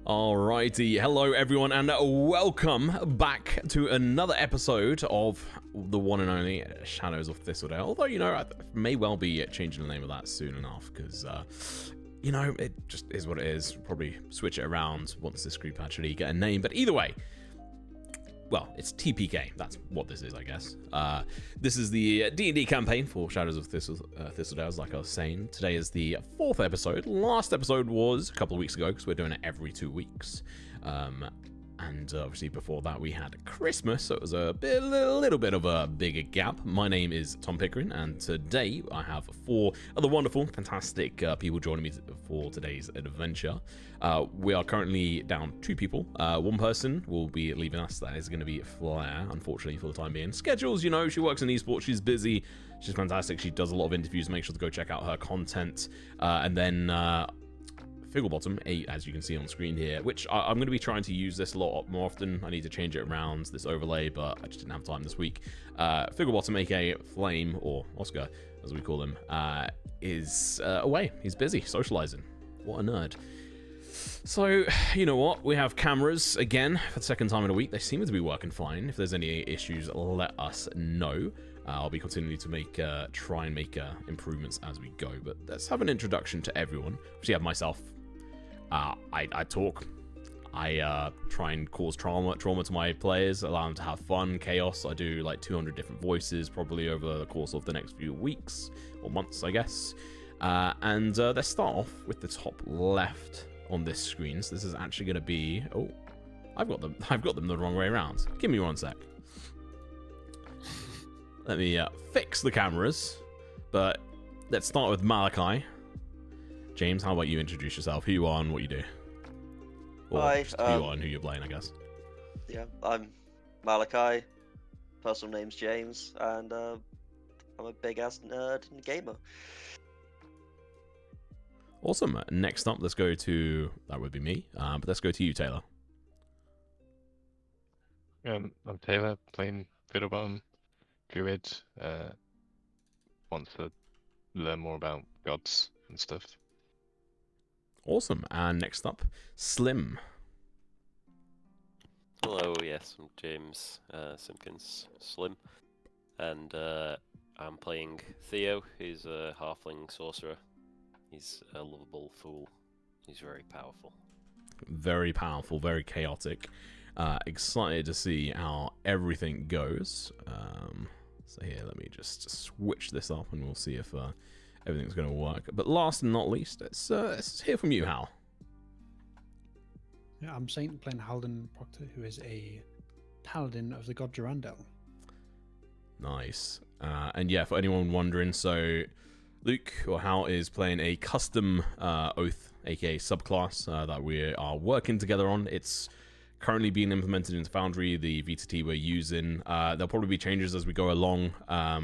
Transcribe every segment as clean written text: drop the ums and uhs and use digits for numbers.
Alrighty, hello everyone, and welcome back to another episode of the one and only Shadows of Thistledale. Although, you know, I may well be changing the name of that soon enough, because, you know, it just is what it is. Probably switch it around once this group actually get a name, but either way, well, it's TeaPK. That's what this is, I guess. This is the D&D campaign for Shadows of Thistledale, like I was saying. Today is the 4th episode. Last episode was a couple of weeks ago, because we're doing it every 2 weeks. And obviously before that we had Christmas, so it was a little bit of a bigger gap. My name is Tom Pickering, and today I have 4 other wonderful, fantastic people joining me for today's adventure. We are currently down 2 people. One person will be leaving us. That is going to be Flair, unfortunately, for the time being. Schedules, you know, she works in esports, she's busy, she's fantastic, she does a lot of interviews. Make sure to go check out her content. And then Figglebottom 8, as you can see on screen here, which I'm going to be trying to use this a lot more often. I need to change it around, this overlay, but I just didn't have time this week. Figglebottom, aka Flame, or Oscar, as we call him, is away. He's busy socializing. What a nerd. So, you know what? We have cameras again for the 2nd time in a week. They seem to be working fine. If there's any issues, let us know. I'll be continuing to try and make improvements as we go. But let's have an introduction to everyone. We have myself. I talk. I try and cause trauma to my players, allow them to have fun, chaos. I do like 200 different voices probably over the course of the next few weeks or months, I guess. And let's start off with the top left on this screen. So this is actually going to be... Oh, I've got them the wrong way around. Give me 1 sec. Let me fix the cameras. But let's start with Malachi. James, how about you introduce yourself, who you are and what you do? Or Hi, who you are and who you're playing, I guess. Yeah, I'm Malachi. Personal name's James, and I'm a big-ass nerd and gamer. Awesome. Next up, let's go to... That would be me. But let's go to you, Taylor. I'm Taylor, playing Fiddlebottom, Druid. Wants to learn more about gods and stuff. Awesome. And next up, Slim. Hello, yes, I'm James Simpkins Slim, and I'm playing Theo. He's a halfling sorcerer. He's a lovable fool. He's very powerful. Very powerful, very chaotic. Excited to see how everything goes. So here, let me just switch this up and we'll see if everything's going to work. But last and not least, let's hear from you, Hal. Yeah, I'm Saint, playing Halden Proctor, who is a paladin of the god Durandal. Nice. And yeah, for anyone wondering, so Luke, or Hal, is playing a custom Oath, aka subclass, that we are working together on. It's currently being implemented into Foundry, the VTT we're using. There'll probably be changes as we go along. I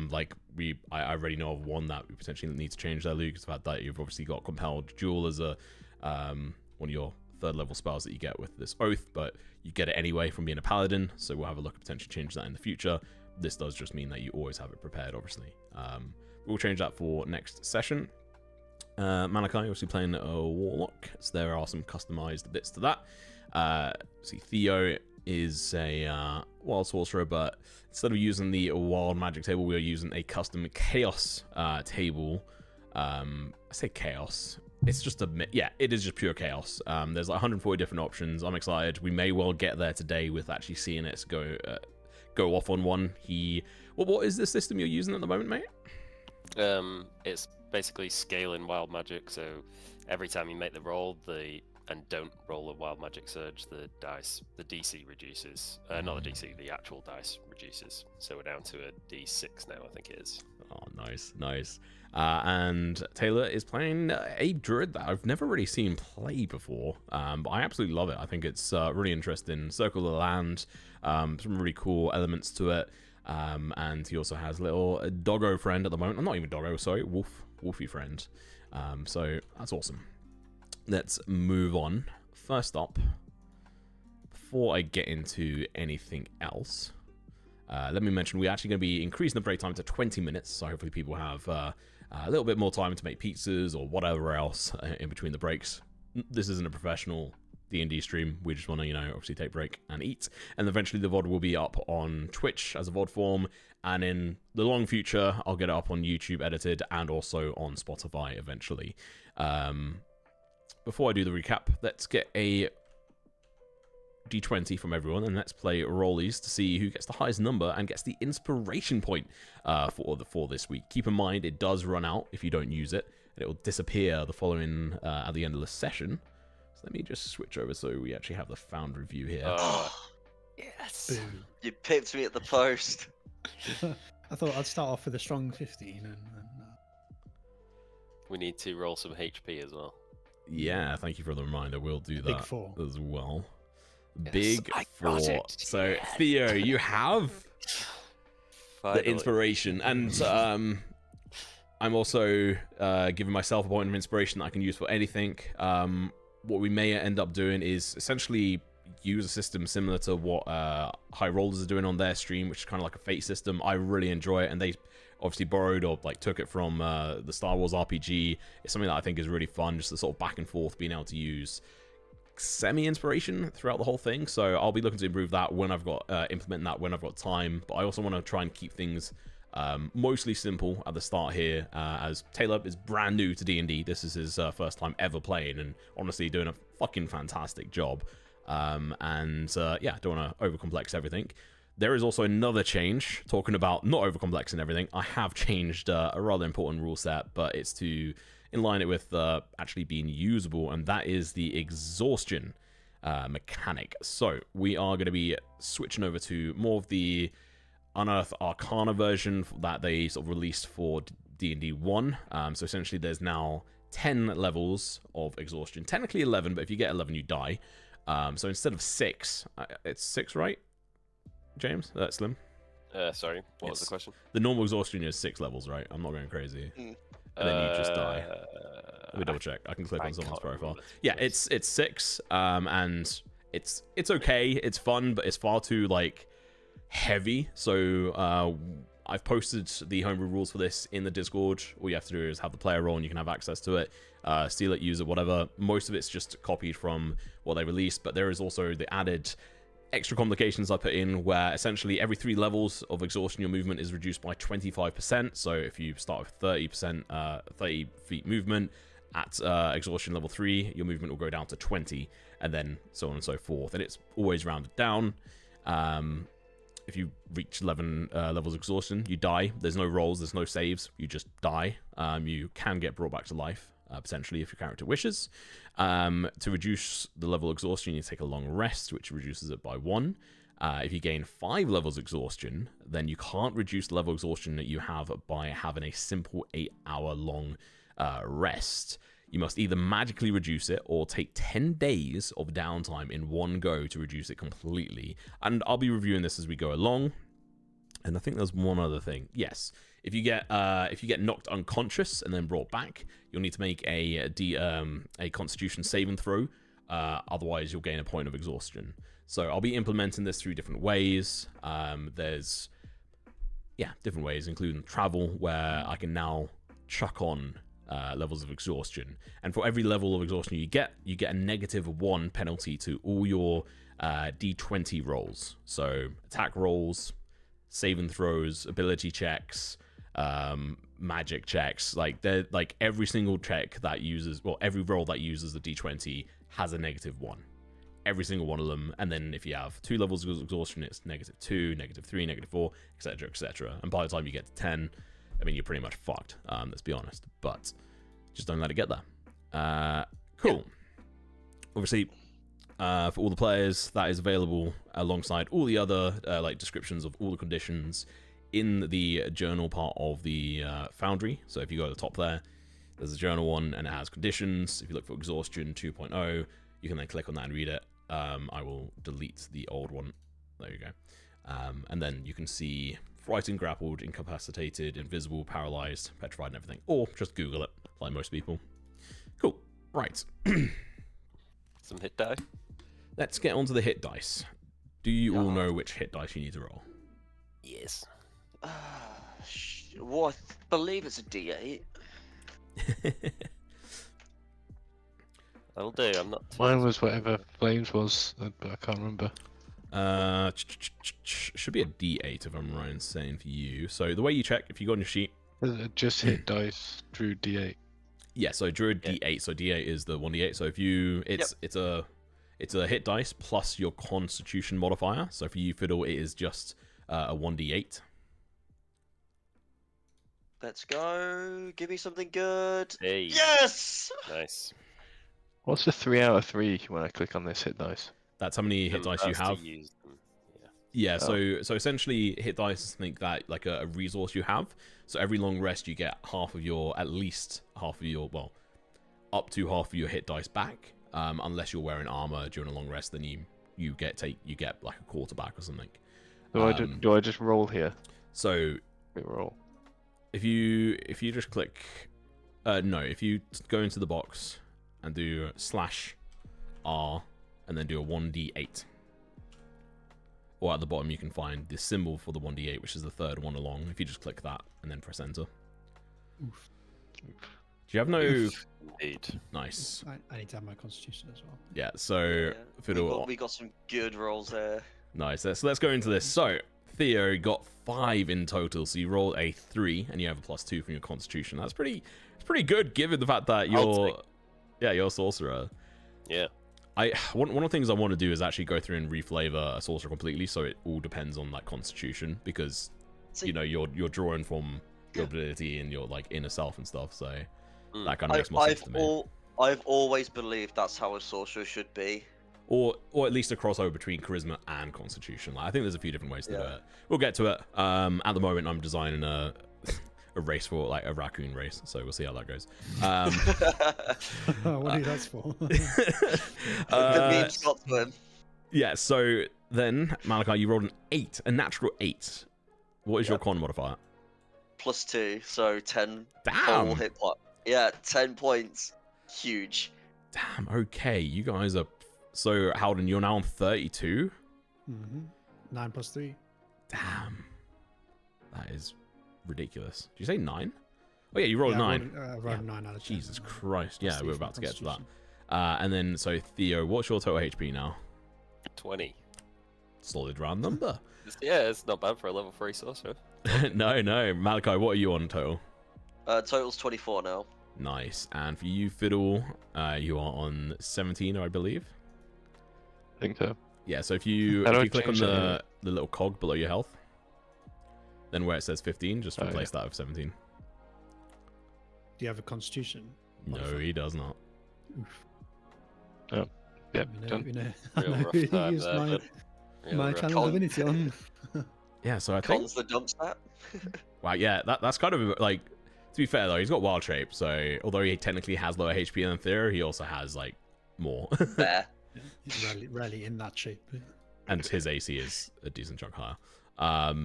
already know of one that we potentially need to change there, Luke. It's the fact that you've obviously got Compelled Duel as a one of your 3rd level spells that you get with this Oath, but you get it anyway from being a Paladin, so we'll have a look at potentially change that in the future. This does just mean that you always have it prepared, obviously. We'll change that for next session. Malachi, obviously playing a Warlock, so there are some customized bits to that. See, Theo is a wild sorcerer, but instead of using the wild magic table, we are using a custom chaos table. I say chaos. It's just it is just pure chaos. There's like 140 different options. I'm excited. We may well get there today with actually seeing it go off on one. What is the system you're using at the moment, mate? It's basically scaling wild magic. So every time you make the roll, and don't roll a wild magic surge, the DC reduces. Not the DC, the actual dice reduces. So we're down to a D6 now, I think it is. Oh, nice. And Taylor is playing a druid that I've never really seen play before, but I absolutely love it. I think it's really interesting. Circle the land, some really cool elements to it. And he also has a little doggo friend at the moment. Not even doggo, sorry, wolfy friend. So that's awesome. Let's move on. First up, before I get into anything else, let me mention we're actually going to be increasing the break time to 20 minutes, so hopefully people have a little bit more time to make pizzas or whatever else in between the breaks. This isn't a professional D&D stream. We just want to, obviously take a break and eat. And eventually the VOD will be up on Twitch as a VOD form. And in the long future, I'll get it up on YouTube edited and also on Spotify eventually. Before I do the recap, let's get a D20 from everyone, and let's play rollies to see who gets the highest number and gets the inspiration point for this week. Keep in mind, it does run out if you don't use it, and it will disappear the following at the end of the session. So let me just switch over so we actually have the found review here. Yes. Boom. You picked me at the post. I thought I'd start off with a strong 15 and We need to roll some HP as well. Yeah, thank you for the reminder. We'll do Big that 4. as well. Yes, Big I 4. got it. So Yes. Theo, you have Finally. the inspiration, and I'm also giving myself a point of inspiration that I can use for anything. What we may end up doing is essentially use a system similar to what High Rollers are doing on their stream, which is kind of like a fate system. I really enjoy it, and they obviously borrowed or took it from the Star Wars RPG. It's something that I think is really fun, just the sort of back and forth, being able to use semi-inspiration throughout the whole thing. So I'll be looking to improve that when I've got implement that when I've got time. But I also want to try and keep things mostly simple at the start here, as Taylor is brand new to D&D. This is his first time ever playing, and honestly doing a fucking fantastic job. Yeah, don't want to overcomplex everything. There is also another change, talking about not overcomplexing everything. I have changed a rather important rule set, but it's to inline it with actually being usable, and that is the exhaustion mechanic. So we are going to be switching over to more of the Unearth Arcana version that they sort of released for D&D 1. So essentially there's now 10 levels of exhaustion. Technically 11, but if you get 11, you die. So instead of 6, it's 6, right? James? Slim? Sorry, what was the question? The normal exhaustion is 6 levels, right? I'm not going crazy. And then you just die. Let me double check. I can click on someone's profile. Yeah, it's 6, and it's okay. It's fun, but it's far too heavy. So I've posted the homebrew rules for this in the Discord. All you have to do is have the player roll, and you can have access to it. Steal it, use it, whatever. Most of it's just copied from what they released, but there is also the added extra complications I put in, where essentially every 3 levels of exhaustion, your movement is reduced by 25%. So if you start with 30%, 30 feet movement, at exhaustion level 3, your movement will go down to 20, and then so on and so forth. And it's always rounded down. If you reach 11 levels of exhaustion, you die. There's no rolls, there's no saves. You just die. You can get brought back to life, potentially, if your character wishes. To reduce the level of exhaustion, you take a long rest, which reduces it by 1. If you gain 5 levels of exhaustion, then you can't reduce the level of exhaustion that you have by having a simple 8-hour-long rest. You must either magically reduce it or take 10 days of downtime in one go to reduce it completely. And I'll be reviewing this as we go along. And I think there's one other thing. Yes, if you get knocked unconscious and then brought back, you'll need to make a Constitution saving throw. Otherwise, you'll gain a point of exhaustion. So I'll be implementing this through different ways. There's different ways, including travel, where I can now chuck on levels of exhaustion, and for every level of exhaustion you get a -1 penalty to all your D20 rolls. So attack rolls, saving throws, ability checks, magic checks. They're every single check that uses, every roll that uses the D20 has a -1. Every single one of them. And then if you have 2 levels of exhaustion, it's -2, -3, -4, etc., etc. And by the time you get to 10, I mean, you're pretty much fucked, let's be honest. But just don't let it get there. Cool. Yeah. Obviously, for all the players, that is available alongside all the other descriptions of all the conditions in the journal part of the Foundry. So if you go to the top there's a journal one, and it has conditions. If you look for exhaustion 2.0, you can then click on that and read it. I will delete the old one. There you go. And then you can see frightened, grappled, incapacitated, invisible, paralyzed, petrified, and everything. Or just Google it, like most people. Cool. Right. Some hit die. Let's get onto the hit dice. Do you all know which hit dice you need to roll? Yes. Well, I believe it's a D8. That'll do. I'm not. Mine was whatever flames was, but I can't remember. Should be a D8 if I'm right in saying for you. So the way you check, if you go on your sheet, Just hit dice, drew D8. yeah. So I drew a D8. So D8 is the 1D8. So if you, it's a hit dice plus your Constitution modifier. So for you, Fiddle, it is just a 1D8. Let's go. Give me something good. Hey. Yes! Nice. What's the 3 out of 3 when I click on this hit dice? That's how many hit dice you That's to have. use them. Yeah, Oh. so essentially hit dice is think that like a resource you have. So every long rest you get at least half of your, well, up to half of your hit dice back. Unless you're wearing armor during a long rest, then you get like a quarter back or something. Do I just roll here? So We roll. if you just click, no, if you go into the box and do /R and then do a 1d8. Or at the bottom, you can find the symbol for the 1d8, which is the third one along. If you just click that and then press enter. Oof. Do you have no... Indeed. Nice. I need to have my constitution as well. Yeah, so... Fiddle... We got some good rolls there. Nice. So let's go into this. So, Theo got 5 in total. So you rolled a 3, and you have a +2 from your constitution. That's pretty good, given the fact that you're a sorcerer. Yeah. One of the things I want to do is actually go through and reflavor a sorcerer completely, so it all depends on that constitution, because you know you're drawing from your ability and your like inner self and stuff, so that kind of makes more sense to me. I've always believed that's how a sorcerer should be. Or at least a crossover between charisma and constitution. Like, I think there's a few different ways to do it. We'll get to it. At the moment, I'm designing a race for like a raccoon race, so we'll see how that goes. What are that's for? Yeah, so then Malachi, you rolled an 8, a natural 8. What is your con modifier? +2, so 10 Damn. full hit point. Yeah, 10 points. Huge. Damn, okay, you guys are... So, Howden, you're now on 32? 9 + 3. Damn. That is ridiculous. Did you say 9? Oh yeah, you rolled a 9. I rolled 9 out of 10. Jesus Christ. Yeah, we're about to get to that. Constitution. And then, so Theo, what's your total HP now? 20. Solid round number. Yeah, it's not bad for a level 3 sorcerer. No. Malachi, what are you on total? Total's 24 now. Nice. And for you, Fiddle, you are on 17, I believe. I think so. Yeah, so if you click on the little cog below your health, then where it says 15, just replace that with 17. Do you have a constitution? No, he does not. Oof. Oh, yeah, done. Real rough time Use there, my rough. channel divinity on. Yeah, so I think... Con's the dump stat. Wow, yeah, that's kind of like... To be fair, though, he's got wild shape, so although he technically has lower HP than Theo, he also has, like, more. There. He's rarely in that shape. And his AC is a decent chunk higher.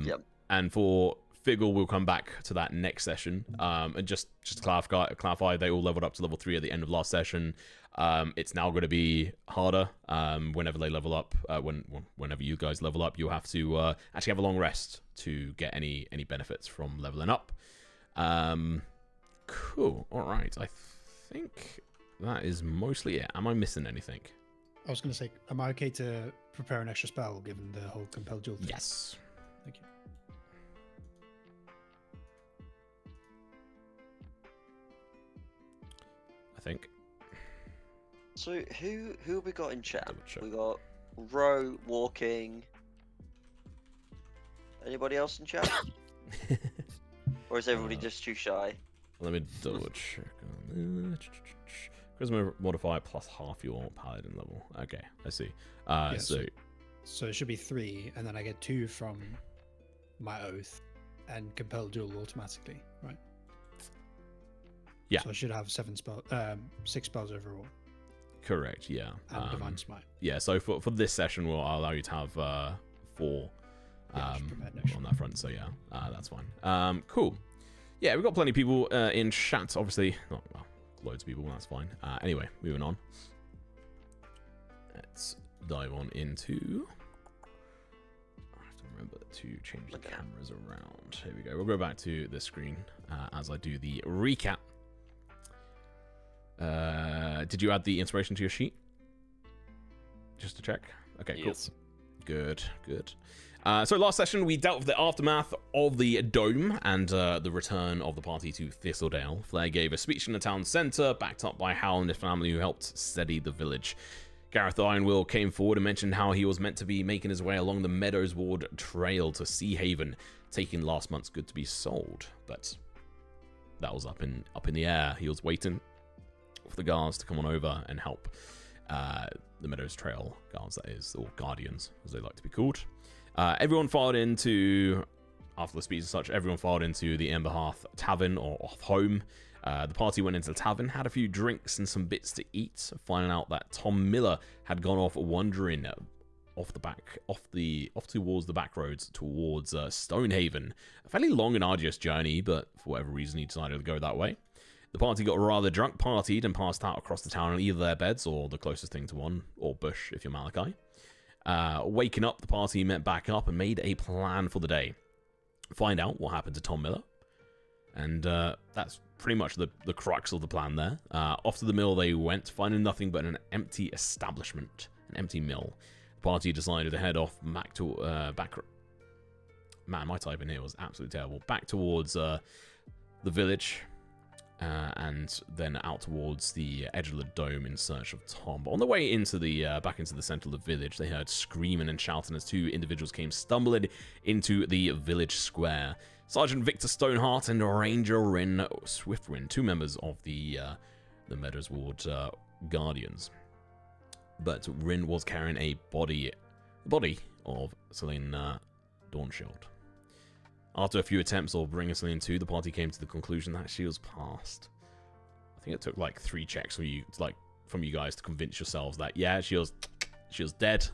Yep. And for Figgle, we'll come back to that next session. And just to clarify, they all leveled up to level 3 at the end of last session. It's now going to be harder whenever they level up. Whenever you guys level up, you'll have to actually have a long rest to get any benefits from leveling up. Cool. All right. I think that is mostly it. Am I missing anything? I was going to say, am I okay to prepare an extra spell given the whole compelled duel thing? Yes. Thank you. I think. So who have we got in chat? Double check. We got Ro walking. Anybody else in chat? Or is everybody just too shy? Let me double check on this. Charisma modifier plus half your paladin level. Okay, I see. So it should be 3, and then I get 2 from my oath, and compelled duel automatically, right? Yeah. So I should have 6 spells overall. Correct. Yeah. And divine smite. Yeah. So for this session, I'll allow you to have 4 on that front. So yeah, that's fine. Cool. Yeah, we've got plenty of people in chat. Obviously, not well, loads of people. That's fine. Anyway, moving on. Let's dive on into. I have to remember to change the cameras around. Here we go. We'll go back to this screen as I do the recap. Did you add the inspiration to your sheet? Just to check. Okay, cool. Yes. Good. So last session, we dealt with the aftermath of the dome and the return of the party to Thistledale. Flair gave a speech in the town centre, backed up by Hal and his family who helped steady the village. Gareth Ironwill came forward and mentioned how he was meant to be making his way along the Meadows Ward Trail to Sea Haven, taking last month's good to be sold. But that was up in the air. He was waiting for the guards to come on over and help the Meadows Trail guards, that is, or guardians, as they like to be called. Everyone filed into, after the speech and such, everyone filed into the Emberhearth Tavern or home. The party went into the tavern, had a few drinks and some bits to eat, finding out that Tom Miller had gone off wandering off towards the back roads towards Stonehaven. A fairly long and arduous journey, but for whatever reason he decided to go that way. The party got rather drunk, partied, and passed out across the town on either their beds or the closest thing to one, or bush if you're Malachi. Waking up, the party met back up and made a plan for the day. Find out what happened to Tom Miller. And that's pretty much the crux of the plan there. Off to the mill they went, finding nothing but an empty establishment, an empty mill. The party decided to head off back to... Man, my typing here was absolutely terrible. Back towards the village, and then out towards the edge of the dome in search of Tom. But on the way into the back into the center of the village, they heard screaming and shouting as two individuals came stumbling into the village square. Sergeant Victor Stoneheart and Ranger Rin Swiftwind, two members of the Meadows Ward Guardians. But Rin was carrying a body of Selene Dawnshield. After a few attempts of bringing Selene to, the party came to the conclusion that she was passed. I think it took like 3 checks from you guys to convince yourselves that yeah, she was dead.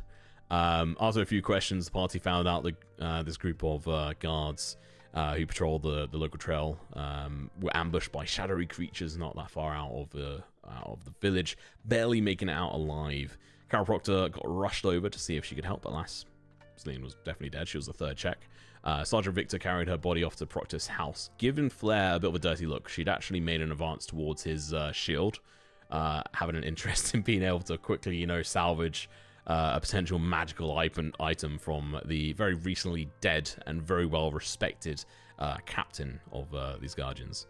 After a few questions, the party found out that this group of guards who patrol the local trail were ambushed by shadowy creatures not that far out of the village, barely making it out alive. Carol Proctor got rushed over to see if she could help, but alas, Selene was definitely dead. She was the 3rd check. Sergeant Victor carried her body off to Proctor's house. Giving Flair a bit of a dirty look, she'd actually made an advance towards his shield, having an interest in being able to quickly, salvage a potential magical item from the very recently dead and very well respected captain of these Guardians.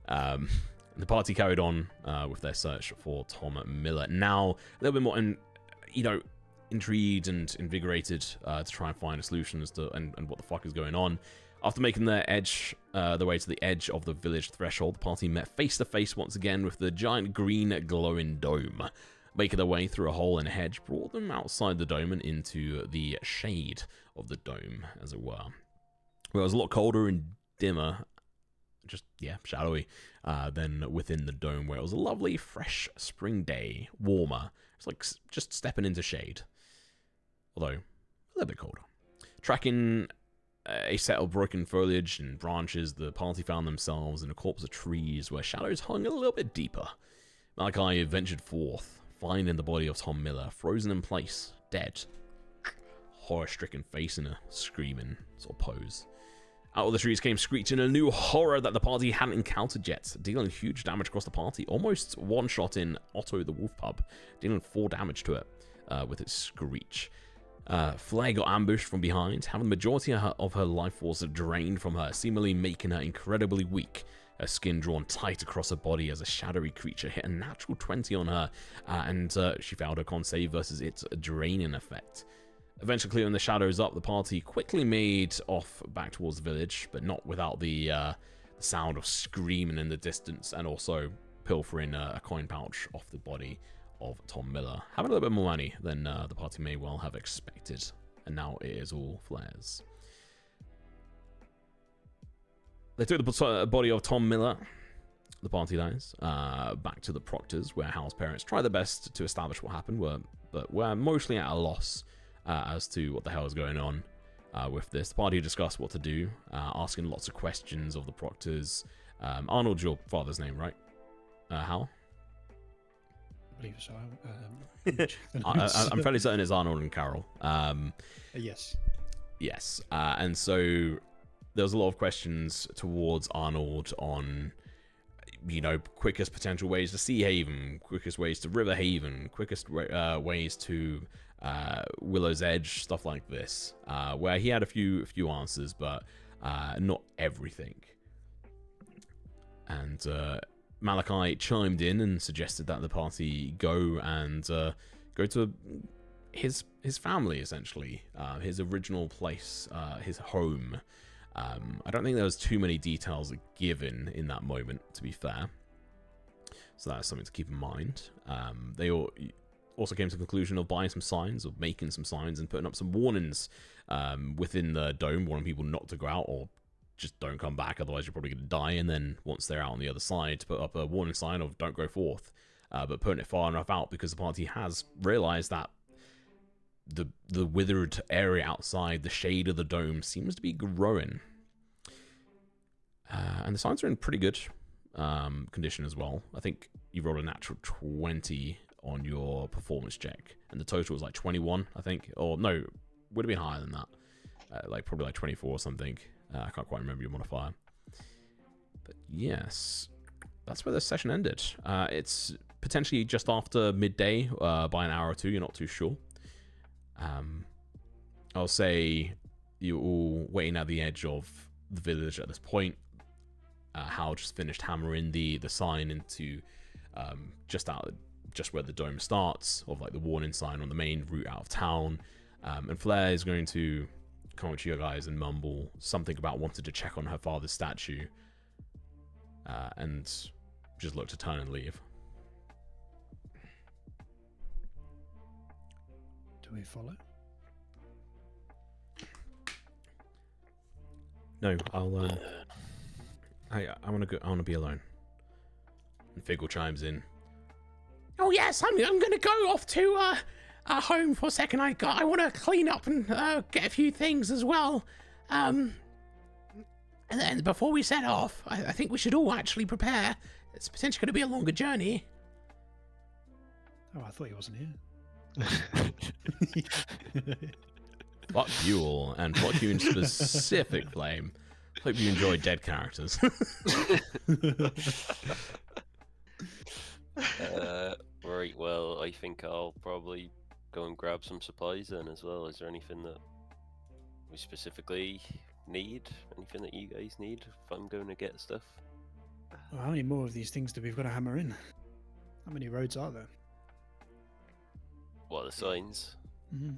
The party carried on with their search for Tom Miller. Now, a little bit more, intrigued and invigorated to try and find a solution as to and what the fuck is going on. After making their way to the edge of the village threshold, the party met face to face once again with the giant green glowing dome. Making their way through a hole in a hedge brought them outside the dome and into the shade of the dome, as it were. Where it was a lot colder and dimmer, shadowy, than within the dome, where it was a lovely, fresh spring day, warmer. It's like just stepping into shade. Although, a little bit colder. Tracking a set of broken foliage and branches, the party found themselves in a corpse of trees where shadows hung a little bit deeper. Malachi ventured forth, finding the body of Tom Miller, frozen in place, dead. Horror-stricken face in a screaming sort of pose. Out of the trees came screeching a new horror that the party hadn't encountered yet, dealing huge damage across the party, almost one-shotting Otto the Wolf Pup, dealing 4 damage to it with its screech. Flair got ambushed from behind, having the majority of her life force drained from her, seemingly making her incredibly weak. Her skin drawn tight across her body as a shadowy creature hit a natural 20 on her, and she failed her con save versus its draining effect. Eventually clearing the shadows up, the party quickly made off back towards the village, but not without the sound of screaming in the distance, and also pilfering a coin pouch off the body of Tom Miller. Having a little bit more money than the party may well have expected, and now it is all Flair's. They took the body of Tom Miller, the party dies, back to the Proctors, where Hal's parents tried their best to establish what happened, but were mostly at a loss as to what the hell is going on with this. The party discussed what to do, asking lots of questions of the Proctors. Arnold's your father's name, right? Hal? I believe so. I'm fairly certain it's Arnold and Carol. Yes. Yes. And so there was a lot of questions towards Arnold on quickest potential ways to Sea Haven, quickest ways to River Haven, quickest ways to Willow's Edge, stuff like this, where he had a few answers, but not everything. And Malachi chimed in and suggested that the party go to his family, essentially, his original place, his home. I don't think there was too many details given in that moment, to be fair. So that's something to keep in mind. They also came to the conclusion of buying some signs, or making some signs, and putting up some warnings within the dome, warning people not to go out or just don't come back, otherwise you're probably going to die. And then once they're out on the other side, to put up a warning sign of don't go forth, but putting it far enough out because the party has realised that the withered area outside the shade of the dome seems to be growing. And the signs are in pretty good condition as well. I think you rolled a natural 20 on your performance check, and the total was like 21, I think. Or no, would have been higher than that. Probably like 24 or something. I can't quite remember your modifier. But yes, that's where the session ended. It's potentially just after midday, by an hour or two, you're not too sure. I'll say you're all waiting at the edge of the village at this point. Hal just finished hammering the sign into just where the dome starts, of like the warning sign on the main route out of town. And Flair is going to come up to you guys and mumble something about wanting to check on her father's statue, and just look to turn and leave. Do we follow? No, I'll I want to go. I want to be alone. And Figgle chimes in. Oh yes, I'm going to go off to home for a second. I want to clean up and get a few things as well. And then before we set off, I think we should all actually prepare. It's potentially going to be a longer journey. Oh, I thought he wasn't here. Fuck you all, and fuck you in specific, Flame. Hope you enjoy dead characters. Right, well, I think I'll probably go and grab some supplies then as well. Is there anything that we specifically need? Anything that you guys need if I'm going to get stuff? Well, how many more of these things do we've got to hammer in? How many roads are there? What, the signs? Mm-hmm.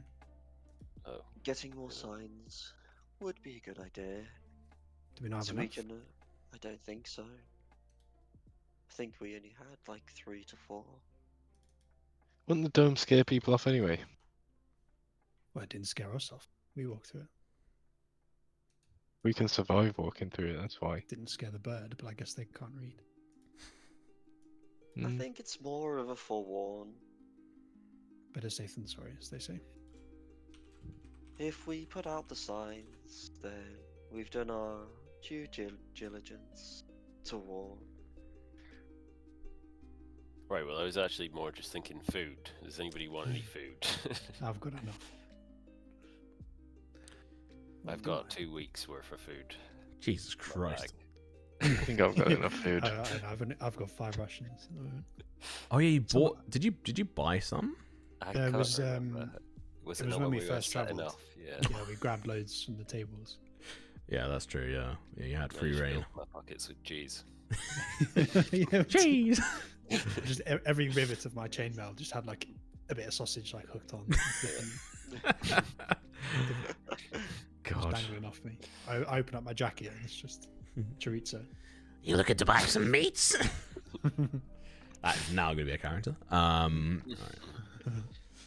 Oh. Getting more signs would be a good idea. Do we not have So enough? we can, I don't think so. I think we only had like 3 to 4. Wouldn't the dome scare people off anyway? Well, it didn't scare us off. We walked through it. We can survive walking through it, that's why. Didn't scare the bird, but I guess they can't read. I think it's more of a forewarn. Better safe than sorry, as they say. If we put out the signs, then we've done our due diligence to warn. Right, well, I was actually more just thinking food. Does anybody want any food? I've got enough. I've got 2 weeks worth of food. Jesus in my Christ. bag. I think I've got enough food. I've got 5 rations at the moment. Oh yeah, you bought. Did you buy some? I There can't was, remember. Was it it was not when when we were first setting travelled. off? Yeah. Yeah, we grabbed loads from the tables. Yeah, that's true. Yeah, you had I free just reign. filled my pockets with cheese. Yeah, Jeez. just every rivet of my chainmail just had like a bit of sausage like hooked on. Just God. dangling off me. I open up my jacket and it's just chorizo. You looking to buy some meats? That's now going to be a character. Right.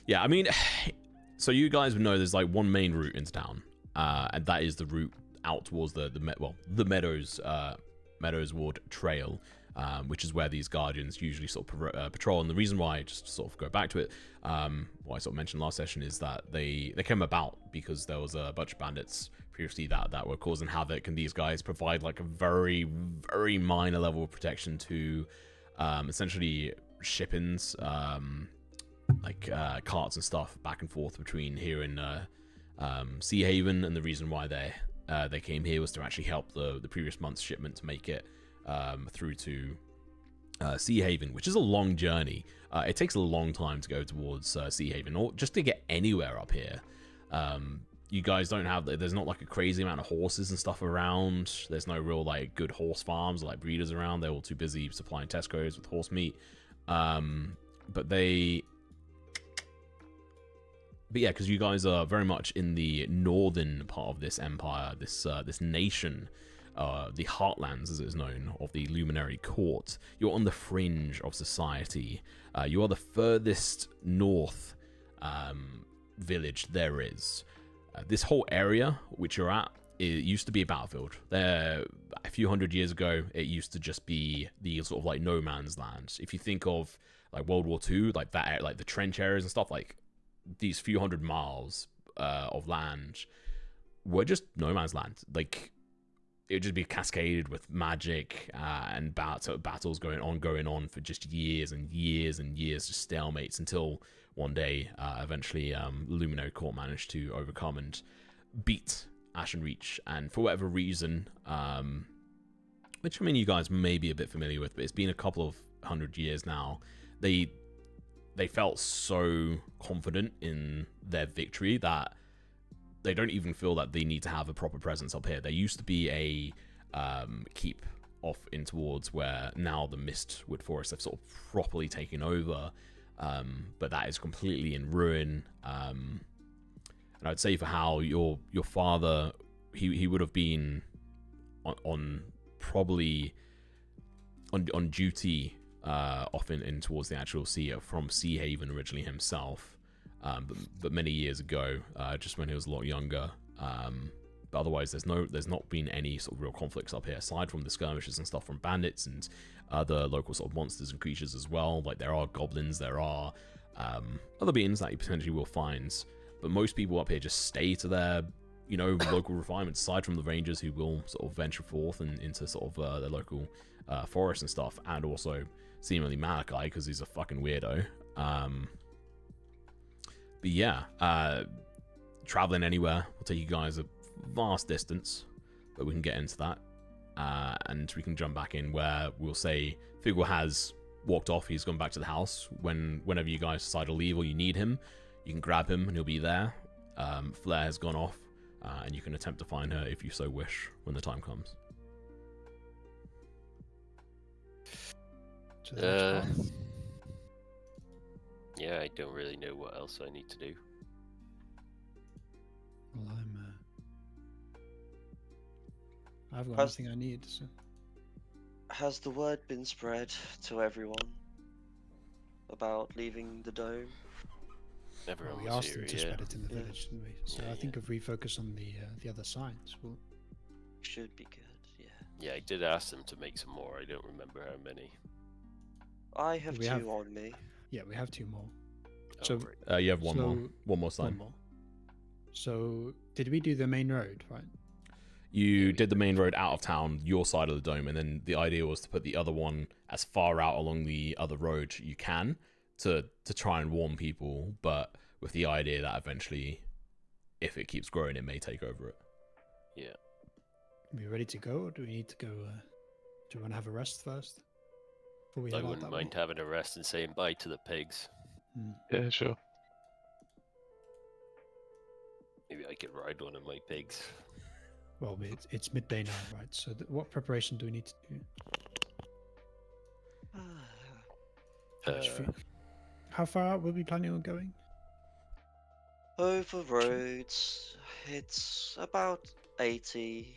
Yeah, I mean, so you guys would know there's like one main route into town, and that is the route out towards the Meadows Ward Trail, which is where these guardians usually sort of patrol. And the reason why, just to sort of go back to it, what I sort of mentioned last session is that they came about because there was a bunch of bandits previously that were causing havoc, and these guys provide like a very, very minor level of protection to essentially ship-ins, like carts and stuff back and forth between here and Sea Haven. And the reason why they came here was to actually help the previous month's shipment to make it through to Sea Haven, which is a long journey. It takes a long time to go towards Sea Haven, or just to get anywhere up here. You guys don't have, there's not like a crazy amount of horses and stuff around. There's no real like good horse farms or like breeders around. They're all too busy supplying Tesco's with horse meat. But yeah, because you guys are very much in the northern part of this empire, this nation, the heartlands as it is known, of the Luminary Court. You're on the fringe of society. You are the furthest north village there is. This whole area which you're at, it used to be a battlefield. There, a few hundred years ago, it used to just be the sort of like no man's land. If you think of like World War II, like that, like the trench areas and stuff, like these few hundred miles of land were just no man's land. Like it would just be cascaded with magic and battles going on for just years and years and years, just stalemates, until one day, eventually, Luminary Court managed to overcome and beat Ashen Reach. And for whatever reason, which I mean you guys may be a bit familiar with, but it's been a couple of 100 years now, they felt so confident in their victory that they don't even feel that they need to have a proper presence up here. There used to be a keep off in towards where now the Mistwood Forest have sort of properly taken over, but that is completely in ruin. And I'd say for how your father, he would have been on duty off in towards the actual sea from Sea Haven originally himself, but many years ago, just when he was a lot younger. But otherwise, there's not been any sort of real conflicts up here, aside from the skirmishes and stuff from bandits and other local sort of monsters and creatures as well. Like there are goblins, there are other beings that you potentially will find, but most people up here just stay to their local refinements, aside from the rangers who will sort of venture forth and into sort of their local forest and stuff, and also seemingly Malachi because he's a fucking weirdo. But yeah, traveling anywhere will take you guys a vast distance, but we can get into that, and we can jump back in where we'll say Figgle has walked off. He's gone back to the house. Whenever you guys decide to leave or you need him, you can grab him and he'll be there. Flair has gone off, and you can attempt to find her if you so wish when the time comes. Yeah, I don't really know what else I need to do. Well, I've got everything I need. So. Has the word been spread to everyone about leaving the dome? Everyone We was asked here, them to yeah. spread it in the village, didn't we? So Yeah, I think if we focus on the other signs, we'll... Should be good, yeah. Yeah, I did ask them to make some more. I don't remember how many. I have We two have- on me. Yeah, we have two more. Oh, So- right. You have one more One sign. more. So did we do the main road, right? You did the main road out of town, your side of the dome, and then the idea was to put the other one as far out along the other road you can to try and warn people, but with the idea that eventually, if it keeps growing, it may take over it. Yeah. Are we ready to go, or do we need to go? Do we want to have a rest first? Before we I head out wouldn't that way? mind having a rest and saying bye to the pigs. Yeah, sure. Maybe I could ride one of my pigs. Well, it's midday now, right? So what preparation do we need to do? How far out were we planning on going? Over roads, it's about 80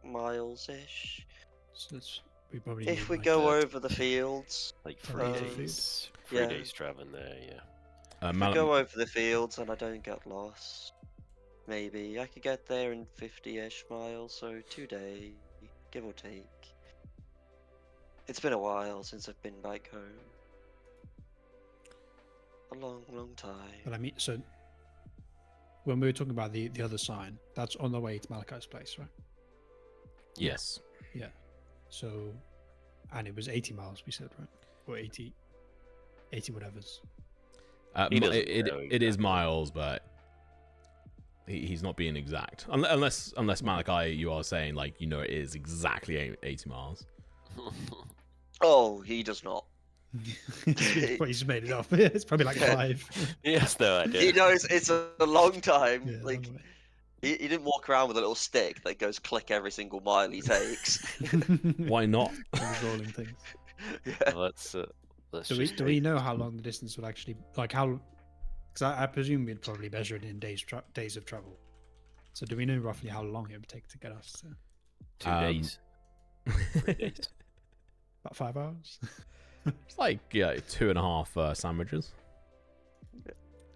miles-ish. So we probably If need, we like, go that. over the fields, Like Three 3 days. days. Yeah. 3 days traveling there, yeah. if we go over the fields and I don't get lost, maybe I could get there in 50-ish miles, so 2 days, give or take. It's been a while since I've been back home. A long, long time. But I mean, so when we were talking about the other sign, that's on the way to Malachi's place, right? Yes. Yeah. So, and it was 80 miles, we said, right? Or 80 whatevers. He doesn't It know is exactly. miles, but he's not being exact. Unless Malachi, you are saying like it is exactly 80 miles. Oh, he does not. He's made it up. It's probably like Yeah. 5. He has no idea. He knows it's a long time. Yeah, Like long way. he didn't walk around with a little stick that goes click every single mile he takes. Why not? He's rolling things. Yeah. Let's Do just we know how long the distance would actually like how? Because I presume we'd probably measure it in days of travel. So do we know roughly how long it would take to get us to 2 Um, days. 3 days. about 5 hours? It's like 2.5 sandwiches,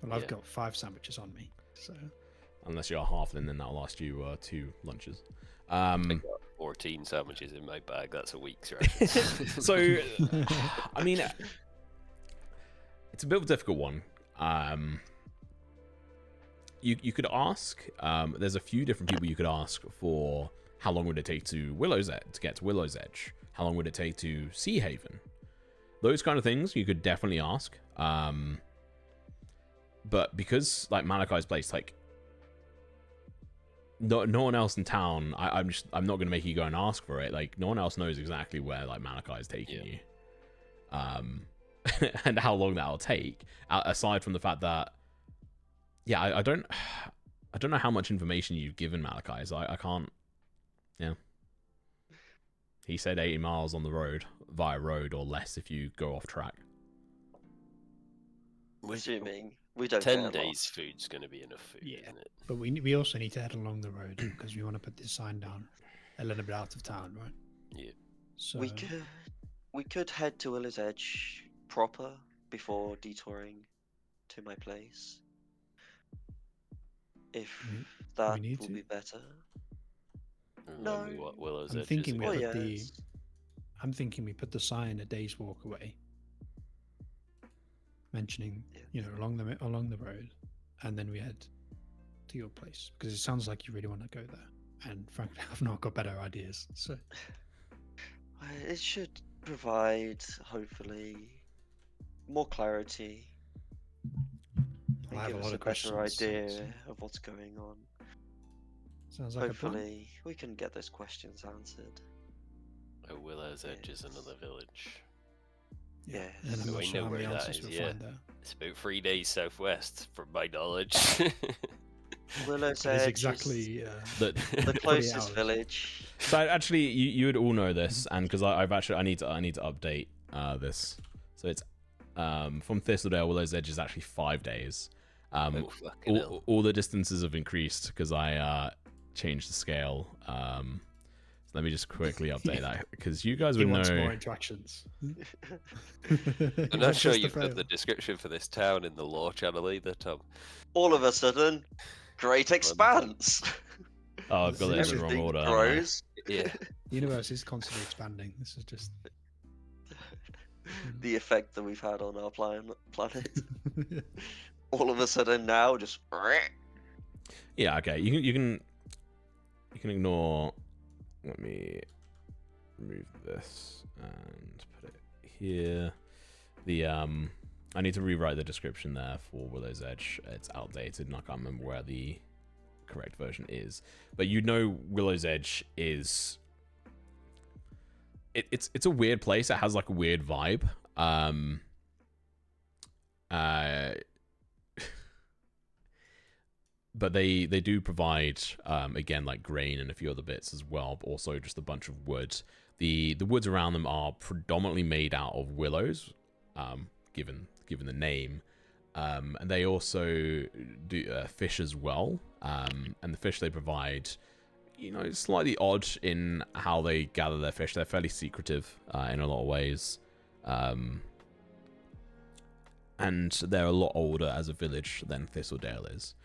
Well, I've Yeah. got 5 sandwiches on me, so unless you're a halfling, then that'll last you 2 lunches. I got 14 sandwiches in my bag. That's a week's ration. So, I mean, it's a bit of a difficult one. You could ask. There's a few different people you could ask for. How long would it take to get to Willow's Edge? How long would it take to Sea Haven? Those kind of things you could definitely ask. But because like Malachi's place, like no one else in town. I'm not gonna make you go and ask for it. Like no one else knows exactly where like Malachi is taking you. And how long that'll take. Aside from the fact that, yeah, I don't know how much information you've given Malachi. So I can't. Yeah. He said 80 miles on the road, via road, or less if you go off track. Assuming we don't 10 get a lot. days food's going to be enough food, Yeah. isn't it? but we also need to head along the road because we want to put this sign down a little bit out of town, right? Yeah. So We could head to Willow's Edge proper before detouring to my place. If We- that need will to? be better. Remember No. what Willow's I'm Edge thinking is we Oh again? put yes. I'm thinking we put the sign a day's walk away, mentioning along the road, and then we head to your place because it sounds like you really want to go there. And frankly, I've not got better ideas. So It should provide, hopefully, more clarity and I have give a us lot a of better questions. idea of what's going on. Sounds like a plan. Hopefully, we can get those questions answered. Oh, Willow's Edge is Yes. another village. Yeah, Yes. and I'm So not we sure know how many where that answers is, we'll yeah. find there. It's about 3 days southwest, from my knowledge. Willow's It is Edge exactly That the closest hours. village. So actually, you would all know this, and because I need to update this. So it's from Thistledale, Willow's Edge is actually 5 days. Oh, fucking hell. All the distances have increased because I changed the scale. So let me just quickly update that because you guys He would wants know. more interactions. I'm not sure you've got the description for this town in the lore channel either, Tom. All of a sudden, great expanse. Oh, I've got it in the wrong Everything order. haven't I? grows. Yeah. The universe is constantly expanding. This is just The effect that we've had on our planet. All of a sudden now, just Yeah. Okay. You can ignore. Let me remove this and put it here. I need to rewrite the description there for Willow's Edge. It's outdated and I can't remember where the correct version is. But you know Willow's Edge is it's a weird place. It has like a weird vibe. But they do provide again like grain and a few other bits as well, but also just a bunch of wood. The woods around them are predominantly made out of willows, given the name, and they also do fish as well. And the fish they provide, slightly odd in how they gather their fish. They're fairly secretive in a lot of ways, and they're a lot older as a village than Thistledale is.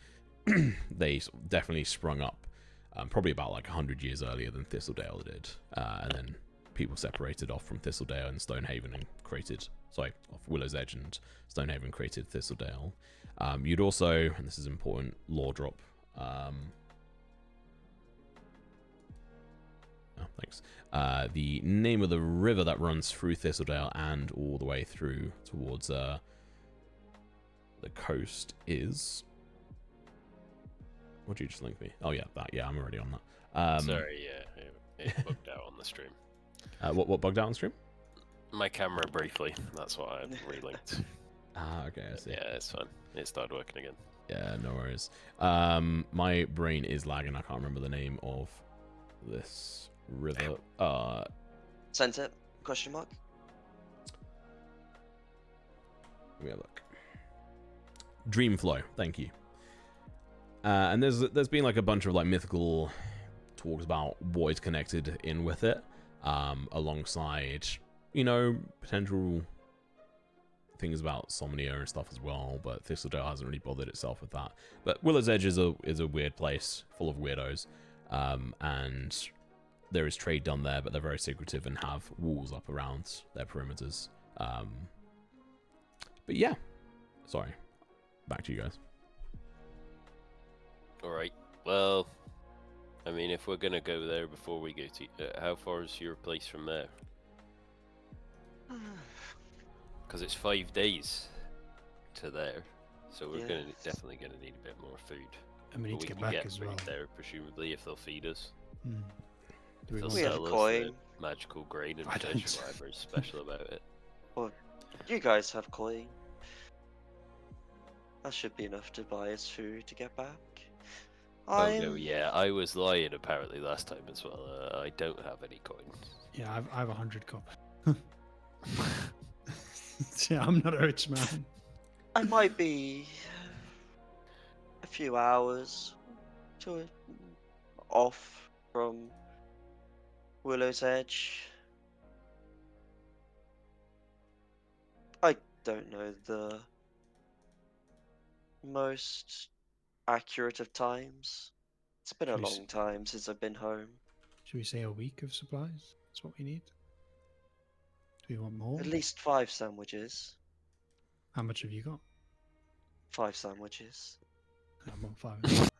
They definitely sprung up probably about like 100 years earlier than Thistledale did, and then people separated off from Thistledale and Stonehaven and off Willow's Edge and Stonehaven created Thistledale. You'd also, and this is important, lore drop. Thanks. The name of the river that runs through Thistledale and all the way through towards the coast is. What did you just link me? Oh yeah, that. Yeah, I'm already on that. Sorry, yeah, it bugged out on the stream. What bugged out on stream? My camera briefly. That's why I relinked. Ah, okay, I see. Yeah, it's fine. It started working again. Yeah, no worries. My brain is lagging. I can't remember the name of this river. Sent it? Question mark? Let me have a look. Dreamflow. Thank you. And there's been like a bunch of like mythical talks about what is connected in with it, alongside, you know, potential things about Somnia and stuff as well, but Thistledale hasn't really bothered itself with that. But Willow's Edge is a weird place full of weirdos, and there is trade done there, but they're very secretive and have walls up around their perimeters. But yeah, sorry, back to you guys. Alright, well, I mean, if we're gonna go there before we go to... how far is your place from there? Because it's 5 days to there, so we're definitely gonna need a bit more food. And we need But to we get can back as food well. there, presumably, if they'll feed us. Hmm. Do we They'll want We have sell a us coin. the magical grain and I fish don't. or whatever is special about it. You guys have coin. That should be enough to buy us food to get back. Oh no, yeah, I was lying apparently last time as well. I don't have any coins. Yeah, I have 100 copper. Yeah, I'm not a rich man. I might be a few hours off from Willow's Edge. I don't know the most accurate of times. It's been a Should we s- long time since I've been home. Should we say a week of supplies? That's what we need. Do we want more? At least 5 sandwiches. How much have you got? 5 sandwiches. I want 5.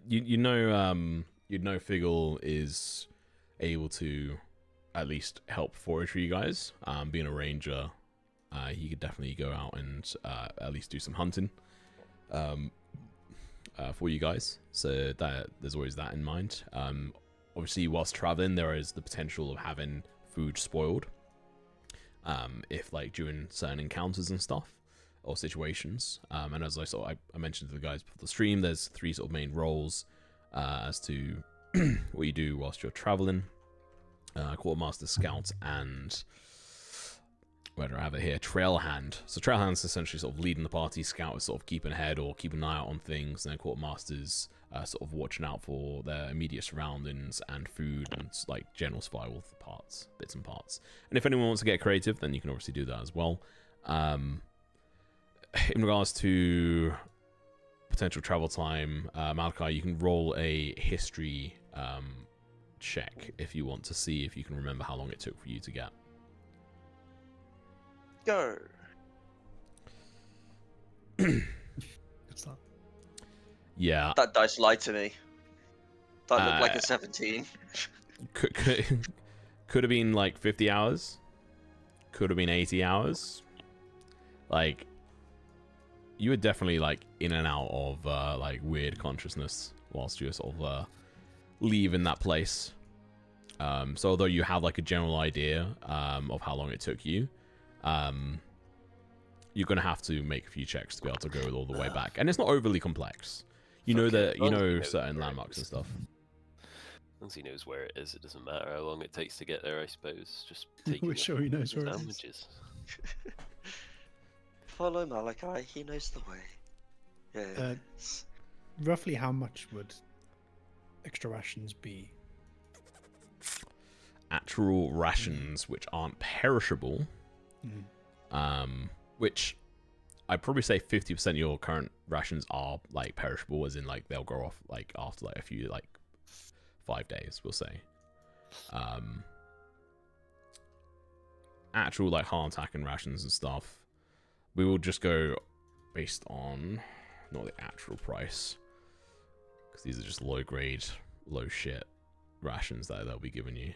You know Figgle is able to at least help forage for you guys. Being a ranger, he could definitely go out and at least do some hunting for you guys. So that there's always that in mind. Obviously, whilst traveling, there is the potential of having food spoiled. If like during certain encounters and stuff or situations. And as I mentioned to the guys before the stream, there's 3 sort of main roles as to what you do whilst you're traveling. Quartermaster, Scout, and where do I have it here? Trailhand. So Trailhand's essentially sort of leading the party. Scout is sort of keeping ahead or keeping an eye out on things. And then Quartermaster's sort of watching out for their immediate surroundings and food and like general survival parts, bits and parts. And if anyone wants to get creative, then you can obviously do that as well. In regards to potential travel time, Malachi, you can roll a history check if you want to see if you can remember how long it took for you to get. Go. What's that? Yeah. That dice lied to me. That looked like Uh, a 17. Could have been like 50 hours. Could have been 80 hours. Like, you were definitely like in and out of like weird consciousness whilst you were sort of leaving that place. So although you have like a general idea of how long it took you, you're gonna have to make a few checks to be able to go all the way back, and it's not overly complex. You know Okay, that as long as he knows certain where it landmarks and is. stuff. As long as he knows where it is, it doesn't matter how long it takes to get there, I suppose. Just taking We're sure he knows where it is. sandwiches. Follow Malachi, he knows the way. Yes. Roughly how much would extra rations be? Actual rations which aren't perishable, which I'd probably say 50% of your current rations are like perishable, as in like they'll go off like after like a few like 5 days, we'll say. Actual like heart attack and rations and stuff, we will just go based on not the actual price, because these are just low grade, low shit rations that they'll be giving you.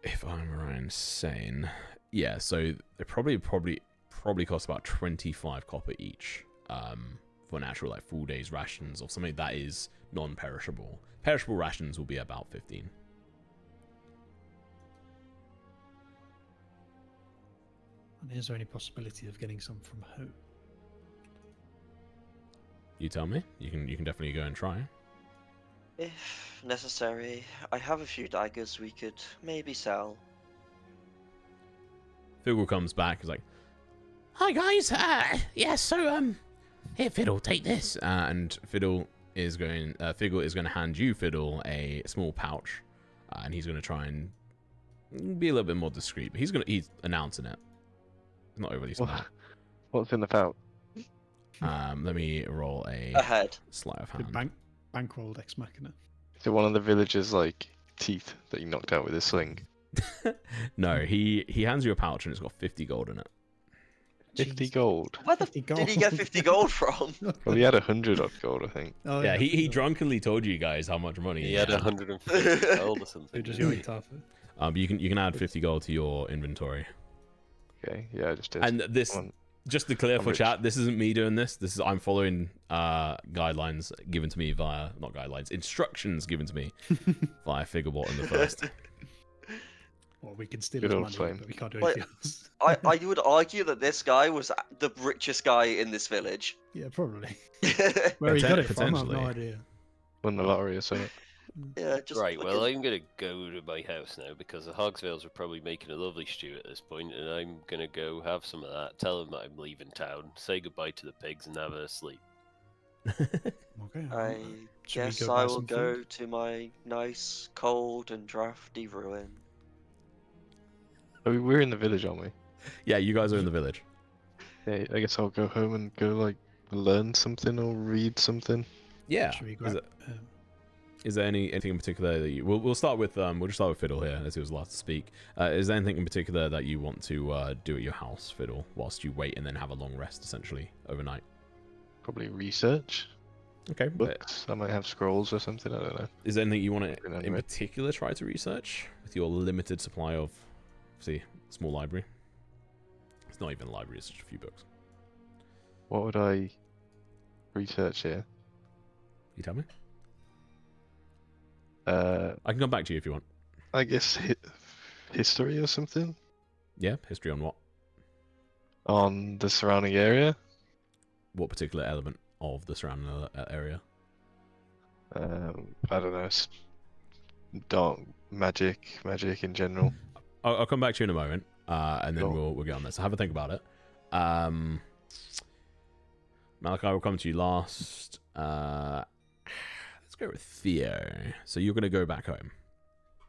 If I'm right in saying, yeah, so they probably cost about 25 copper each for an actual like full day's rations of something that is non-perishable. Perishable rations will be about 15. And is there any possibility of getting some from home? You tell me. You can definitely go and try. If necessary, I have a few daggers we could maybe sell. Fiddle comes back. He's like, "Hi guys. Here, Fiddle, take this." And Fiddle is going to hand you, Fiddle, a small pouch, and he's going to try and be a little bit more discreet. But he's announcing it. It's not overly smart. What's in the pouch? Let me roll a Ahead. sleight of Good hand. bankrolled ex machina. Is it one of the villagers' like teeth that you knocked out with a sling? No, he hands you a pouch and it's got 50 gold in it. 50 gold. Where the 50 did he get gold. 50 gold from? Well, he had 100 odd gold, I think. Oh, Yeah, he sure. drunkenly told you guys how much money He had 150 gold or something. So just didn't he? yoinked half it. You can add 50 gold to your inventory. Okay, yeah, I just did. And this, One. just to clear I'm for rich. chat, this isn't me doing this. I'm following guidelines given to me via, not guidelines, instructions given to me via Figurebot in the first. Well, we can steal Good his old money, flame. but we can't do Like, anything else. I would argue that this guy was the richest guy in this village. Yeah, probably. Where he got it from, I have no Potentially. idea. Won the lottery or something. Yeah, just Right, well, fucking- I'm gonna go to my house now because the Hogsvales are probably making a lovely stew at this point, and I'm gonna go have some of that, tell them that I'm leaving town, say goodbye to the pigs, and have a sleep. Okay. I Should we guess go I buy will some go food? to my nice, cold, and drafty ruin. We're in the village, aren't we? Yeah, you guys are in the village. Yeah, I guess I'll go home and go like learn something or read something. Yeah. Should we Is, grab? it, is there anything in particular that you... We'll start with... we'll just start with Fiddle here, as he was last to speak. Is there anything in particular that you want to do at your house, Fiddle, whilst you wait and then have a long rest, essentially, overnight? Probably research Okay. books. I might have scrolls or something. I don't know. Is there anything you want to, Been in anyway. particular, try to research with your limited supply of, see, small library? It's not even a library, it's just a few books. What would I research here? You tell me? I I can come back to you if you want. guess history or something Yeah? History on what? on the surrounding area. What particular element of the surrounding area? I don't know. Dark magic in general. I'll come back to you in a moment, and then Cool. we'll get on this. So have a think about it. Malachi will come to you last. Let's go with Theo. So you're going to go back home.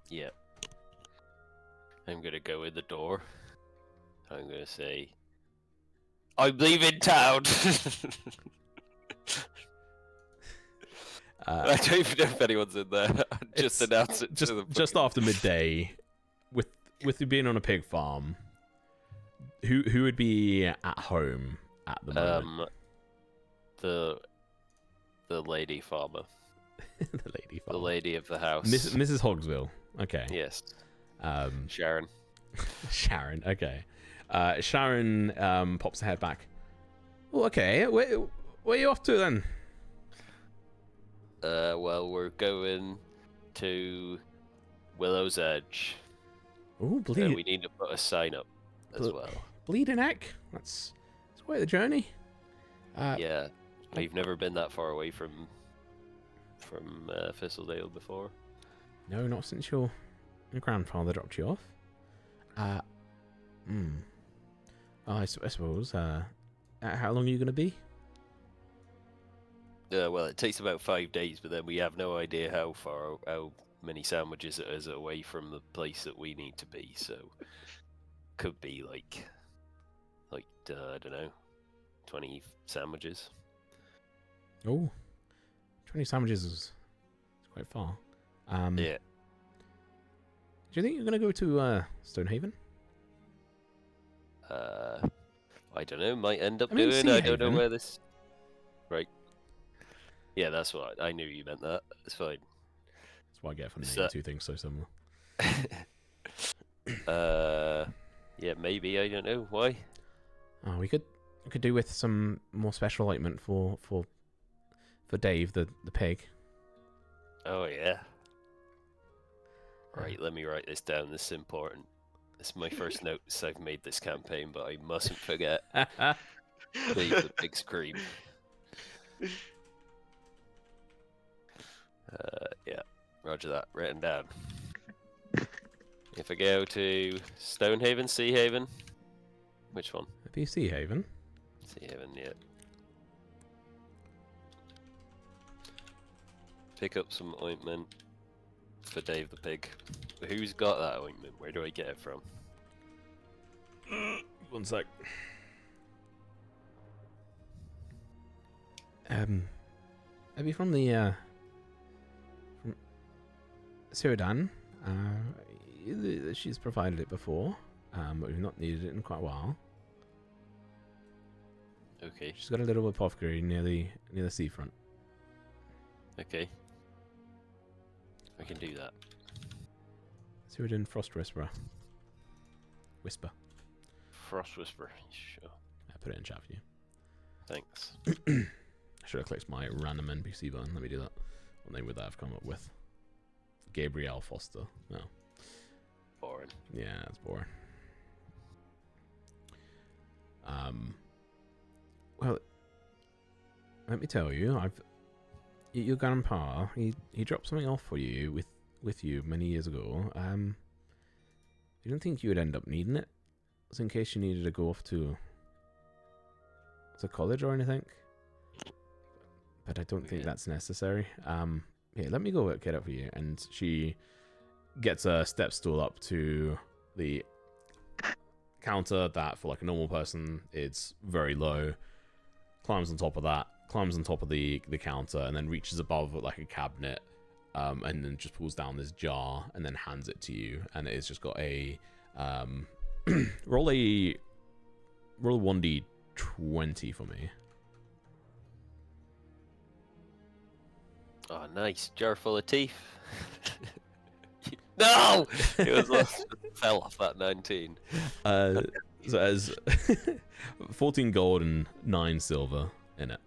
Yeah. I'm gonna go in the door. I'm gonna say, I'm leaving town! I don't even know if anyone's in there. I just announce it Just to the just fucking- after midday, with you being on a pig farm, who would be at home at the moment? The lady farmer. The lady The farm. lady of the house. Mrs. Hogsville. Okay. Yes. Sharon. Sharon. Okay. Sharon pops her head back. Oh, okay. Where are you off to then? Well, we're going to Willow's Edge. Oh, And we need to put a sign up as Ble- well. Bleeding Neck. That's quite the journey. Yeah. We've never been that far away from Thistledale before. No, not since your grandfather dropped you off. I suppose. How long are you going to be? Well, it takes about 5 days, but then we have no idea how many sandwiches it is away from the place that we need to be. So, could be like I don't know, 20 sandwiches. Oh, 20 sandwiches is quite far. Yeah. Do you think you're going to go to Stonehaven? I don't know. Might end up I mean, doing. I don't know Seahaven. where this. Right. Yeah, that's what I knew you meant. That. It's fine. That's what I get for Is naming that- two things so similar. Yeah, maybe. I don't know why. We could could do with some more special ointment for Dave the pig. Oh yeah. Right, let me write this down. This is important. This is my first notice I've made this campaign, but I mustn't forget Dave the pig's cream. Yeah, roger that. Written down. If I go to Stonehaven, Seahaven, which one? Maybe Sea Haven. Seahaven, yeah. Pick up some ointment for Dave the pig. Who's got that ointment? Where do I get it from? 1 sec. Maybe from the from Ceridan. She's provided it before, but we've not needed it in quite a while. Okay. She's got a little apothecary near the seafront. Okay. I can do that. Ceridan Frost Whisperer. Whisper. Frost Whisper. Sure. I put it in chat for you. Thanks. I should have clicked my random NPC button. Let me do that. What name would that have come up with? Gabrielle Foster. No. Boring. Yeah, that's boring. Well, let me tell you, your grandpa, he dropped something off for you with you many years ago. I didn't think you would end up needing it. It's in case you needed to go off to college or anything. But I don't think that's necessary. Here, let me go get it for you. And she gets a step stool up to the counter that, for like a normal person, it's very low. Climbs on top of that, climbs on top of the counter, and then reaches above like a cabinet, and then just pulls down this jar and then hands it to you. And it's just got a roll a 1d20 for me. Oh, nice. Jar full of teeth. No! It was fell off that 19. So it has 14 gold and 9 silver in it.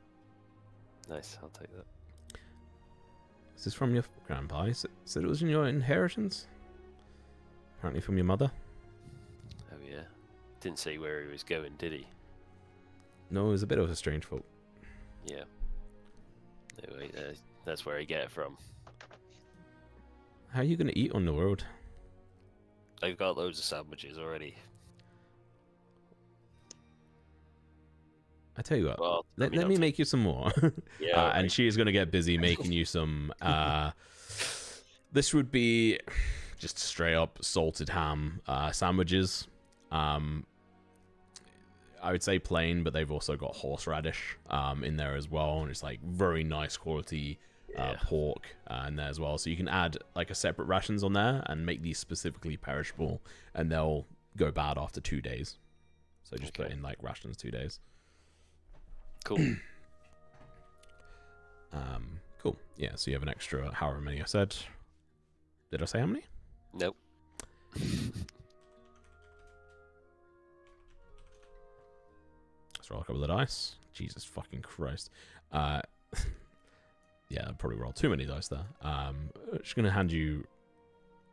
Nice, I'll take that. Is this from your grandpa? He said it was in your inheritance? Apparently from your mother? Oh yeah. Didn't say where he was going, did he? No, it was a bit of a strange folk. Yeah. Anyway, that's where I get it from. How are you going to eat on the road? I've got loads of sandwiches already. I tell you what, Well, let me make you some more. Yeah, And she is going to get busy making you some. This would be just straight up salted ham sandwiches. I would say plain, but they've also got horseradish in there as well, and it's like very nice quality pork in there as well. So you can add like a separate rations on there and make these specifically perishable, and they'll go bad after 2 days. So just put in like rations 2 days. Cool. Cool. Yeah, so you have an extra however many I said. Did I say how many? Nope. Let's roll a couple of dice. Jesus fucking Christ. Yeah, I probably rolled too many dice there. Just gonna hand you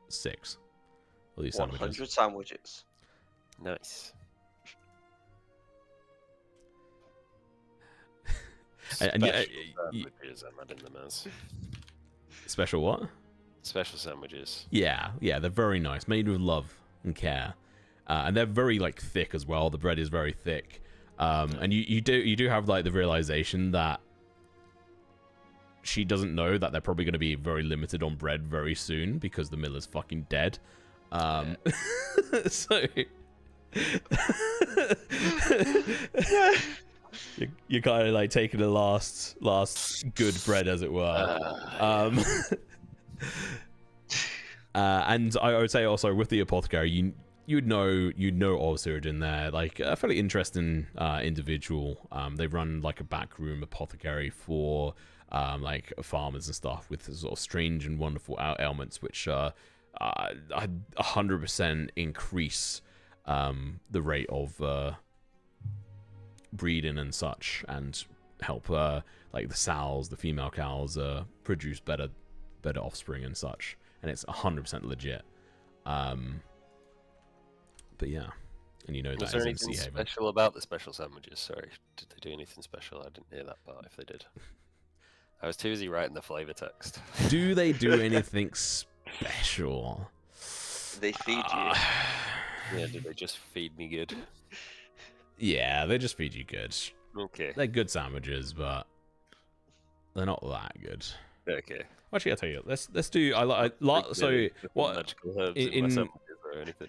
6 of these 100 sandwiches. sandwiches. Nice. And sandwiches, I'm adding them as. special what? Special sandwiches. Yeah, they're very nice, made with love and care, and they're very like thick as well. The bread is very thick, and you do have like the realization that she doesn't know that they're probably going to be very limited on bread very soon because the miller's fucking dead. So you're kind of like taking the last good bread, as it were. And I would say also with the apothecary, you'd know of Ceridan there, like a fairly interesting individual. They run like a backroom apothecary for like farmers and stuff with sort of strange and wonderful ailments, which 100% increase the rate of breeding and such, and help like the sows, the female cows, produce better offspring and such. And it's 100% legit. But yeah, and you know Was that there is in anything Sea Haven. special about the special sandwiches? Sorry, did they do anything special? I didn't hear that part. If they did, I was too busy writing the flavor text. Do they do anything special? They feed you. Yeah, did they just feed me good? Yeah, they just feed you good. Okay. They're good sandwiches, but they're not that good. Okay. Actually, I'll tell you. Let's do. So Really, what? magical herbs in my sandwiches or anything?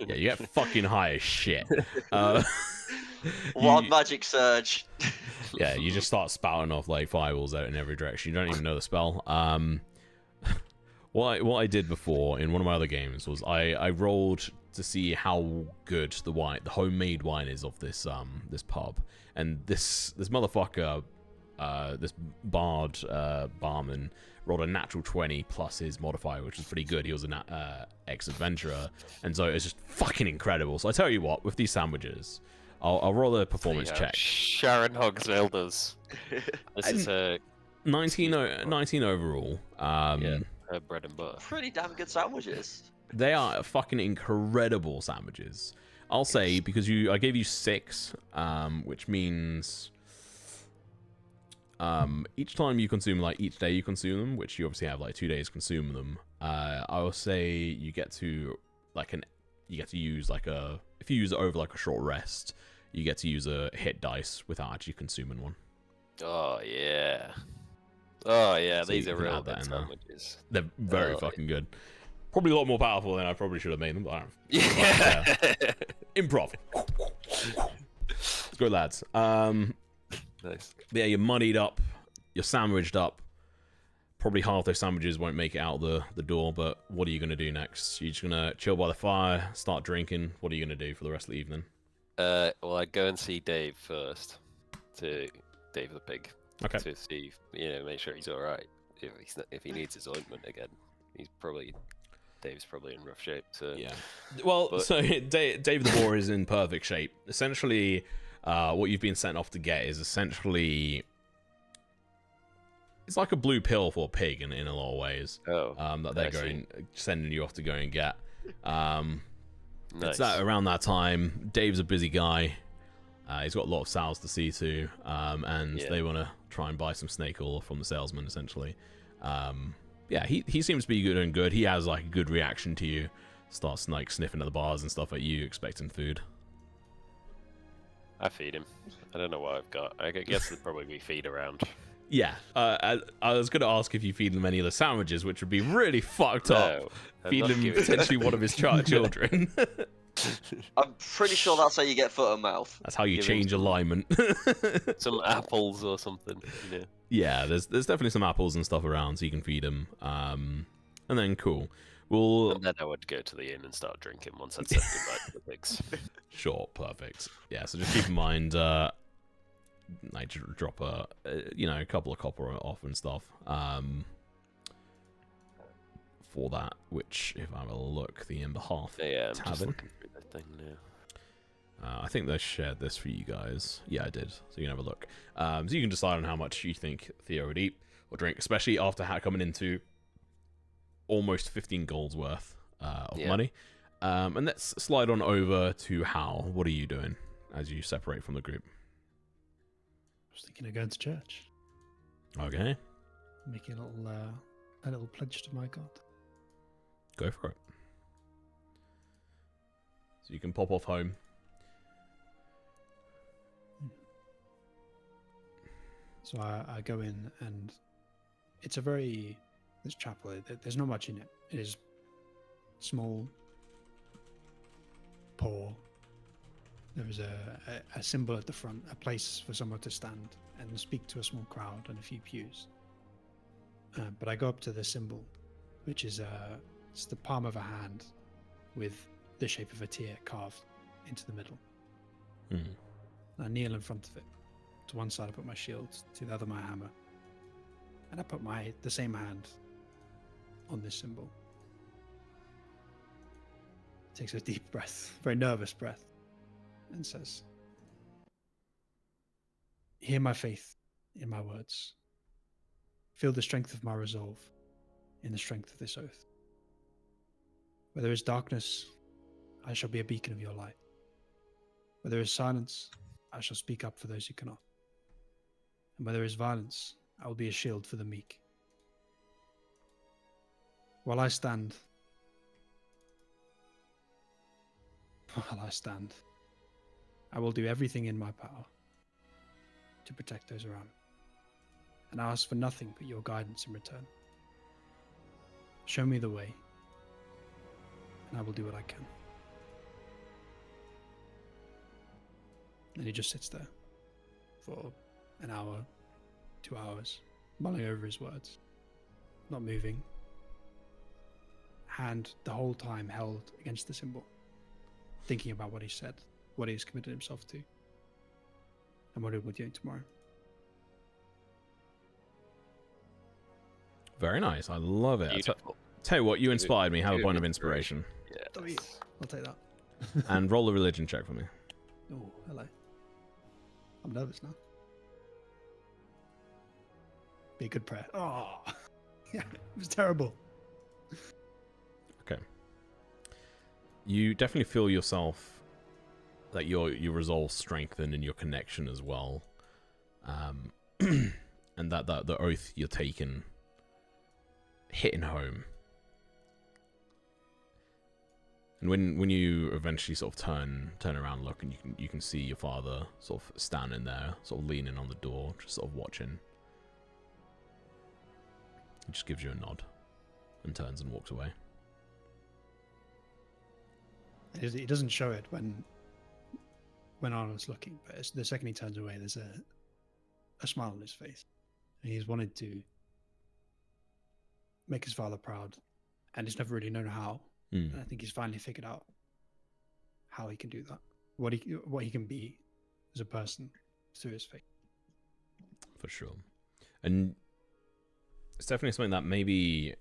Yeah, you get fucking high as shit. Wild you- magic surge. Yeah, you just start spouting off like fireballs out in every direction. You don't even know the spell. What I did before in one of my other games was I rolled to see how good the homemade wine is of this pub, and this motherfucker, this barman rolled a natural 20 plus his modifier, which was pretty good. He was an ex-adventurer, and so it's just fucking incredible. So I tell you what, with these sandwiches, I'll roll a performance check. Sharon Hogsville does. This is 19 overall. yeah, her bread and butter. Pretty damn good sandwiches. They are fucking incredible sandwiches. I'll say, because I gave you 6, which means each time you consume, like each day you consume them, which you obviously have like 2 days consuming them. I will say you get to use like if you use it over like a short rest, you get to use a hit dice without actually consuming one. Oh yeah. Oh yeah, So these you are can real add that good in there. sandwiches. They're very fucking good. Probably a lot more powerful than I probably should have made them. But I don't. Yeah. Improv. Good lads. Nice. Yeah, you're muddied up, you're sandwiched up. Probably half those sandwiches won't make it out the door, but what are you going to do next? You're just going to chill by the fire, start drinking? What are you going to do for the rest of the evening? Well, I'd go and see Dave first. To Dave the pig. Okay. To see, make sure he's all right. If he needs his ointment again, Dave's probably in rough shape. So Yeah. Well, so Dave the boar is in perfect shape. Essentially, what you've been sent off to get is essentially it's like a blue pill for a pig in a lot of ways. Oh. That they're sending you off to go and get. Nice. It's that around that time. Dave's a busy guy. He's got a lot of sows to see to, and they want to try and buy some snake oil from the salesman, essentially. Yeah, he seems to be good and good. He has like a good reaction to you. Starts like sniffing at the bars and stuff at you, expecting food. I feed him. I don't know what I've got. I guess there'd probably be feed around. Yeah, I was going to ask if you feed him any of the sandwiches, which would be really fucked up. I'm Feed not him giving potentially one of his children. I'm pretty sure that's how you get foot and mouth. That's how you Give him change some- alignment. some apples or something. Yeah, there's definitely some apples and stuff around, so you can feed him. And then cool. Well, And then I would go to the inn and start drinking once I'd said goodbye to the pigs. sure, perfect. Yeah, so just keep in mind, like drop a couple of copper off and stuff. For that, which if I have a look, the Ember Hearth Yeah, I'm just Tavern. looking through that thing now. I think they shared this for you guys. Yeah, I did. So you can have a look. So you can decide on how much you think Theo would eat or drink, especially after coming into almost 15 gold's worth of money. And let's slide on over to Hal. What are you doing as you separate from the group? I was thinking of going to church, Okay, making a little pledge to my god. go for it. So you can pop off home. So I go in, and it's this chapel, there's not much in it. It is small, poor. There is a symbol at the front, a place for someone to stand and speak to a small crowd and a few pews. But I go up to the symbol, which is it's the palm of a hand with the shape of a tear carved into the middle. Hmm. I kneel in front of it. To one side I put my shield, to the other my hammer. And I put the same hand on this symbol. Takes a deep breath, very nervous breath, and says, Hear my faith in my words. Feel the strength of my resolve in the strength of this oath. Where there is darkness, I shall be a beacon of your light. Where there is silence, I shall speak up for those who cannot. And where there is violence, I will be a shield for the meek. While I stand, I will do everything in my power to protect those around me. And I ask for nothing but your guidance in return. Show me the way, and I will do what I can. And he just sits there for an hour, 2 hours, mulling over his words, not moving, hand the whole time held against the symbol, thinking about what he said, what he has committed himself to, and what he will do tomorrow. Very nice. I love it. Beautiful. Tell you what, you inspired me. Have a point of inspiration. W, I'll take that. And roll a religion check for me. Oh, hello. I'm nervous now. Be a good prayer. Oh, yeah, it was terrible. Okay. You definitely feel yourself that your resolve strengthen and your connection as well, and that the oath you're taking hitting home. And when you eventually sort of turn around and look, and you can see your father sort of standing there, sort of leaning on the door, just sort of watching. He just gives you a nod and turns and walks away. He doesn't show it when Arnold's looking, but the second he turns away, there's a smile on his face. And he's wanted to make his father proud, and he's never really known how. And I think he's finally figured out how he can do that. What he can be as a person through his faith. For sure. And it's definitely something that maybe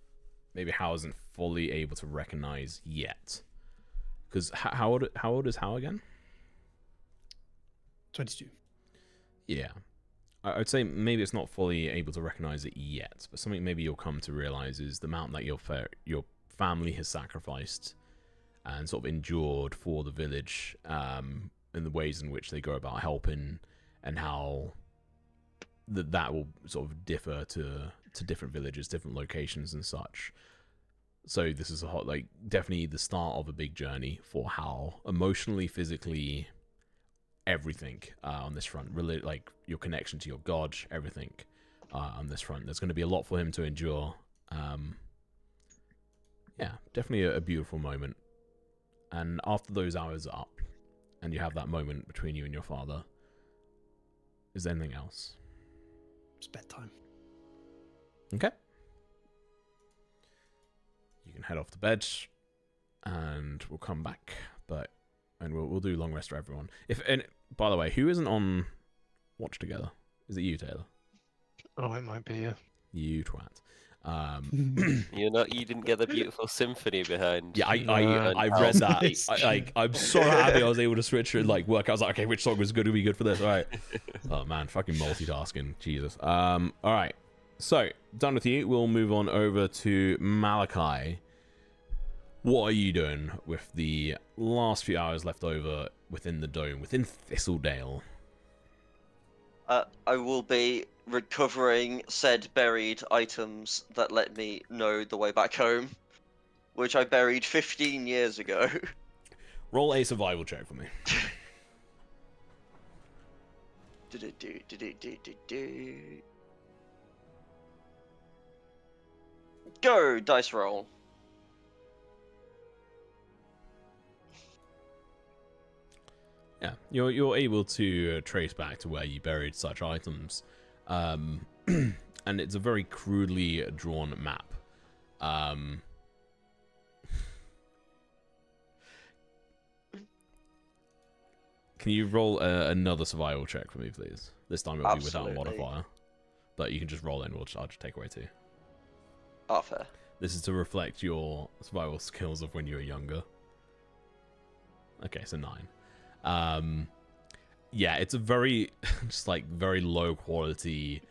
Hal isn't fully able to recognize yet. Because how old is Hal again? 22. Yeah. I'd say maybe it's not fully able to recognize it yet, but something maybe you'll come to realize is the amount that your family has sacrificed and sort of endured for the village, and the ways in which they go about helping, and how that will sort of differ to different villages, different locations and such. So this is definitely the start of a big journey for Hal, emotionally, physically, everything on this front. Really, like your connection to your god, everything on this front. There's going to be a lot for him to endure. Yeah, definitely a beautiful moment. And after those hours are up, and you have that moment between you and your father, is there anything else? It's bedtime. Okay. You can head off to bed, and we'll come back. And we'll do long rest for everyone. And by the way, who isn't on watch together? Is it you, Taylor? Oh, it might be, yeah. You twat. You didn't get the beautiful symphony behind. Yeah, I read that. I'm so happy I was able to switch and work. I was like, okay, which song was going to be good for this? All right. Oh man, fucking multitasking, Jesus. All right. So done with you. We'll move on over to Malachi. What are you doing with the last few hours left over within the dome, within Thistledale? I will be recovering said buried items that let me know the way back home, which I buried 15 years ago. Roll a survival check for me. Go, dice roll. Yeah, you're able to trace back to where you buried such items, and it's a very crudely drawn map. Can you roll another survival check for me, please? This time it'll be without a modifier, but you can just roll in. I'll just take away 2. Oh, fair. This is to reflect your survival skills of when you were younger. Okay, so 9. yeah, it's a very just like very low quality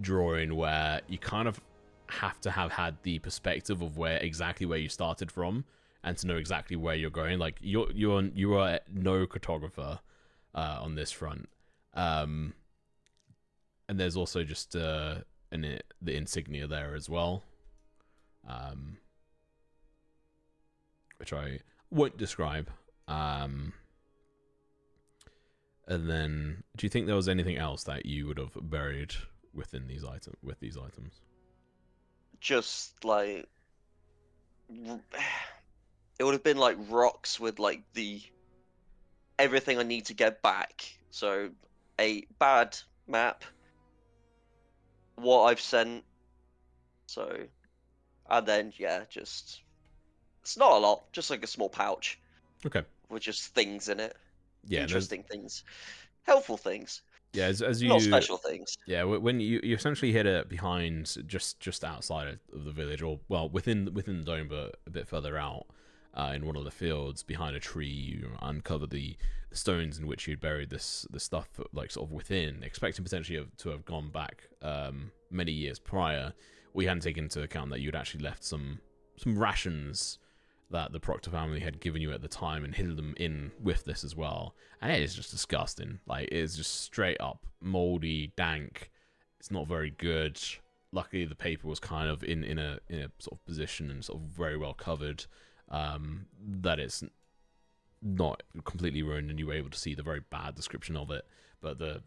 drawing where you kind of have to have had the perspective of exactly where you started from and to know exactly where you're going. Like you are no cartographer on this front, and there's also just the insignia there as well, which I won't describe. And then, do you think there was anything else that you would have buried within these items? Just like it would have been like rocks with like everything I need to get back. So a bad map, what I've sent. So, and then yeah, just it's not a lot, just like a small pouch Okay. with just things in it, Yeah. interesting things, helpful things, Yeah. As not you. special things. Yeah. When you essentially hit it behind, just outside of the village, or well within the dome, but a bit further out, in one of the fields behind a tree, you uncover the stones in which you'd buried this stuff, like sort of within, expecting potentially to have gone back many years prior. We hadn't taken into account that you'd actually left some rations that the Proctor family had given you at the time and hid them in with this as well. And it is just disgusting. Like, it is just straight up moldy, dank. It's not very good. Luckily, the paper was kind of in a sort of position and sort of very well covered, that it's not completely ruined, and you were able to see the very bad description of it. But the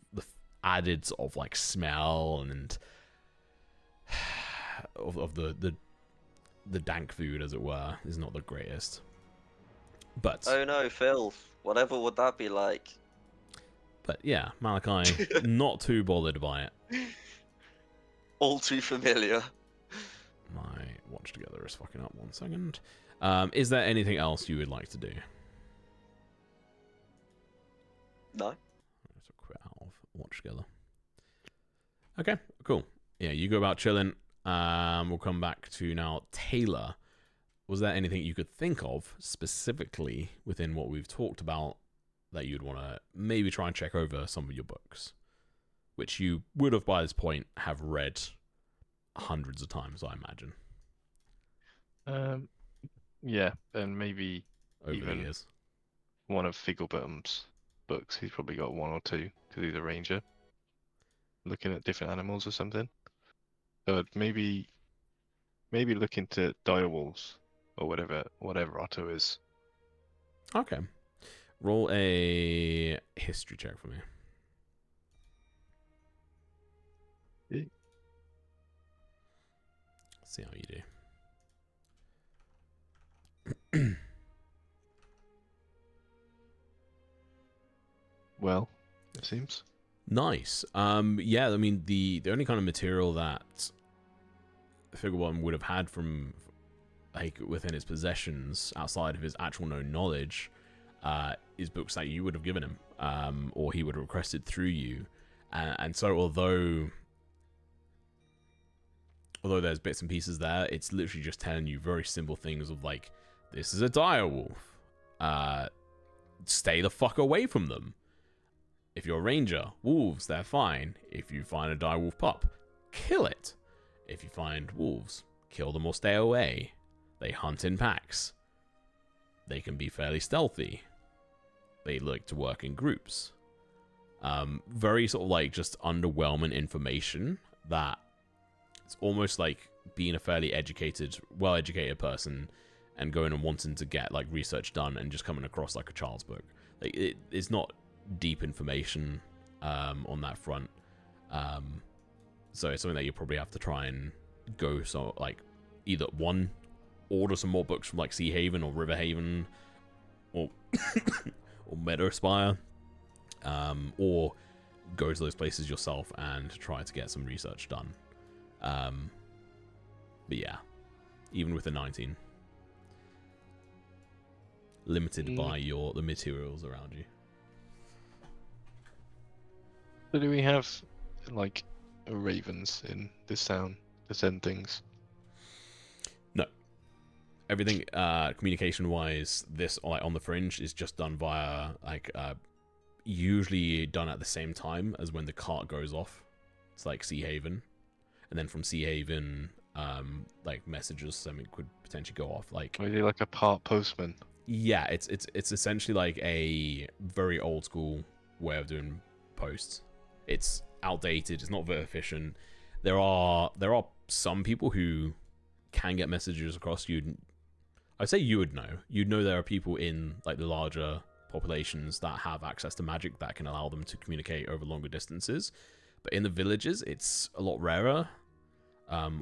added sort of like smell and of the dank food, as it were, is not the greatest. But Oh no, Phil, whatever would that be like? But yeah, Malachi, not too bothered by it. All too familiar. My watch together is fucking up 1 second. Is there anything else you would like to do? No. Let's quit out of watch together. Okay, cool. Yeah, you go about chilling. We'll come back to now Taylor. Was there anything you could think of specifically within what we've talked about that you'd want to maybe try and check over some of your books, which you would have by this point have read hundreds of times, I imagine, Yeah, and maybe over the even years? one of Figglebottom's books. He's probably got one or two because he's a ranger, looking at different animals or something. So maybe look into direwolves or whatever Otto is. Okay. Roll a history check for me. Yeah. See how you do. Well, it seems. Nice. Yeah, I mean, the only kind of material that Figglebottom would have had from, like, within his possessions outside of his actual known knowledge is books that you would have given him, or he would have requested through you. And so although there's bits and pieces there, it's literally just telling you very simple things of like, this is a direwolf. Stay the fuck away from them. If you're a ranger, wolves, they're fine. If you find a direwolf pup, kill it. If you find wolves, kill them or stay away. They hunt in packs. They can be fairly stealthy. They like to work in groups. Very sort of like just underwhelming information that it's almost like being a fairly well-educated person and going and wanting to get like research done and just coming across like a child's book. Like it's not deep information on that front. So it's something that you probably have to try and go like either one, order some more books from like Sea Haven or River Haven or or Meadowspire, or go to those places yourself and try to get some research done. But yeah, even with the 19, limited by the materials around you. So do we have like ravens in this town to send things? No. Everything communication wise, this like on the fringe is just done via like usually done at the same time as when the cart goes off. It's like Sea Haven, and then from Sea Haven, like messages something could potentially go off. Like, Are you like a part postman? yeah, it's essentially like a very old school way of doing posts. It's outdated. It's not very efficient. There are some people who can get messages across. I'd say you would know. You'd know there are people in like the larger populations that have access to magic that can allow them to communicate over longer distances. But in the villages, it's a lot rarer.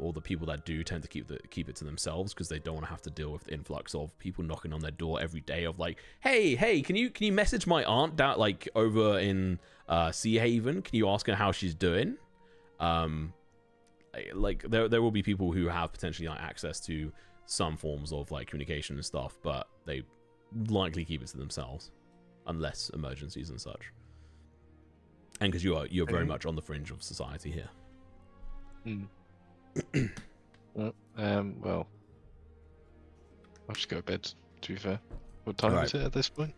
Or the people that do tend to keep it to themselves because they don't want to have to deal with the influx of people knocking on their door every day of like, hey, can you message my aunt down like over in Sea Haven? Can you ask her how she's doing? Like there will be people who have potentially like access to some forms of like communication and stuff, but they likely keep it to themselves unless emergencies and such. And because you're very much on the fringe of society here. Well, I'll just go to bed, to be fair. What time Right. is it at this point?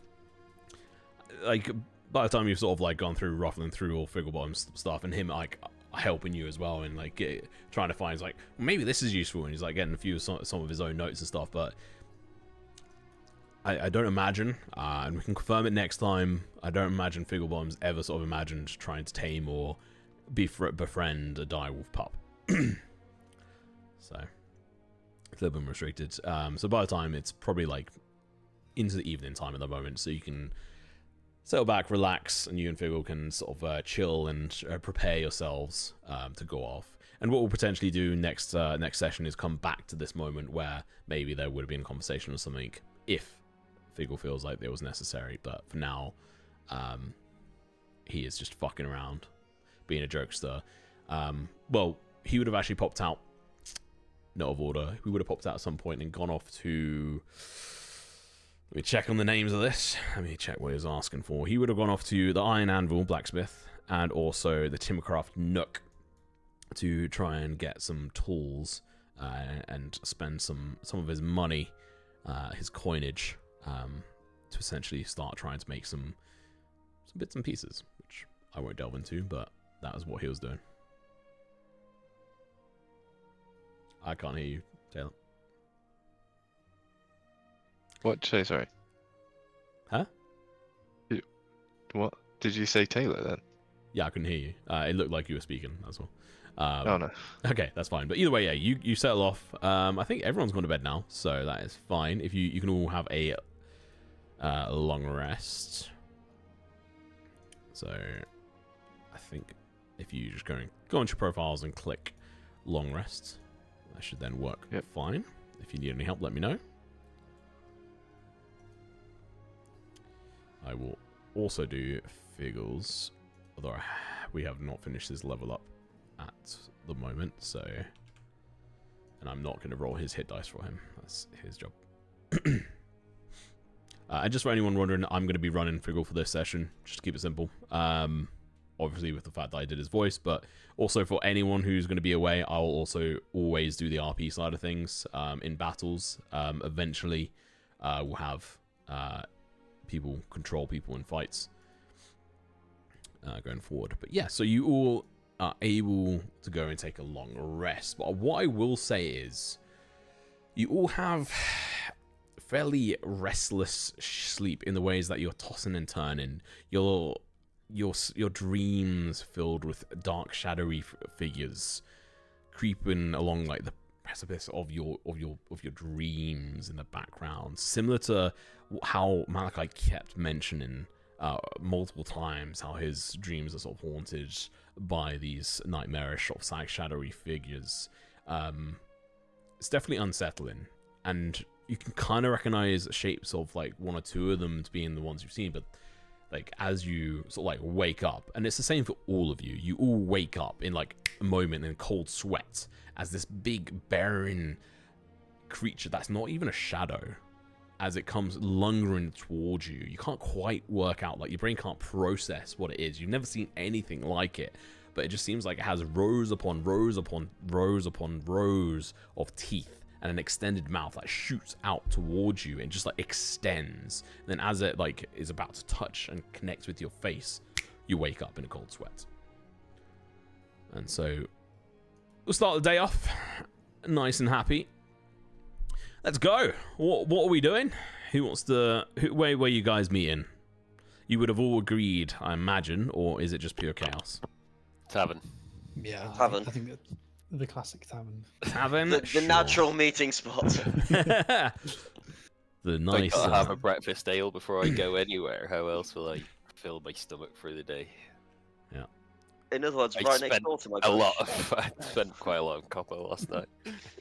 Like, by the time you've sort of like gone through ruffling through all Figglebottom's stuff and him like helping you as well and like trying to find like maybe this is useful, and he's like getting a few some of his own notes and stuff, but I don't imagine, and we can confirm it next time, I don't imagine Figglebottom's ever sort of imagined trying to tame or befriend a direwolf pup. So it's a little bit restricted. So by the time it's probably like into the evening time at the moment, so you can settle back, relax, and you and Figgle can sort of chill and prepare yourselves to go off. And what we'll potentially do next session is come back to this moment where maybe there would have been a conversation or something if Figgle feels like it was necessary. But for now, he is just fucking around, being a jokester. Well, he would have actually popped out, not of order, he would have popped out at some point and gone off to, let me check on the names of this, let me check what he was asking for. He would have gone off to the Iron Anvil blacksmith and also the Timbercraft Nook to try and get some tools and spend some of his money, his coinage, to essentially start trying to make some bits and pieces, which I won't delve into, but that was what he was doing. I can't hear you, Taylor. What did you say, sorry? Huh? What? Did you say Taylor then? Yeah, I couldn't hear you. It looked like you were speaking, that's all. Oh no. Okay, that's fine. But either way, yeah, you settle off. I think everyone's gone to bed now, so that is fine. If you can all have a long rest. So I think if you just go into your profiles and click long rest, that should then work fine. If you need any help, let me know. I will also do Figgles, although we have not finished his level up at the moment, so, and I'm not going to roll his hit dice for him. That's his job. And just for anyone wondering, I'm going to be running Figgle for this session, just to keep it simple. Obviously with the fact that I did his voice, but also for anyone who's going to be away, I'll also always do the RP side of things in battles. Eventually, we'll have people control people in fights going forward. But yeah, so you all are able to go and take a long rest. But what I will say is, you all have fairly restless sleep in the ways that you're tossing and turning. Your dreams filled with dark, shadowy figures creeping along like the precipice of your dreams in the background, similar to how Malachi kept mentioning multiple times how his dreams are sort of haunted by these nightmarish sort of shadowy figures. It's definitely unsettling, and you can kind of recognize shapes of like one or two of them to being the ones you've seen, but like as you sort of like wake up, and it's the same for all of you, you all wake up in like a moment in cold sweat as this big barren creature that's not even a shadow, as it comes lungering towards you. You can't quite work out, like your brain can't process what it is. You've never seen anything like it, but it just seems like it has rows upon rows upon rows upon rows of teeth and an extended mouth like shoots out towards you and just like extends. And then as it like is about to touch and connect with your face, you wake up in a cold sweat. And so we'll start the day off nice and happy. Let's go. What are we doing? Who wants to? Where were you guys meeting? You would have all agreed, I imagine, or is it just pure chaos? Tavern. Yeah, Tavern. I think that the classic tavern. Tavern. The Sure. natural meeting spot. The nice. I gotta have a breakfast ale before I go anywhere. How else will I fill my stomach for the day? In other words, I right next spent door to my A bush. lot. I spent quite a lot on copper last night.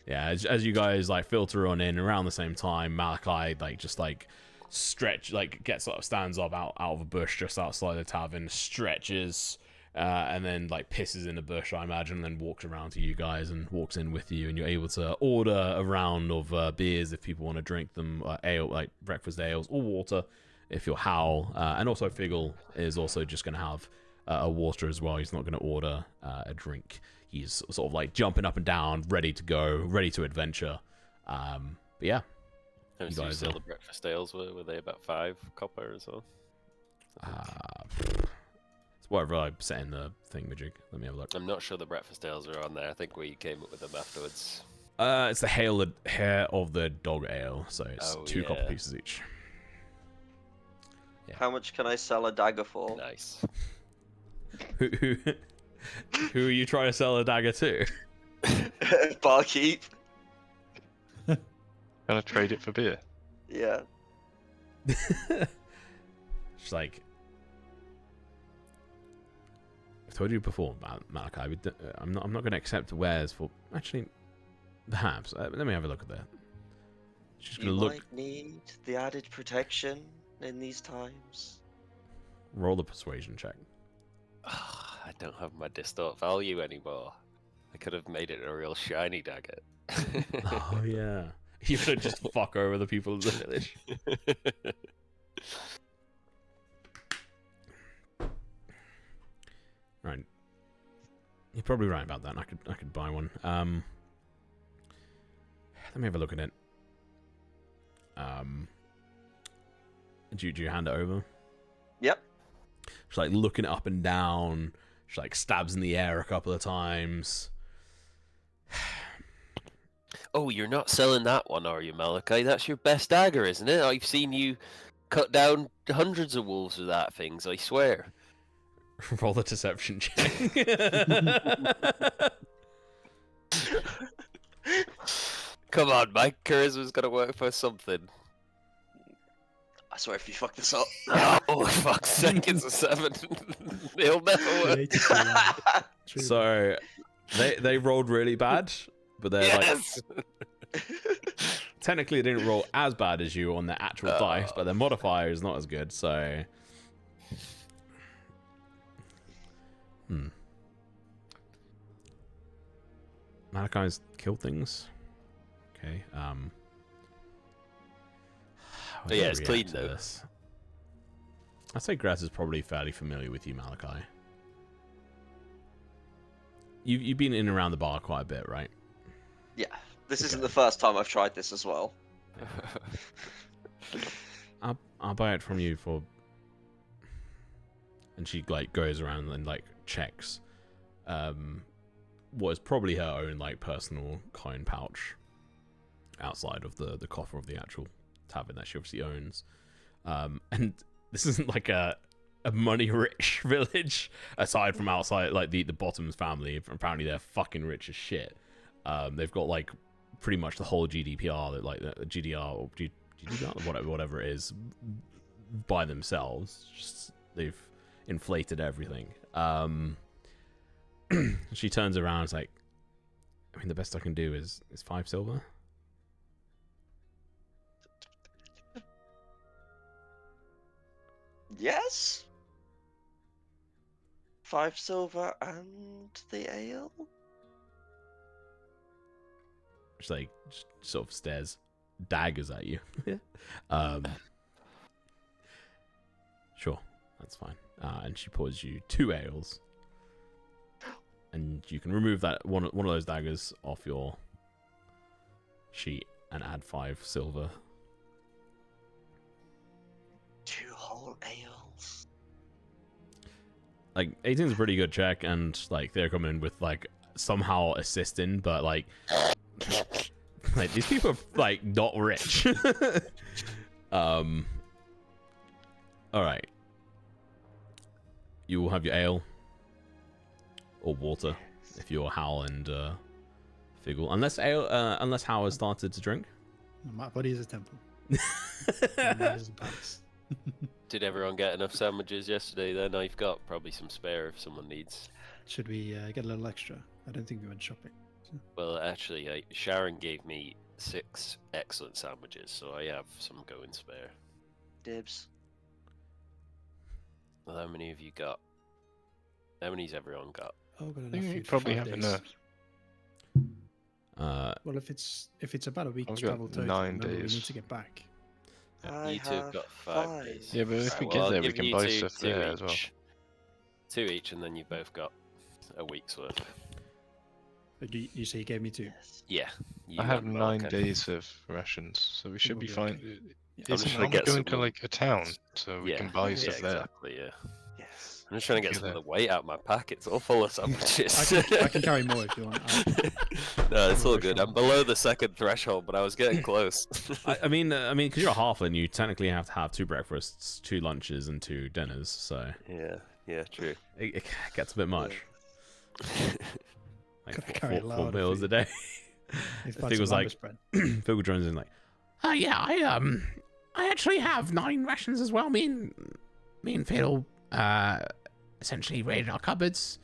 Yeah, as you guys like filter on in around the same time, Malachi like just like stretch like gets up, stands up out of a bush just outside the tavern, stretches, and then like pisses in the bush, I imagine, and then walks around to you guys and walks in with you, and you're able to order a round of beers if people want to drink them, ale like breakfast ales or water if you're Howl, and also Figgle is also just gonna have a water as well. He's not going to order a drink. He's sort of like jumping up and down, ready to go, ready to adventure. But yeah, How much You did you guys sell are- the breakfast ales? Were they about 5 copper as well? it's whatever I set in the thingamajig. Let me have a look. I'm not sure the breakfast ales are on there. I think we came up with them afterwards. It's the hair of the dog ale, so it's Oh, 2 copper yeah. pieces each. How much can I sell a dagger for? Nice. Who are you trying to sell a dagger to? Barkeep. Can I trade it for beer? Yeah. It's like I've told you before, Malachi. I'm not going to accept wares for. Actually, perhaps. Let me have a look at that. She's going You to look. might need the added protection in these times. Roll the persuasion check. I don't have my distort value anymore. I could have made it a real shiny dagger. Oh yeah. You should just fuck over the people of the village. Right. You're probably right about that. I could buy one. Let me have a look at it. Do you hand it over? Yep. She's like looking up and down. She like stabs in the air a couple of times. Oh, you're not selling that one, are you, Malachi? That's your best dagger, isn't it? I've seen you cut down hundreds of wolves with that things, I swear. Roll the deception check. Come on, my charisma's gotta work for something. I swear if you fuck this up. Oh, fuck's sake, it's a 7. It'll never work. True. So they rolled really bad, but they're Yes! like technically they didn't roll as bad as you on their actual dice, but their modifier is not as good. So, Malachi's killed things. Okay. How do Yeah, I it's react clean, to though. this? I'd say Grass is probably fairly familiar with you, Malachi. You've been in and around the bar quite a bit, right? Yeah. This isn't Okay. the first time I've tried this as well. I'll buy it from you for. And she like goes around and like checks, what is probably her own like personal coin pouch, outside of the coffer of the actual tavern that she obviously owns, and this isn't like a money rich village aside from outside like the Bottoms family. Apparently they're fucking rich as shit. They've got like pretty much the whole GDPR, that like the GDR or GDPR, whatever it is, by themselves. Just they've inflated everything. She turns around and is like, I mean, the best I can do is 5 silver. Yes? 5 silver and the ale? She like just sort of stares daggers at you. Sure, that's fine. And she pours you 2 ales, and you can remove that one of those daggers off your sheet and add 5 silver. 2 whole ales. Like 18 is a pretty good check, and like they're coming with like somehow assisting, but like like these people are like not rich. All right, you will have your ale or water if you're Hal and Figgle, unless Hal has started to drink. My body is a temple. Mine is a palace. Did everyone get enough sandwiches yesterday then? I've got probably some spare if someone needs. Should we get a little extra? I don't think we went shopping. Well, actually, Sharon gave me 6 excellent sandwiches, so I have some going spare. Dibs. Well, how many have you got? How many's everyone got? Oh, got enough think we food for probably 5 have days. enough. Well, if it's about a week's I've got travel total, 9 remember, we days. need to get back. I You two have have got 5 days. Yeah, but if Right, we well, get I'll there, we give can you buy two- stuff two there as well. each. 2 each, and then you both got a week's worth. You say you gave me 2? Yes. Yeah. You I have and 9 Malcolm. days of rations, so we should we'll be be fine. okay. I'm Isn't just trying to Mama get going to some- like a town, so we Yeah, can buy yeah, stuff there? exactly, yeah. Yes. I'm just trying to get Okay, some of then. the weight out of my pack. It's all full of sandwiches. I can carry more if you want. No, it's all Very good. strong. I'm below the second threshold, but I was getting close. I mean, because you're a halfling, you technically have to have 2 breakfasts, 2 lunches, and 2 dinners. So yeah, true. it gets a bit much. Like Gotta carry a 4 lot of meals a food. day. If I think it was like Phil joins in like, oh yeah, I actually have 9 rations as well. Me and Phil essentially raided our cupboards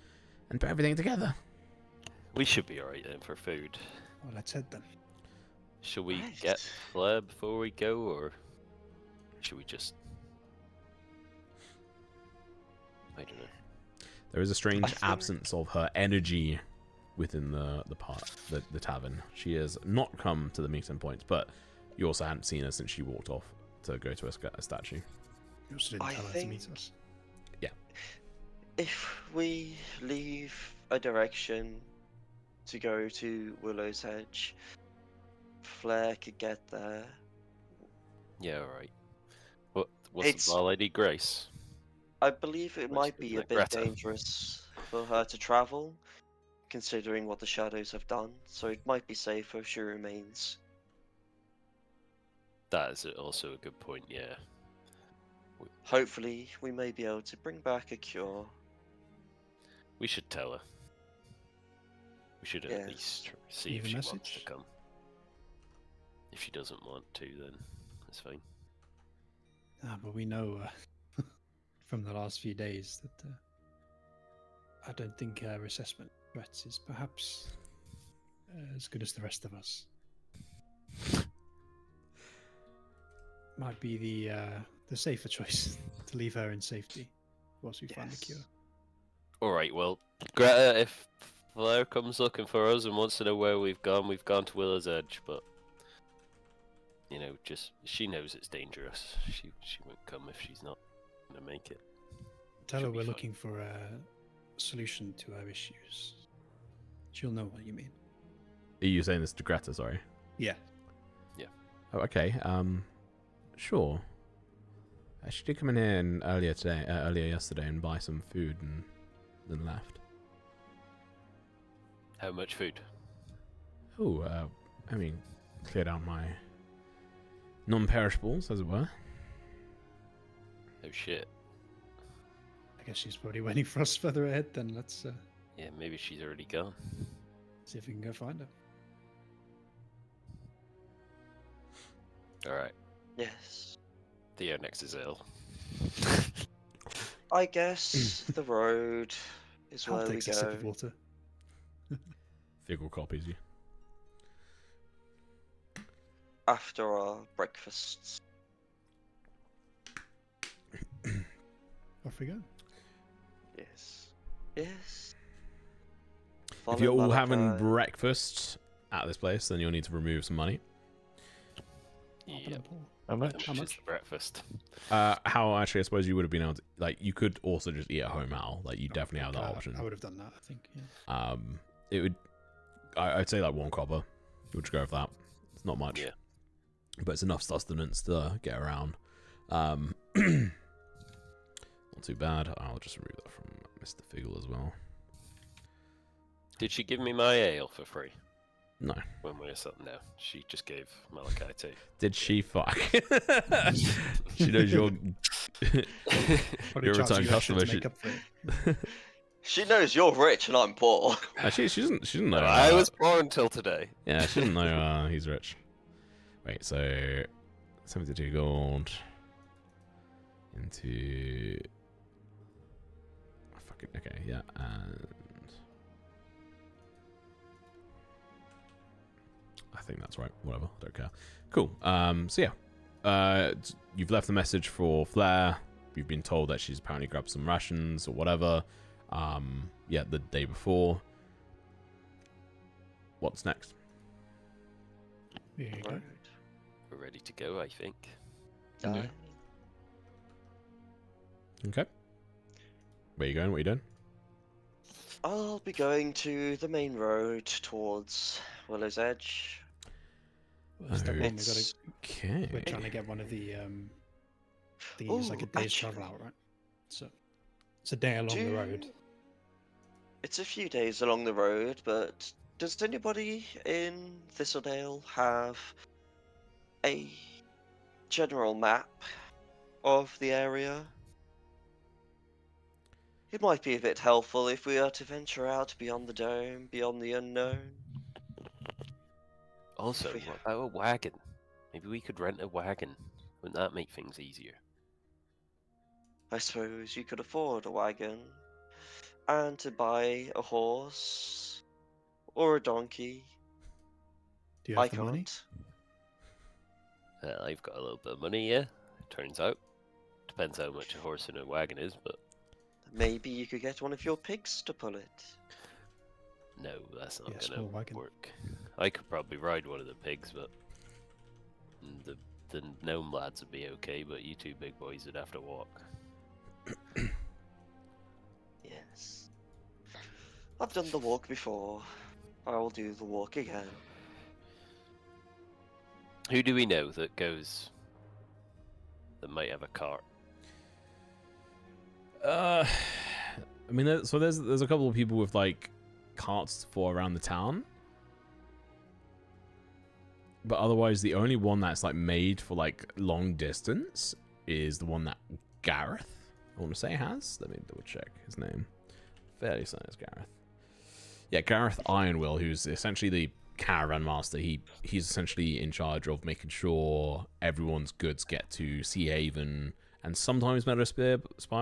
and put everything together. We should be alright then for food. Well, let's head then. Should we Right. get Fleur before we go, or should we just... I don't know. There is a strange I think- absence of her energy within the tavern. She has not come to the meeting point, but you also hadn't seen her since she walked off to go to a statue. You also didn't I tell her to think- meet us. If we leave a direction to go to Willow's Edge, Flair could get there. Yeah, alright. What's It's- the bar lady Grace? I believe it Which might is be a like bit Greta. dangerous for her to travel, considering what the shadows have done, so it might be safer if she remains. That is also a good point, yeah. Hopefully, we may be able to bring back a cure. We should tell her. We should at Yes. least see Leave if a she wants to message? come. If she doesn't want to, then that's fine. But we know from the last few days that I don't think her assessment of threats is perhaps as good as the rest of us. Might be the safer choice to leave her in safety whilst we find a Yes. cure. Alright, well, Greta, if Fleur comes looking for us and wants to know where we've gone to Willow's Edge, but you know, just she knows it's dangerous. She won't come if she's not gonna make it. Tell Should her be we're fine. looking for a solution to our issues. She'll know what you mean. Are you saying this to Greta? Sorry. Yeah. Oh, okay. Sure. She did come in here earlier yesterday, and buy some food, and then left. How much food? Oh, I mean, cleared out my non-perishables, as it were. Oh shit. I guess she's probably waiting for us further ahead. Then let's Yeah, maybe she's already gone. see if we can go find her. Alright. Yes. Theo next is ill. I guess the road is I'll where we take a sip of go. water. Figgle copies you. After our breakfasts. Off we go. Yes. Yes. If you're all Follow having Malachi. breakfast at this place, then you'll need to remove some money. Yep. How much? How Which is much? the breakfast. How actually, I suppose you would have been able to, like, you could also just eat at home, Al. Like, you definitely have that option. I would have done that, I think. Yeah. It would, I'd say like 1 copper. You would just go with that. It's not much. Yeah. But it's enough sustenance to get around. Not too bad. I'll just remove that from Mr. Figgle as well. Did she give me my ale for free? No. When we were sitting there, she just gave Malachi tea. Did she fuck? She knows you're Probably a charge return you extra customer. to She, make up for it. She knows you're rich and I'm poor. she didn't know. I was poor until today. Yeah, she didn't know he's rich. Wait, so 72 gold into. Fucking okay, yeah, and I think that's right. Whatever, I don't care. Cool. So yeah, you've left a message for Flair. You've been told that she's apparently grabbed some rations or whatever. Yeah, the day before. What's next? There you go. Right. We're ready to go, I think. Yeah. Aye. Okay. Where are you going? What are you doing? I'll be going to the main road towards Willow's Edge. Well, step one, we gotta, Okay. we're trying to get one of the these like a Ooh, day's travel out, right? So it's a day along the road. It's a few days along the road, but does anybody in Thistledale have a general map of the area? It might be a bit helpful if we are to venture out beyond the dome, beyond the unknown. Also, We- what about a wagon? Maybe we could rent a wagon. Wouldn't that make things easier? I suppose you could afford a wagon, and to buy a horse or a donkey. Do you have I the money? can't. I've got a little bit of money, yeah. It turns out. Depends how much a horse and a wagon is, but Maybe you could get one of your pigs to pull it. no, that's not Yeah, gonna small wagon. work. I could probably ride one of the pigs, but the gnome lads would be okay, but you two big boys would have to walk. Yes. I've done the walk before. I will do the walk again. Who do we know that might have a cart? I mean, there's a couple of people with like carts for around the town, but otherwise the only one that's like made for like long distance is the one that Gareth, I want to say, has. Let me double check his name. Fairly certain it's Gareth. Yeah, Gareth Ironwill, who's essentially the caravan master. He's essentially in charge of making sure everyone's goods get to Sea Haven and sometimes Meadow Spire,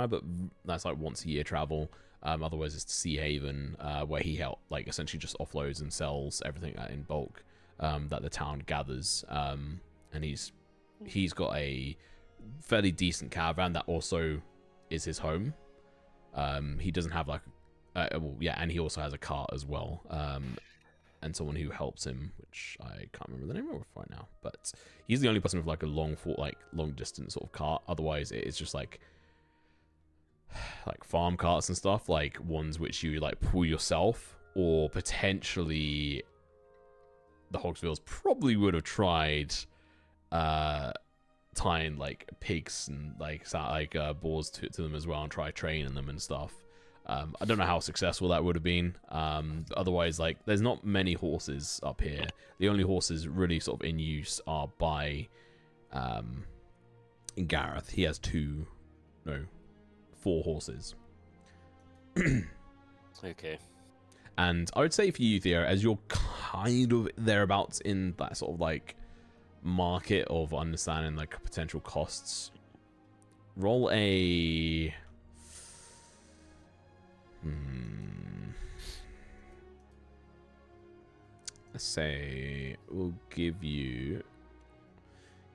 but that's like once a year travel. Otherwise, it's to Sea Haven, where he like essentially just offloads and sells everything in bulk that the town gathers. And he's got a fairly decent caravan that also is his home. He doesn't have like, well, yeah, and he also has a cart as well. And someone who helps him, which I can't remember the name of right now, but he's the only person with like a long distance sort of cart. Otherwise, it's just like farm carts and stuff, like ones which you like pull yourself, or potentially the Hogsvilles probably would have tried tying like pigs and like boars to them as well and try training them and stuff. I don't know how successful that would have been. Otherwise, like, there's not many horses up here. The only horses really sort of in use are by Gareth. He has 4 horses. Okay. And I would say for you, Theo, as you're kind of thereabouts in that sort of like market of understanding like potential costs, roll a let's say we'll give you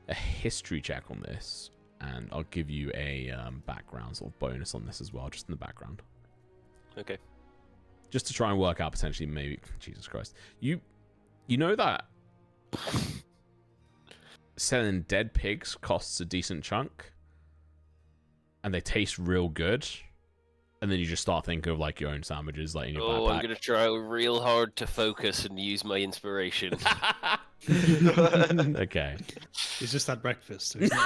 a history check on this, and I'll give you a background sort of bonus on this as well, just in the background. Okay. Just to try and work out potentially maybe, Jesus Christ, you know that selling dead pigs costs a decent chunk, and they taste real good. And then you just start thinking of like your own sandwiches, like in your backpack. I'm gonna try real hard to focus and use my inspiration. Okay. He's just had breakfast, so he's not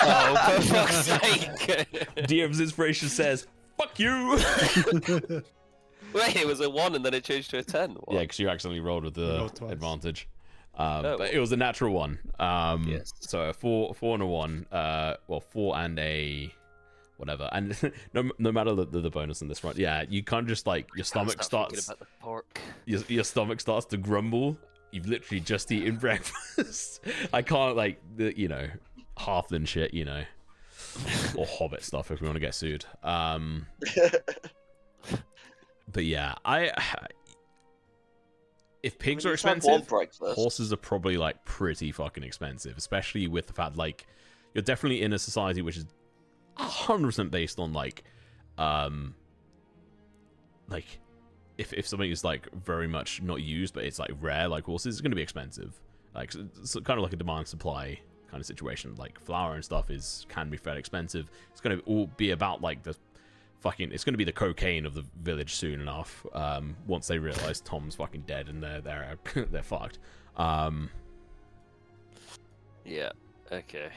Oh, for fuck's sake! DM's inspiration says, "Fuck you." that. Wait, it was a 1 and then it changed to a 10. What? Yeah, because you accidentally rolled with the rolled twice. advantage. Oh. But it was a natural 1. Yes. So a 4 and a 1. Well, 4 and a whatever. And no matter the bonus in this run, yeah, you kind of just like your stomach Start thinking starts. about the pork. Your stomach starts to grumble. You've literally just eaten breakfast. I can't like the halfling shit, or hobbit stuff if we want to get sued. But yeah, if pigs are expensive, horses are probably like pretty fucking expensive, especially with the fact like you're definitely in a society which is 100% based on like if something is like very much not used but it's like rare, like horses, it's going to be expensive. Like it's kind of like a demand supply kind of situation. Like flour and stuff can be fairly expensive. It's going to all be about like it's going to be the cocaine of the village soon enough. Once they realize Tom's fucking dead and they're fucked. Yeah. Okay.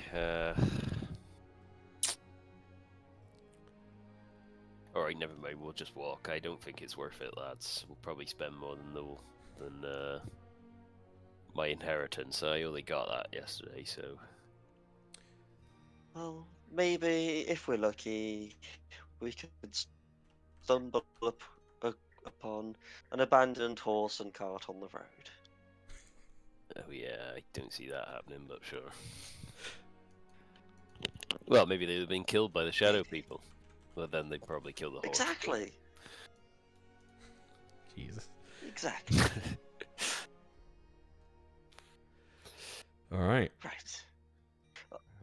Alright, never mind. We'll just walk. I don't think it's worth it, lads. We'll probably spend more than my inheritance. I only got that yesterday, so. Well, maybe if we're lucky, we could stumble upon an abandoned horse and cart on the road. Oh yeah, I don't see that happening, but sure. Well, maybe they've been killed by the shadow people. Well, then they'd probably kill the horse. Exactly. Jesus. Exactly. All right. Right.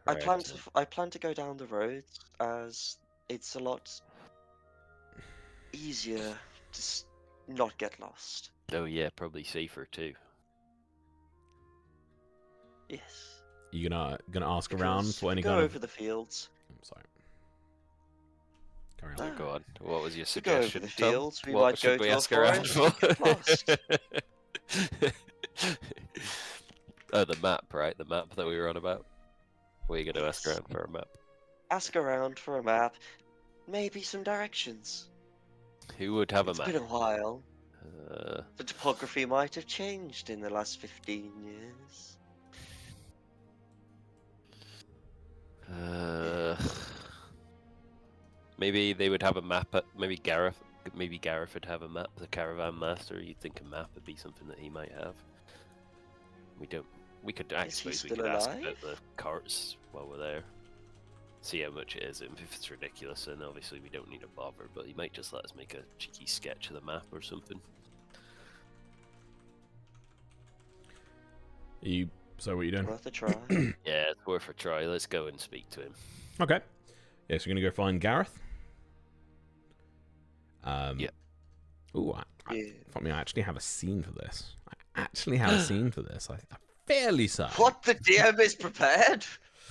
Right. I plan to go down the road as it's a lot easier to not get lost. Oh yeah, probably safer too. Yes. You gonna ask Because around for any go kind over of? the fields. I'm sorry. Carry on. Oh, go on. What was your To go over suggestion, the Tom? fields, we What might should go we to a ask around forest for? and get lost. Oh, the map, right? The map that we were on about. What are you going to ask Yes. around for a map? Ask around for a map, maybe some directions. Who would have It's a map? been a while. Uh, The topography might have changed in the last 15 years. Maybe they would have a map. Maybe Gareth would have a map. The caravan master. You'd think a map would be something that he might have. We don't. We could. I Is he suppose we still could ask alive? about the carts while we're there. See how much it is. And if it's ridiculous, then obviously we don't need to bother. But he might just let us make a cheeky sketch of the map or something. So what are you doing? Worth a try. Yeah, it's worth a try. Let's go and speak to him. Okay. Yeah, so you're gonna go find Gareth. Yeah. Ooh, Yeah. I actually have a scene for this. I fairly certain. What, the DM is prepared?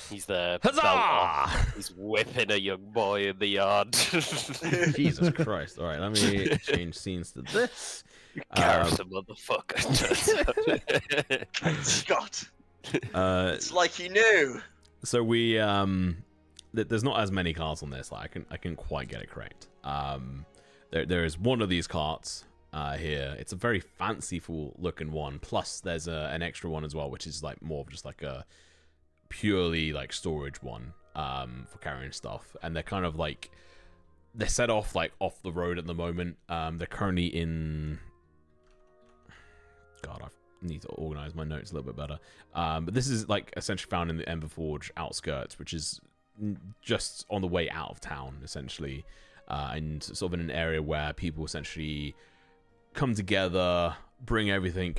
He's there. belt off. Huzzah! He's whipping a young boy in the yard. Jesus Christ! All right, let me change scenes to this. Gareth's a motherfucker. Scott. Uh, It's like he knew. So we there's not as many carts on this. Like I can quite get it correct. There is one of these carts here. It's a very fanciful looking one. Plus there's an extra one as well, which is like more of just like a purely like storage one for carrying stuff. And they're kind of like they're set off like off the road at the moment. They're currently in. God, I need to organize my notes a little bit better. But this is like essentially found in the Emberforge outskirts, which is just on the way out of town, essentially, and sort of in an area where people essentially come together, bring everything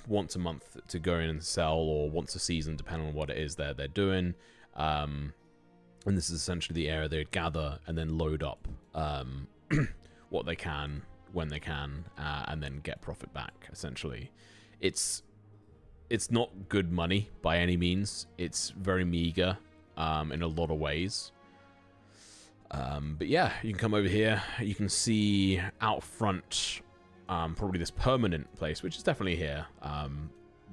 once a month to go in and sell, or once a season, depending on what it is they're doing. And this is essentially the area they'd gather and then load up what they can when they can, and then get profit back. Essentially, it's not good money by any means. It's very meager in a lot of ways. But yeah, you can come over here. You can see out front probably this permanent place, which is definitely here.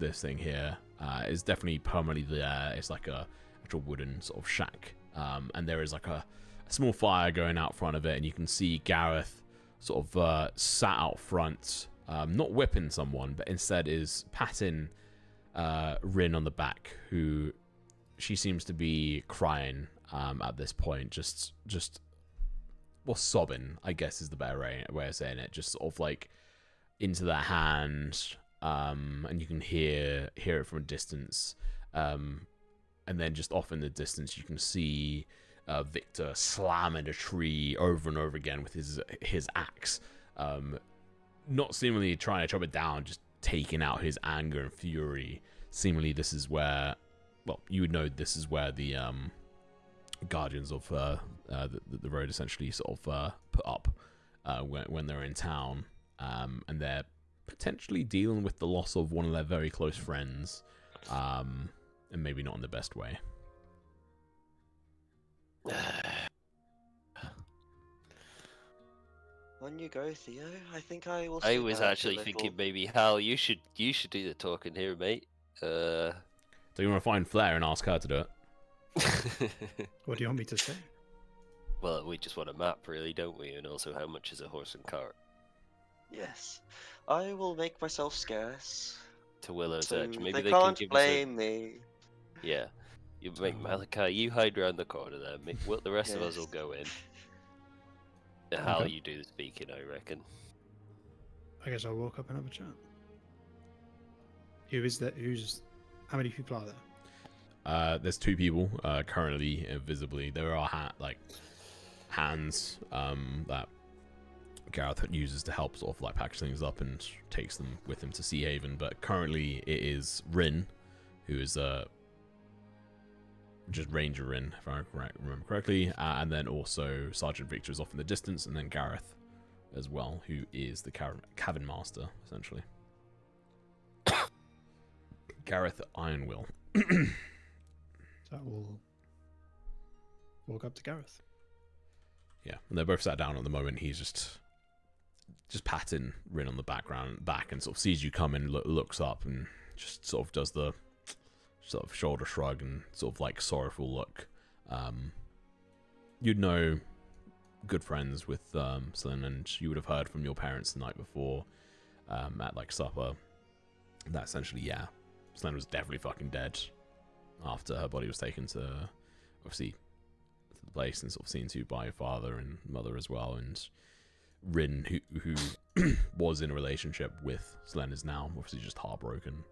this thing here is definitely permanently there. It's like a actual wooden sort of shack, and there is like a small fire going out front of it, and you can see Gareth sort of sat out front, not whipping someone, but instead is patting Rin on the back, who she seems to be crying at this point, just well, sobbing, I guess is the better way of saying it, just sort of like into their hand, and you can hear it from a distance, and then just off in the distance you can see Victor slamming a tree over and over again with his axe, not seemingly trying to chop it down, just taking out his anger and fury. Seemingly this is where, well, you would know this is where the guardians of the road essentially sort of put up when they're in town, and they're potentially dealing with the loss of one of their very close friends, and maybe not in the best way. On you go, Theo. I think I will. I sit was back a actually little. thinking maybe Hal, you should do the talking here, mate. So you want to find Flair and ask her to do it? What do you want me to say? Well, we just want a map, really, don't we? And also, how much is a horse and cart? Yes, I will make myself scarce. To Willow's So Edge. Maybe they can can't give blame me. Yeah. You make Malachi, you hide around the corner there. The rest of us will go in. Hal, Okay. you do the speaking, I reckon. I guess I'll walk up and have a chat. How many people are there? There's 2 people currently visibly. There are hands that Gareth uses to help sort of like package things up and takes them with him to Sea Haven, but currently it is Rin, who is just Ranger Rin, if I remember correctly, and then also Sergeant Victor is off in the distance, and then Gareth as well, who is the cabin master essentially. Gareth Ironwill. So I will walk up to Gareth. Yeah, and they're both sat down at the moment. He's just patting Rin on the back, and sort of sees you come and looks up and just sort of does the sort of shoulder shrug and sort of like sorrowful look. You'd know, good friends with Slyn, and you would have heard from your parents the night before at like supper that essentially, yeah, Slyn was definitely fucking dead after her body was taken to, obviously, to the place and sort of seen to by your father and mother as well. And Rin, who was in a relationship with Slyn, is now obviously just heartbroken,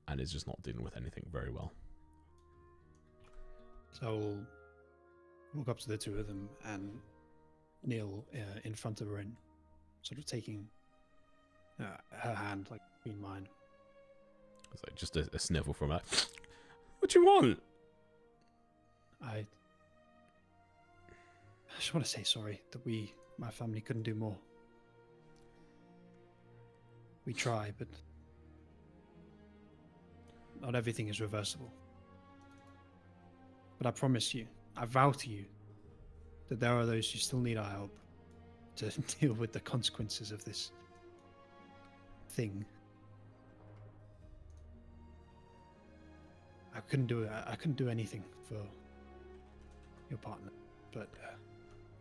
and is just not dealing with anything very well. So I'll walk up to the two of them and kneel in front of Rin, sort of taking her hand like between mine. It's like just a sniffle from her. What do you want? I just want to say sorry that my family couldn't do more. We try, but not everything is reversible. But I promise you, I vow to you, that there are those who still need our help to deal with the consequences of this thing. I couldn't do anything for your partner, but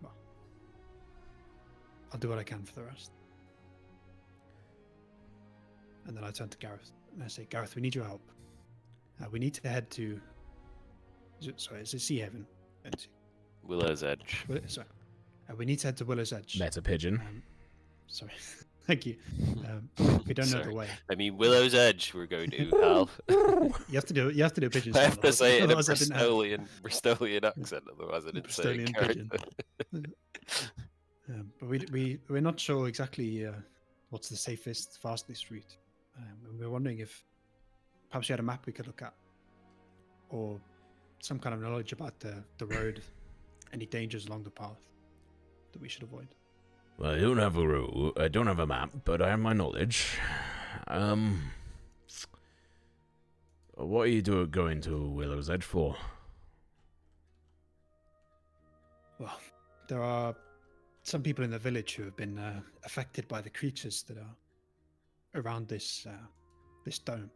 well, I'll do what I can for the rest. And then I turn to Gareth and I say, Gareth, we need your help. We need to head to. Is it Sea Haven? Willow's Edge. Sorry. We need to head to Willow's Edge. Meta pigeon. Sorry. Thank you. We don't know the Sorry. way. I mean, Willow's Edge we're going to, Hal. You have to do a pigeon. I have to say it in a Otherwise I didn't have- Bristolian accent, otherwise I didn't say it in Bristolian character. But we're not sure exactly what's the safest, fastest route. And we're wondering if perhaps you had a map we could look at, or some kind of knowledge about the road, any dangers along the path that we should avoid. Well, I don't have a map, but I have my knowledge. What are you going to Willow's Edge for? Well, there are some people in the village who have been affected by the creatures that are around this this dome.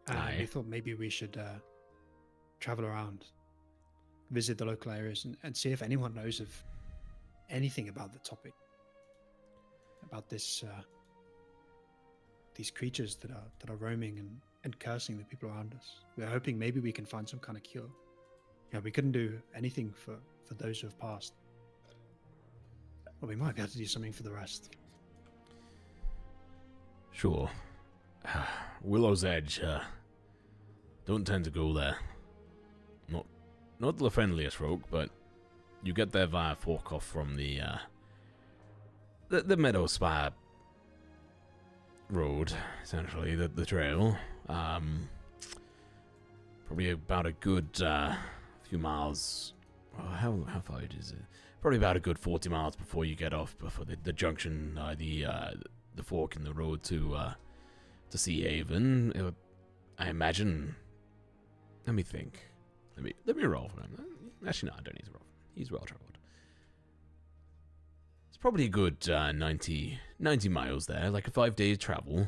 And Aye. we thought maybe we should travel around, visit the local areas, and see if anyone knows of anything about the topic, about this these creatures that are roaming and cursing the people around us. We're hoping maybe we can find some kind of cure. Yeah, we couldn't do anything for those who have passed. Well, we might be able to do something for the rest. Sure. Willow's Edge, don't tend to go there. Not the friendliest folk, but you get there via fork off from the Meadow Spire road, essentially, the trail. Probably about a good few miles. Well, how far is it? Probably about a good 40 miles before you get off, before the junction, the fork in the road to Sea Haven. I imagine. Let me think. Let me roll for him. Actually, no, I don't need to roll. He's well traveled. It's probably a good 90 miles there, like a 5-day travel.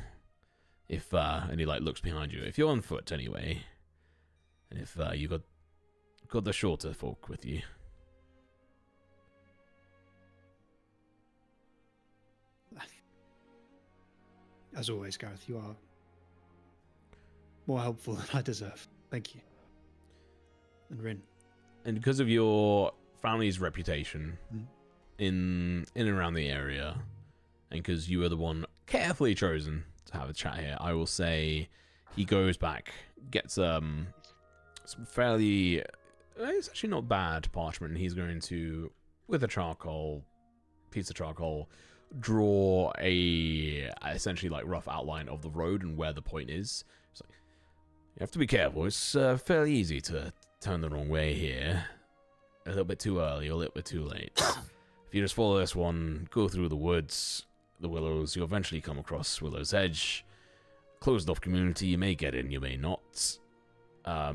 If and he like looks behind you. If you're on foot anyway, and if you got the shorter folk with you. As always, Gareth, you are more helpful than I deserve. Thank you. And Rin. And because of your family's reputation in and around the area, and because you are the one carefully chosen to have a chat here, I will say he goes back, gets some fairly, it's actually not bad parchment, and he's going to, with a piece of charcoal, draw a essentially like rough outline of the road and where the point is. It's like, you have to be careful. It's fairly easy to turn the wrong way here. A little bit too early, or a little bit too late. If you just follow this one, go through the woods, the willows, you'll eventually come across Willow's Edge. Closed off community, you may get in, you may not. I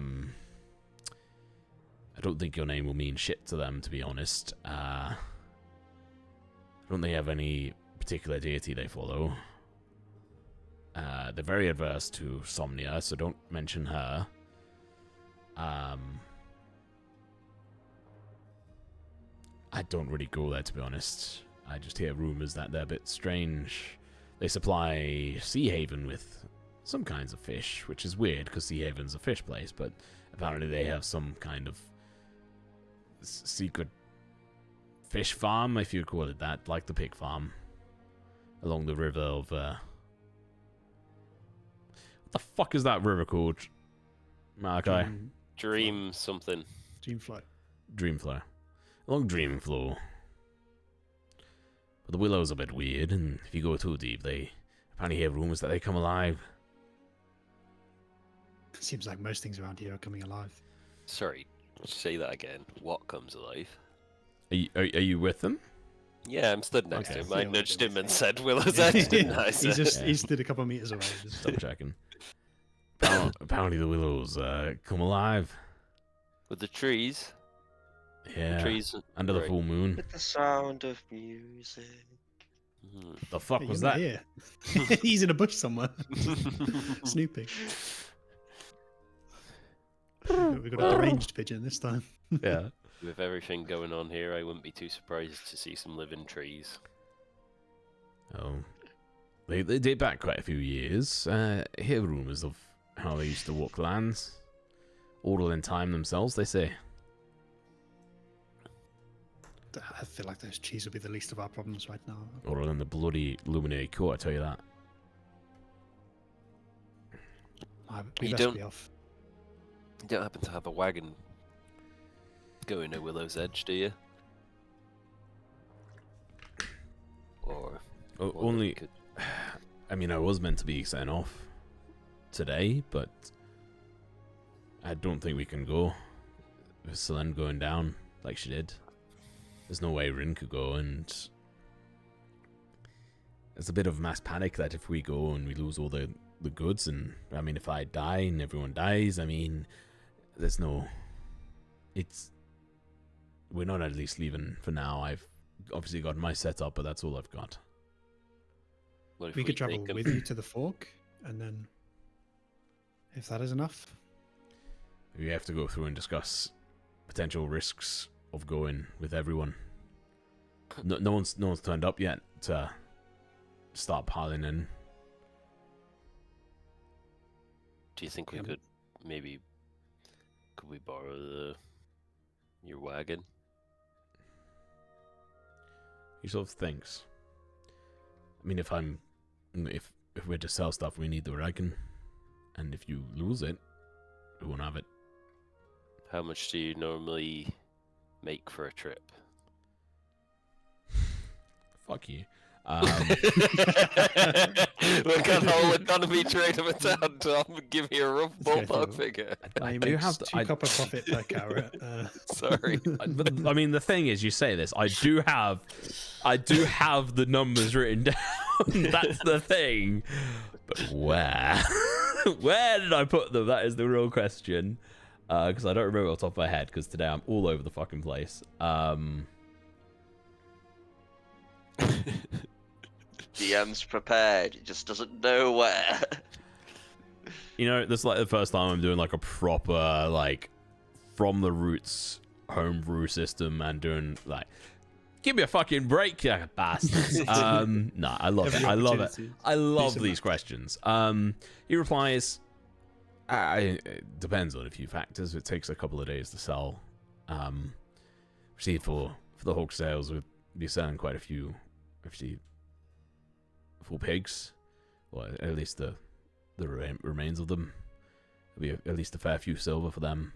don't think your name will mean shit to them, to be honest. I don't think they have any particular deity they follow. They're very adverse to Somnia, so don't mention her. I don't really go there, to be honest. I just hear rumors that they're a bit strange. They supply Sea Haven with some kinds of fish, which is weird because Sea Haven's a fish place, but apparently they have some kind of secret fish farm, if you'd call it that, like the pig farm, along the river of, what the fuck is that river called, Malachi? Dream something. Dreamflow. Dreamflow. Along Dreamflow. But the willow's a bit weird, and if you go too deep, they apparently hear rumors that they come alive. Seems like most things around here are coming alive. Sorry, say that again. What comes alive? Are you with them? Yeah, I'm stood next Okay. to him. I Yeah, nudged okay. him and said, Willow's Edge, didn't I? He stood a couple of meters away. Just Double checking. Apparently the willows come alive. With the trees. Yeah. Trees. Under the right. full moon. With the sound of music. Mhm. What the fuck Hey, was you're that? not here. He's in a bush somewhere, snooping. We've got a deranged pigeon this time. Yeah. With everything going on here, I wouldn't be too surprised to see some living trees. Oh. They date back quite a few years. I hear rumours of how they used to walk lands. All in time themselves, they say. I feel like those trees will be the least of our problems right now. Or in the bloody Illuminated Court, I tell you that. We You best don't- be off. You don't happen to have a wagon going to Willow's Edge, do you? Or O- one that only, could- I mean, I was meant to be setting off today, but I don't think we can go. With Selene going down like she did, there's no way Rin could go, and there's a bit of mass panic that if we go and we lose all the goods, and I mean, if I die and everyone dies, I mean, there's no. We're not at least leaving for now. I've obviously got my setup, but that's all I've got. what if We could travel take 'em- with you to the fork, And then, if that is enough, We have to go through and discuss potential risks of going with everyone. No one's turned up yet to start piling in. Do you think we Yeah, could maybe? Could we borrow your wagon? He sort of thinks. I mean, if we're to sell stuff, we need the wagon, and if you lose it, we won't have it. How much do you normally make for a trip? Fuck you. Look at the whole economy trade of a town, Tom. Give me a rough Let's go ballpark through figure. I do make have 2 copper profit per carrot. Sorry. But I mean, the thing is, you say this. I do have the numbers written down. That's the thing. But where? Where did I put them? That is the real question. Because I don't remember off the top of my head. Because today I'm all over the fucking place. DM's prepared. He just doesn't know where. You know, this is like the first time I'm doing like a proper like from the roots homebrew system and doing like, give me a fucking break, you bastards. Nah, I love it. I love it. I love these questions. He replies, it depends on a few factors. It takes a couple of days to sell. See, for the Hawk sales, we'll be selling quite a few, actually, full pigs, or at least the remains of them. There'll be at least a fair few silver for them,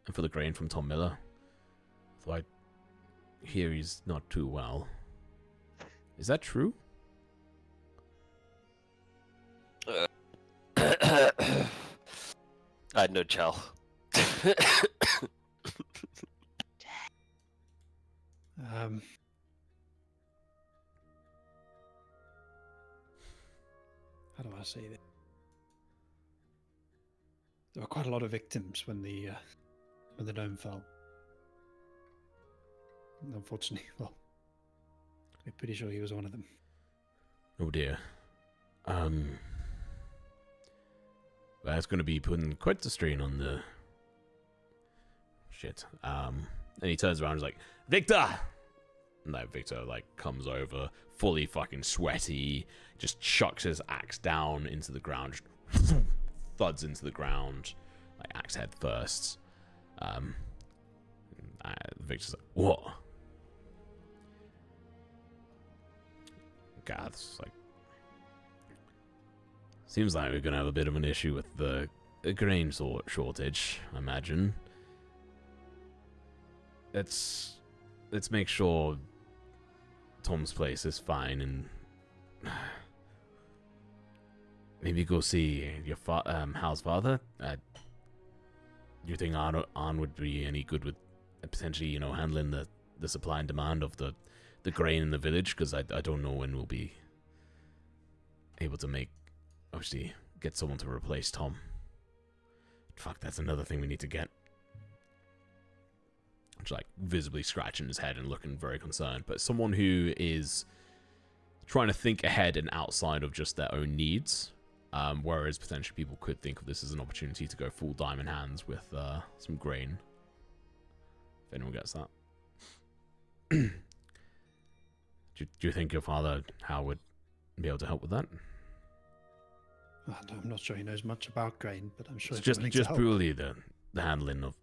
and for the grain from Tom Miller. Though I hear he's not too well. Is that true? I had no chow. How do I say that? There were quite a lot of victims when the dome fell. And unfortunately, well, we're pretty sure he was one of them. Oh dear. That's going to be putting quite the strain on the shit. And he turns around and is like, Victor! And that Victor like comes over, fully fucking sweaty, just chucks his axe down into the ground, just thuds into the ground, like axe head first. Victor's like, what? Garth's like, seems like we're gonna have a bit of an issue with the grain shortage, I imagine. Let's make sure Tom's place is fine, and maybe go see your Hal's father. Do you think Arn would be any good with potentially, you know, handling the supply and demand of the grain in the village? Because I don't know when we'll be able to obviously get someone to replace Tom. Fuck, that's another thing we need to get. Just like visibly scratching his head and looking very concerned, but someone who is trying to think ahead and outside of just their own needs, whereas potentially people could think of this as an opportunity to go full diamond hands with some grain. If anyone gets that. Do you think your father, Hal, would be able to help with that? I'm not sure he knows much about grain, but I'm sure It's he's willing to just help. purely the handling of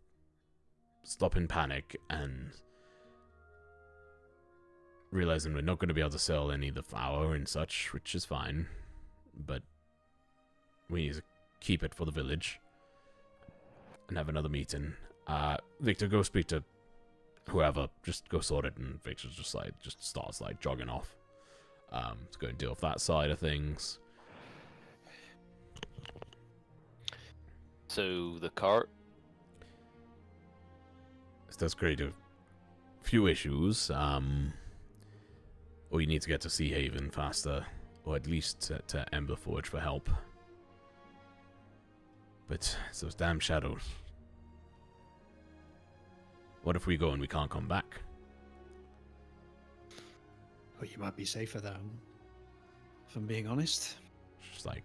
stopping panic and realizing we're not going to be able to sell any of the flour and such, which is fine, but we need to keep it for the village and have another meeting. Victor, go speak to whoever, just go sort it, and Victor just starts like jogging off to go and deal with that side of things. So the cart. This does create a few issues. Or you need to get to Sea Haven faster, or at least to Emberforge for help. But it's those damn shadows. What if we go and we can't come back? Well, you might be safer there, if I'm being honest. Just like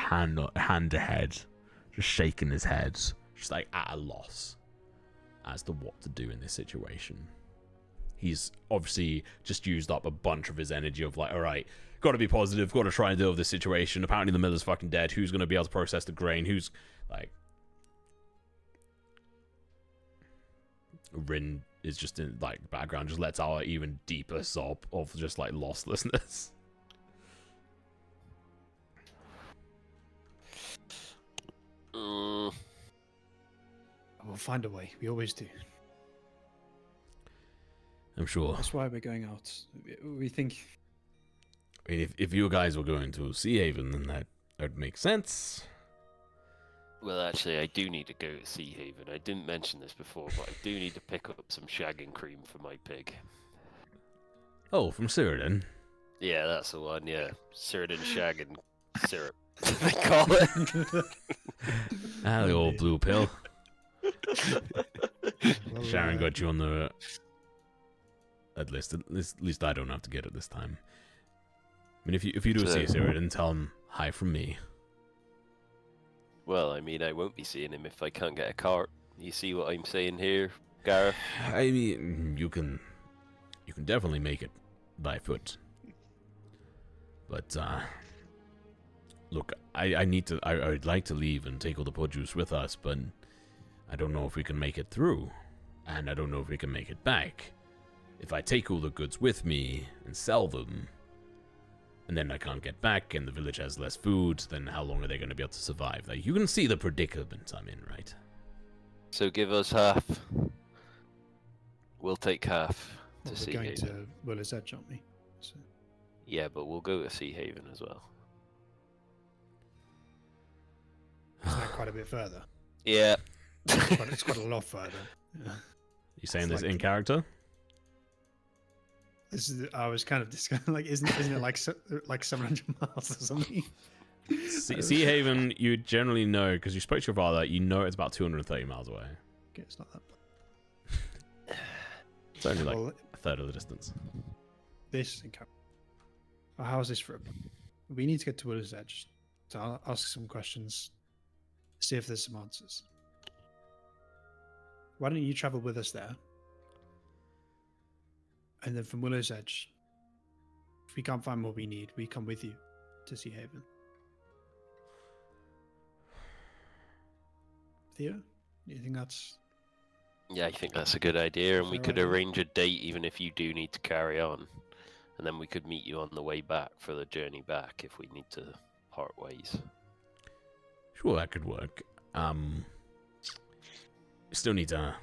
hand to head, just shaking his head, just like at a loss as to what to do in this situation. He's obviously just used up a bunch of his energy of like, all right, got to be positive, got to try and deal with this situation. Apparently the miller's fucking dead. Who's going to be able to process the grain? Who's like... Rin is just in like background, just lets out an even deeper sob of just like lostlessness. We'll find a way. We always do. I'm sure. That's why we're going out. We think... I mean, if you guys were going to Sea Haven, then that would make sense. Well, actually, I do need to go to Sea Haven. I didn't mention this before, but I do need to pick up some shagging cream for my pig. Oh, from Cyrodiil. Yeah, that's the one, yeah. Cyrodiil shagging syrup, they call it. The old blue pill. Well, Sharon got you on the... At least I don't have to get it this time. I mean, if you do see Cyrodiil, tell him hi from me. Well, I mean, I won't be seeing him if I can't get a cart. You see what I'm saying here, Gareth? I mean, you can definitely make it by foot. But look, I would like to leave and take all the produce with us, but I don't know if we can make it through, and I don't know if we can make it back. If I take all the goods with me and sell them, and then I can't get back, and the village has less food, then how long are they going to be able to survive? Like, you can see the predicament I'm in, right? So give us half. We'll take half to we're Sea going Haven. to Willer's Edge, aren't we? So, Yeah, but we'll go to Sea Haven as well. isn't that quite a bit further? Yeah. It's quite a lot further. Yeah. You saying It's this like- in character? This is, I was kind of discussing, like, isn't it like 700 miles or something? Sea Haven, you generally know, because you spoke to your father, you know it's about 230 miles away. Okay, it's not that bad. It's only like Well, a third of the distance. this in character. Well, how is this for? We need to get to Willer's Edge. So I'll ask some questions, see if there's some answers. Why don't you travel with us there? And then from Willow's Edge, if we can't find what we need, we come with you to Sea Haven. Theo, do you think that's... Yeah, I think that's a good idea, and we Is that could right? arrange a date even if you do need to carry on. And then we could meet you on the way back for the journey back if we need to part ways. Sure, that could work. Still need to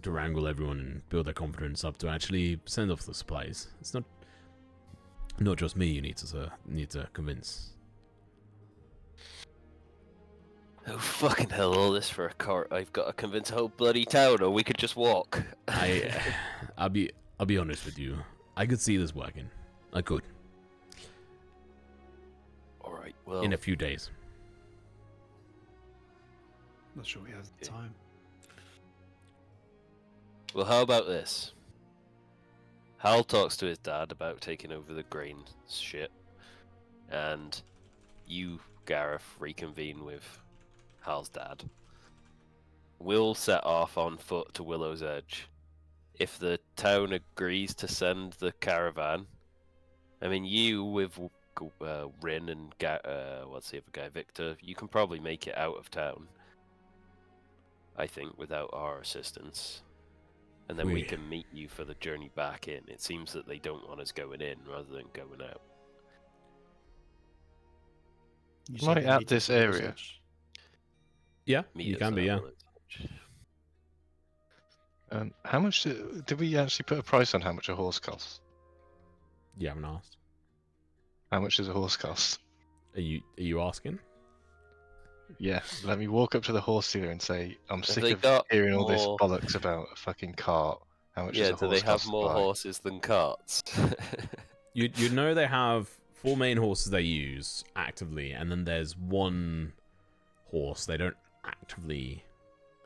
wrangle everyone and build their confidence up to actually send off the supplies. It's not just me you need to convince. Oh, fucking hell, all this for a cart. I've got to convince a whole bloody town, or we could just walk. I'll be honest with you. I could see this working. I could. Alright, well... In a few days. Not sure we have the Okay. time. Well, how about this? Hal talks to his dad about taking over the grain shit, and you, Gareth, reconvene with Hal's dad. We'll set off on foot to Willow's Edge. If the town agrees to send the caravan, I mean, you with Rin and what's the other guy, Victor, you can probably make it out of town. I think, without our assistance. And then we can meet you for the journey back in. It seems that they don't want us going in rather than going out. You Right said they at need to this go to Willow's area. Edge. Yeah, Meet you us can be, at yeah. Willow's Edge. How much did we actually put a price on how much a horse costs? You haven't asked. How much does a horse cost? Are you asking? Yeah, let me walk up to the horse dealer and say, I'm Have sick they of got hearing all this more- bollocks about a fucking cart. How much Yeah, does a do horse they have cost to more buy? horses than carts? You know they have 4 main horses they use actively, and then there's one horse they don't actively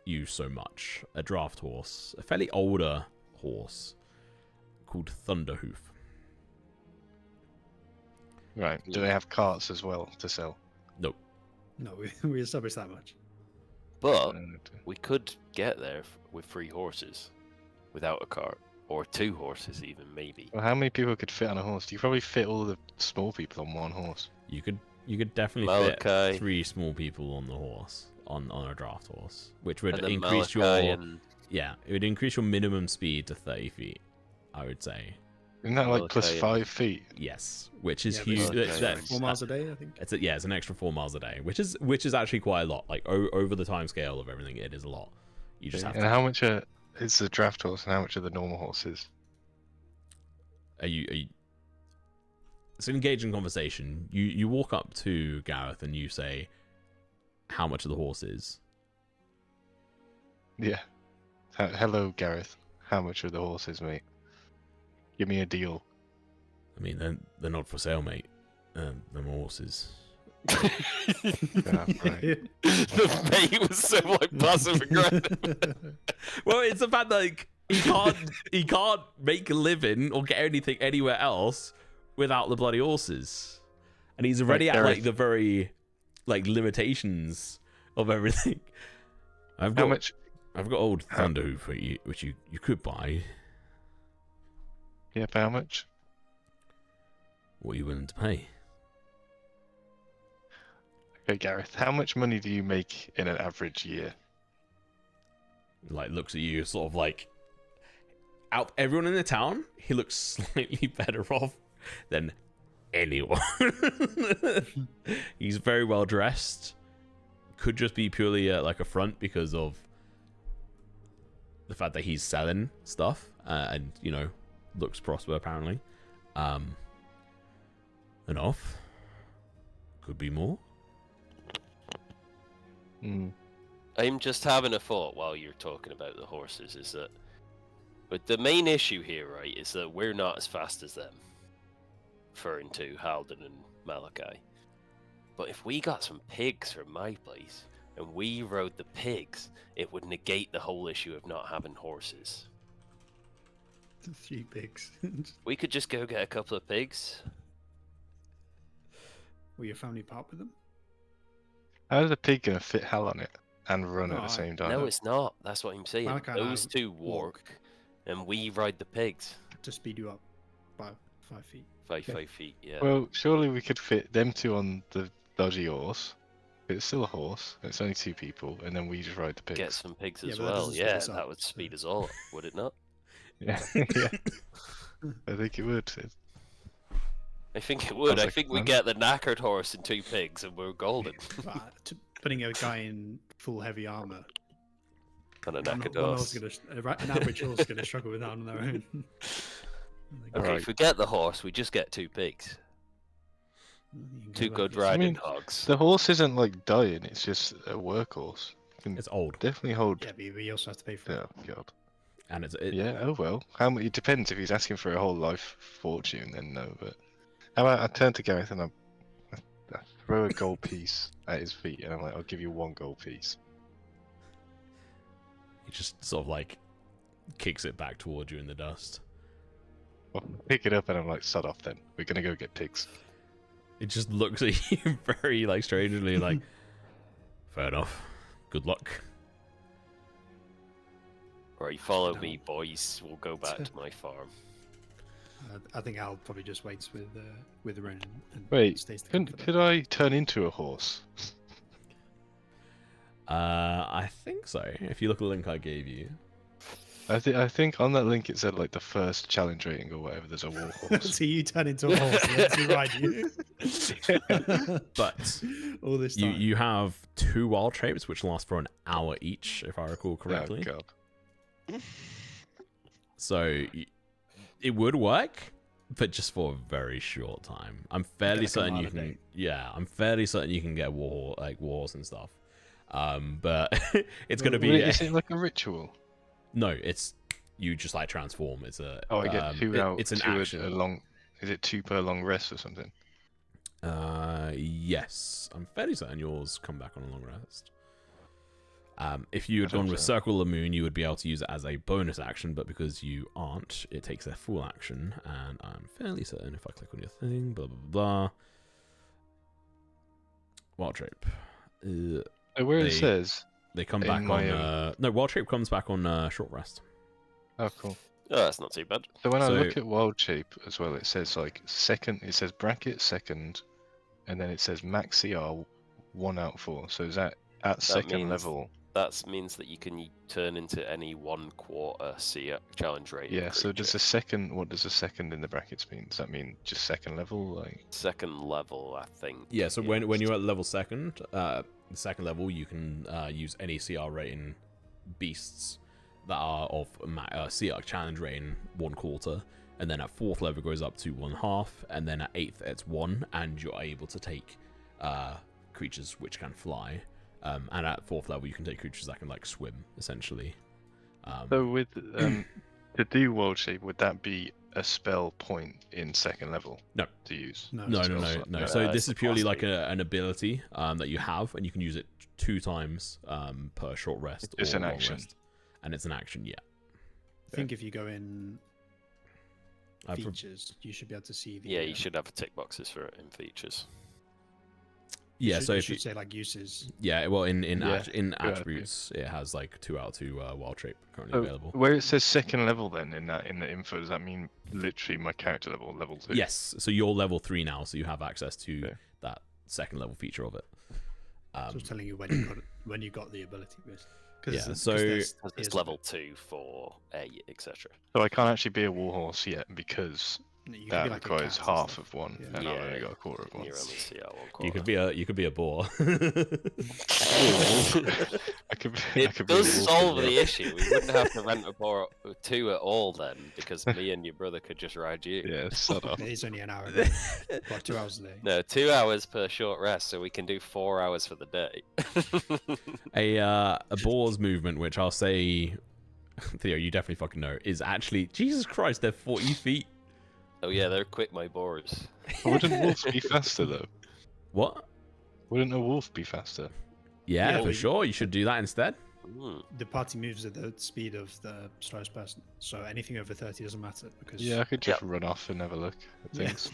use so much. A draft horse. A fairly older horse called Thunderhoof. Right, do they have carts as well to sell? Nope. No, we established that much. But we could get there with 3 horses, without a cart, or 2 horses even maybe. Well, how many people could fit on a horse? You probably fit all the small people on one horse. You could definitely Malachi. fit 3 small people on the horse, on a draft horse, which would And then increase Malachi your and yeah, it would increase your minimum speed to 30 feet. I would say Isn't that like Malachi plus and- 5 feet? yes, which is Yeah, huge. Malachi That's, and- that's, 4 miles a day, I think. it's an extra 4 miles a day, which is actually quite a lot. Like over the time scale of everything, it is a lot. You just have And to. how much is the draft horse, and how much are the normal horses? Are you it's an engaging conversation. You walk up to Gareth and you say, how much are the horses? Yeah. Hello, Gareth. How much are the horses, mate? Give me a deal. I mean, they're not for sale, mate. They're horses. Yeah, right. The mate was so like passive aggressive. Well, it's the fact that like, he can't make a living or get anything anywhere else without the bloody horses, and he's already at like Gareth. the very like limitations of everything. How much? I've got old Thunderhoof for you, which you could buy. Yeah, for how much? What are you willing to pay? Okay, Gareth. How much money do you make in an average year? Like looks at you, sort of like out everyone in the town. He looks slightly better off than anyone. He's very well dressed. Could just be purely like a front because of the fact that he's selling stuff and looks prosper apparently. Enough. Could be more. Hmm. I'm just having a thought while you're talking about the horses. Is that, but the main issue here, right, is that we're not as fast as them. Referring to Halden and Malachi. But if we got some pigs from my place and we rode the pigs, it would negate the whole issue of not having horses. 3 pigs. We could just go get a couple of pigs. Will your family part with them? How's a pig gonna fit Hal on it and run at No, the same No, time? it's not. That's what I'm saying. Malachi and Those I two walk. walk, and we ride the pigs. To speed you up by 5 feet. 5 feet, yeah. Well, surely we could fit them 2 on the dodgy horse. It's still a horse. It's only 2 people, and then we just ride the pigs. Get some pigs Yeah, as but that well. doesn't speed Yeah, us up, that would so- speed us all up, would it not? Yeah, yeah. I think it would. I think it would. Sounds I like think a we plan. get the knackered horse and 2 pigs, and we're golden. Putting a guy in full heavy armor. And a One knackered horse horse. an average horse is going to struggle with that on their own. Okay, Alright. forget the horse. We just get 2 pigs. You can 2 go good back to- riding mean, hogs. The horse isn't like dying. It's just a workhorse. You can It's old, definitely hold. Yeah, but we also have to pay for it. Oh God. and Yeah. Oh well. How much? It depends. If he's asking for a whole life fortune, then no. But how about I turn to Gareth and I throw a gold piece at his feet, and I'm like, I'll give you 1 gold piece. he just sort of like kicks it back towards you in the dust. I'll pick it up, and I'm like, sod off. Then we're gonna go get pigs. It just looks at you very like strangely, like fair enough. Good luck. Right, follow me, boys. We'll go back to my farm. I think Al probably just waits with Ren and Wait, stays to could I turn into a horse? I think so. If you look at the link I gave you. I think on that link it said like the first challenge rating or whatever. There's a war horse. So you turn into a horse and lets me ride you. But all this you time. you have 2 wild shapes which last for an hour each, if I recall Oh correctly. God. So it would work, but just for a very short time. I'm fairly Like a certain you mile a can. day. Yeah, I'm fairly certain you can get wars and stuff. But it's gonna Well, be Is it like a ritual? no. It's you just like transform. It's a Oh, I get 2 out. It's an 2 action. a long. Is it 2 per long rest or something? Yes, I'm fairly certain yours come back on a long rest. If you had I gone hope with so. Circle of the Moon, you would be able to use it as a bonus action, but because you aren't, it takes their full action, and I'm fairly certain if I click on your thing, blah, blah, blah, blah. Wild Shape. So where They- it says, They come In back my, on. No, Wild Shape comes back on short rest. oh cool. Oh, that's not too bad. So when I So- look at wild shape as well, it says like second. It says bracket second, and then it says max CR 1 out 4. So is that at second means- level? That means that you can turn into any 1/4 CR challenge rating. Yeah. So does creature. the second? What does the second in the brackets mean? Does that mean just second level? Like Second level, I think. Yeah, so when is- you're at level the second level, you can use any CR rating beasts that are of CR challenge rating 1/4, and then at 4th level it goes up to 1/2, and then at 8th it's 1, and you're able to take creatures which can fly. And at 4th level you can take creatures that can like swim, essentially. so with to do wild shape, would that be a spell point in second level? No. To use. No, No. No, So this it's is a purely class like feat. an ability that you have, and you can use it 2 times per short rest It's or an long action. rest. And it's an action, yeah. I think if you go in I pre- features, you should be able to see the. Yeah, you should have tick boxes for it in features. yeah, should, so you if you, should say like uses. yeah, well, in Yeah, in idea. attributes, it has like 2 out of 2 wild shape currently So available. where it says second level, then in the info, does that mean literally my character level 2? Yes, so you're level 3 now, so you have access to Okay. that second level feature of it. So it's telling you when you got the ability. Yeah, so- It's level 2 for A, etc. So I can't actually be a warhorse yet because you could that be like a requires cat and half stuff. of one, Yeah. and I've Yeah, only got a quarter of one. You're only CR 1/4. you could be a boar. I could be, I It could be a does wolf as solve well. the issue. We wouldn't have to rent a boar 2 at all then, because me and your brother could just ride you. Yeah, shut up. It is only an hour. A day. What, 2 hours a day? No, 2 hours per short rest, so we can do 4 hours for the day. a boar's movement, which I'll say, Theo, you definitely fucking know, is actually, Jesus Christ, they're 40 feet. Oh yeah, they're quick, my boars. Wouldn't wolves be faster though? What? Wouldn't a wolf be faster? Yeah, Yeah, for we- sure. You should do that instead. The party moves at the speed of the slowest person, so anything over 30 doesn't matter because Yeah, I could just run off and have a look at Yeah. things.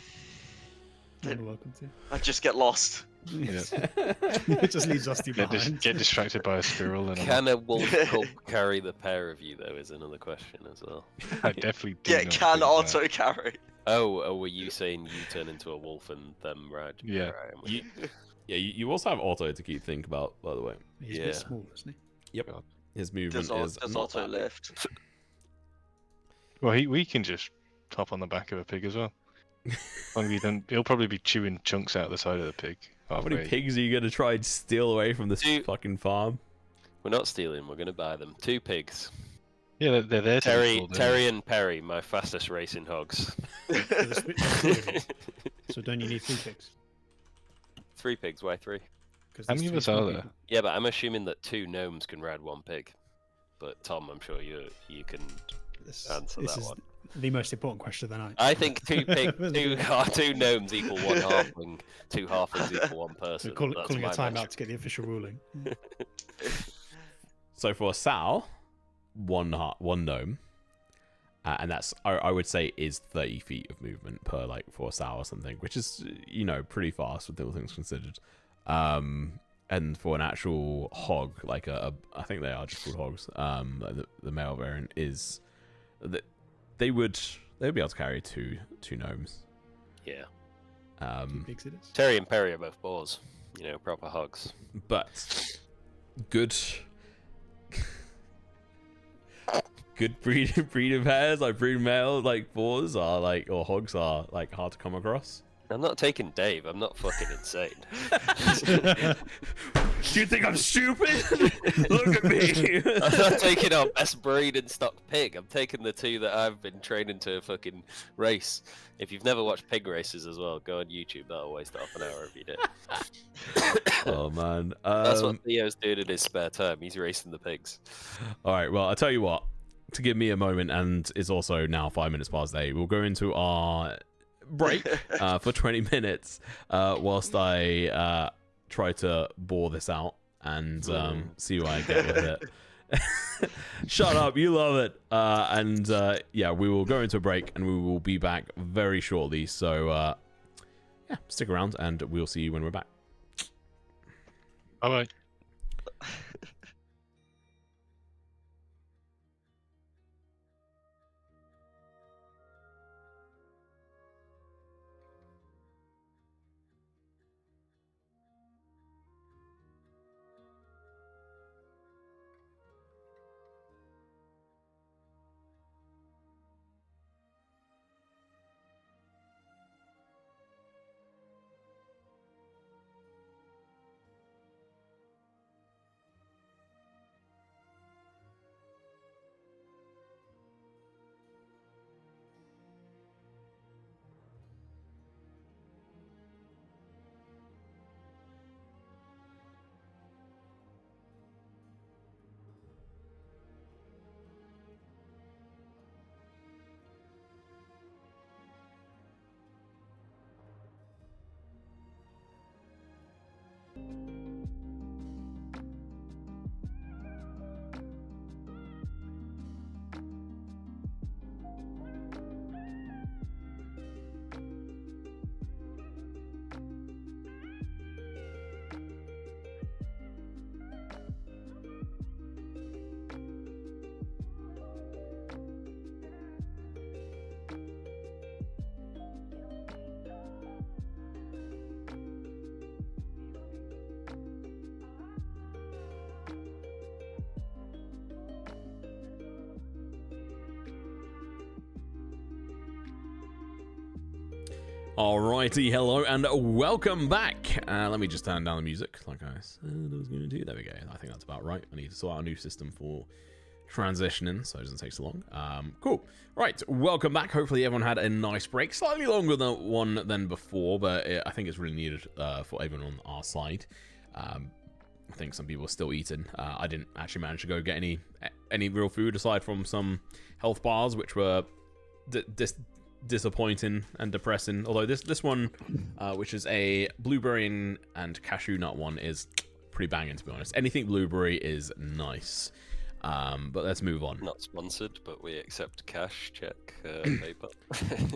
you're welcome to. I just get lost. It just leaves us two Get, behind. get distracted by a squirrel, and Can a wolf cub carry the pair of you though? Is another question as well. I definitely do. Yeah, not can think that. auto carry. Oh, were you saying you turn into a wolf and them ride? Yeah. Right, I'm with You, yeah, you also have auto to keep think about, by the way. He's a Yeah. bit small, isn't he? Yep. God. His movement is Does not auto that big. lift. Well, we can just hop on the back of a pig as well. Only then he'll probably be chewing chunks out the side of the pig. How many halfway. pigs are you gonna try and steal away from this Two- fucking farm? We're not stealing. We're gonna buy them. 2 pigs. Yeah, they're there. to be Terry, pulled in. Terry, and Perry, my fastest racing hogs. So there's three of you. So don't you need 3 pigs? 3 pigs. Why 3? 'Cause How there's many of 3 us small are there? people. Yeah, but I'm assuming that 2 gnomes can ride 1 pig. But Tom, I'm sure you can This, answer this that is one. the most important question of the night. I think 2 gnomes equal 1 halfling, 2 halflings equal 1 We're person. calling That's a my timeout metric. to get the official ruling. So for Sal, one gnome, and that's I would say is 30 feet of movement per for a Sal or something, which is pretty fast with all things considered. And for an actual hog, like I think they are just called hogs. Like the male variant is that they would be able to carry two gnomes. Yeah. 2 pigs it is. Terry and Perry are both boars. Proper hogs. But good breed of hares, like breed males, like boars are or hogs are hard to come across. I'm not taking Dave. I'm not fucking insane. Do you think I'm stupid? Look at me. I'm not taking our best breed and stock pig. I'm taking the 2 that I've been training to fucking race. If you've never watched pig races as well, go on YouTube. That'll waste half an hour of your day. Oh man. That's what Theo's doing in his spare time. He's racing the pigs. All right. Well, I'll tell you what. To give me a moment, and it's also now 5 minutes past 8. We'll go into our break for 20 minutes whilst I try to bore this out and see what I get with it. Shut up, you love it. Yeah, we will go into a break and we will be back very shortly. So yeah, stick around and we'll see you when we're back. All right. Alrighty, hello and welcome back. Let me just turn down the music like I said I was going to do. There we go. I think that's about right. I need to sort out a new system for transitioning so it doesn't take so long. Cool. Right, welcome back. Hopefully everyone had a nice break. Slightly longer than before, but I think it's really needed for everyone on our side. I think some people are still eating. I didn't actually manage to go get any real food aside from some health bars, which were disappointing and depressing. Although this one, which is a blueberry and cashew nut one, is pretty banging, to be honest. Anything blueberry is nice. But let's move on. Not sponsored, but we accept cash. Check PayPal.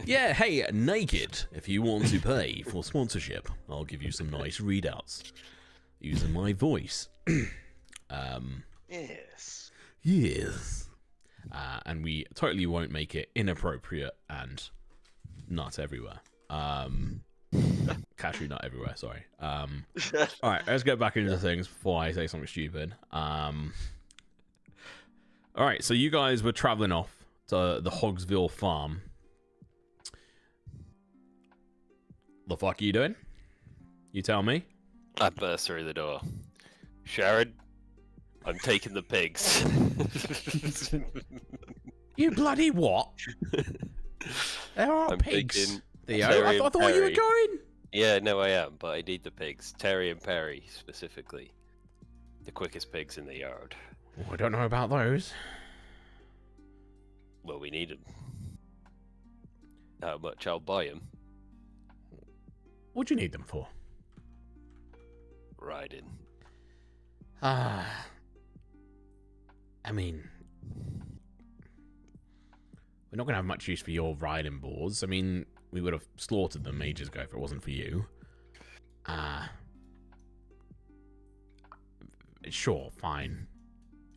Yeah, hey, Naked, if you want to pay for sponsorship, I'll give you some nice readouts using my voice. Yes. Yes. And we totally won't make it inappropriate and nut everywhere. Cashew nut everywhere, sorry. Alright, let's get back into things before I say something stupid. Alright, so you guys were traveling off to the Hogsville farm. The fuck are you doing? You tell me. I burst through the door. Sharon, I'm taking the pigs. You bloody what? There are I'm pigs. taking Theo, Terry I and thought you were Perry. going. Yeah, no, I am, but I need the pigs. Terry and Perry, specifically. The quickest pigs in the yard. Oh, I don't know about those. Well, we need them. How much? I'll buy them. What do you need them for? Riding. I mean, we're not going to have much use for your riding boars. I mean, we would have slaughtered them ages ago if it wasn't for you. Sure, fine.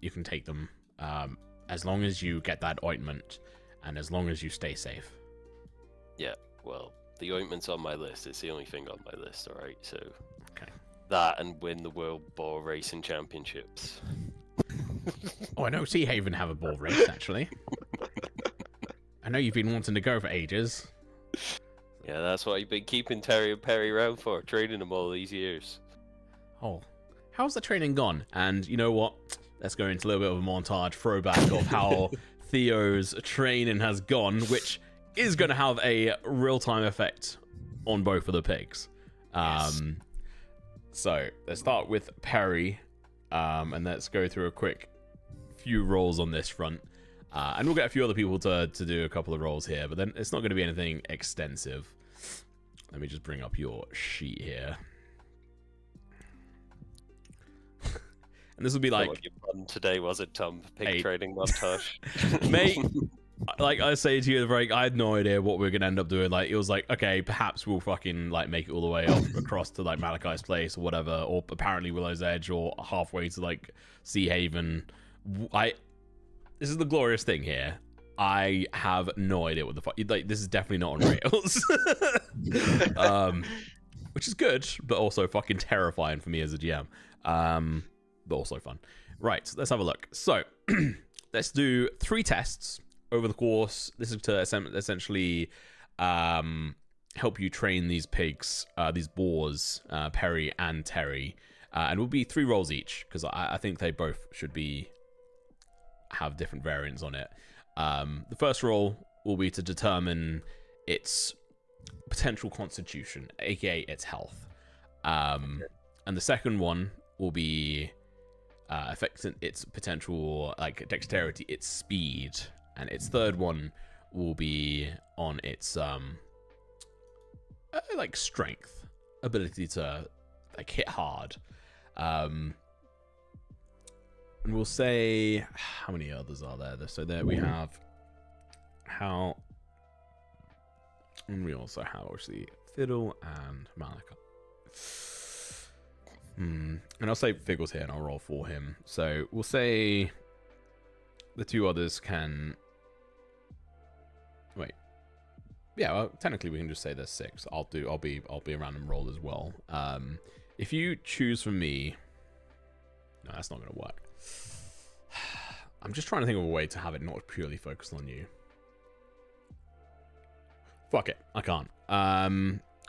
You can take them, as long as you get that ointment, and as long as you stay safe. Yeah, well, the ointment's on my list. It's the only thing on my list, alright? So, Okay. that and win the World Boar Racing Championships. Oh, I know Sea Haven have a boar race, actually. I know you've been wanting to go for ages. Yeah, that's what I've been keeping Terry and Perry around for, training them all these years. Oh, how's the training gone? And you know what? Let's go into a little bit of a montage throwback of how Theo's training has gone, which is going to have a real-time effect on both of the pigs. Yes. So let's start with Perry, and let's go through a quick few rolls on this front. And we'll get a few other people to do a couple of rolls here, but then it's not going to be anything extensive. Let me just bring up your sheet here. And this will be like... What your fun today was it, Tom? Pig 8. training montage. Mate, like I say to you, at the break, I had no idea what we were gonna end up doing. Like, it was like, okay, perhaps we'll fucking like make it all the way up across to like Malachi's place or whatever, or apparently Willow's Edge, or halfway to like Sea Haven. This is the glorious thing here. I have no idea what the fuck. Like, this is definitely not on rails. Which is good, but also fucking terrifying for me as a GM. But also fun. Right, let's have a look. So, let's do 3 tests over the course. This is to essentially help you train these pigs, these boars, Perry and Terry. And it will be 3 rolls each, because I think they both should have different variants on it. The first roll will be to determine its potential constitution, aka its health. And the second one will be affecting its potential, like, dexterity, its speed. And its third one will be on its like strength, ability to like hit hard. And we'll say, how many others are there? So there we have Hal, and we also have obviously Fiddle and Malika. And I'll say Fiddle's here and I'll roll for him. So we'll say the 2 others can wait. Yeah, well, technically we can just say there's 6. I'll be a random roll as well. If you choose from me, no, that's not gonna work. I'm just trying to think of a way to have it not purely focused on you. Fuck it, I can't.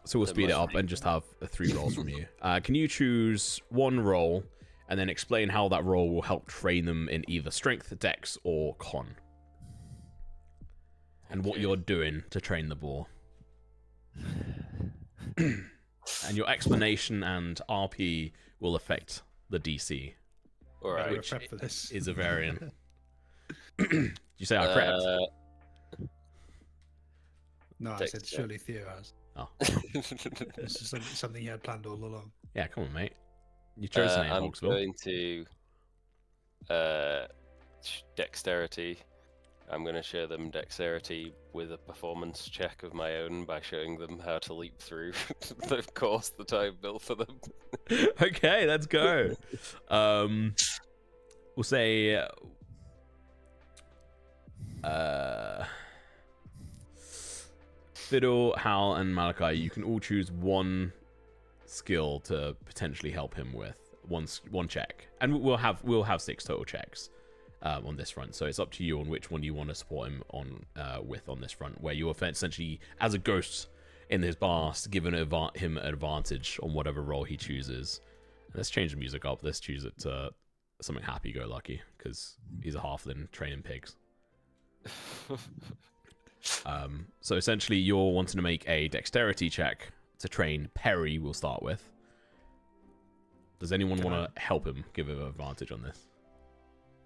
So we'll speed it up and just have 3 rolls from you. Can you choose 1 roll and then explain how that roll will help train them in either strength, dex, or con? And what you're doing to train the boar. And your explanation and RP will affect the DC. All right. Which prep for this. Is a variant. Did you say I correct? No, I said Dexter. surely Theo has. Oh. This is something he had planned all along. Yeah, come on, mate. You chose the name, I'm Hogsville. going to dexterity. I'm going to show them dexterity with a performance check of my own by showing them how to leap through the course that I've built for them. Okay, let's go. We'll say Fiddle, Hal, and Malachi, you can all choose 1 skill to potentially help him with one check, and we'll have 6 total checks on this front. So it's up to you on which one you want to support him on on this front, where you're essentially as a ghost in his past, giving him an advantage on whatever role he chooses. Let's change the music up. Let's choose it to something happy-go-lucky, because he's a halfling training pigs. So essentially, you're wanting to make a dexterity check to train Perry. We'll start with. Does anyone want to help him? Give him an advantage on this.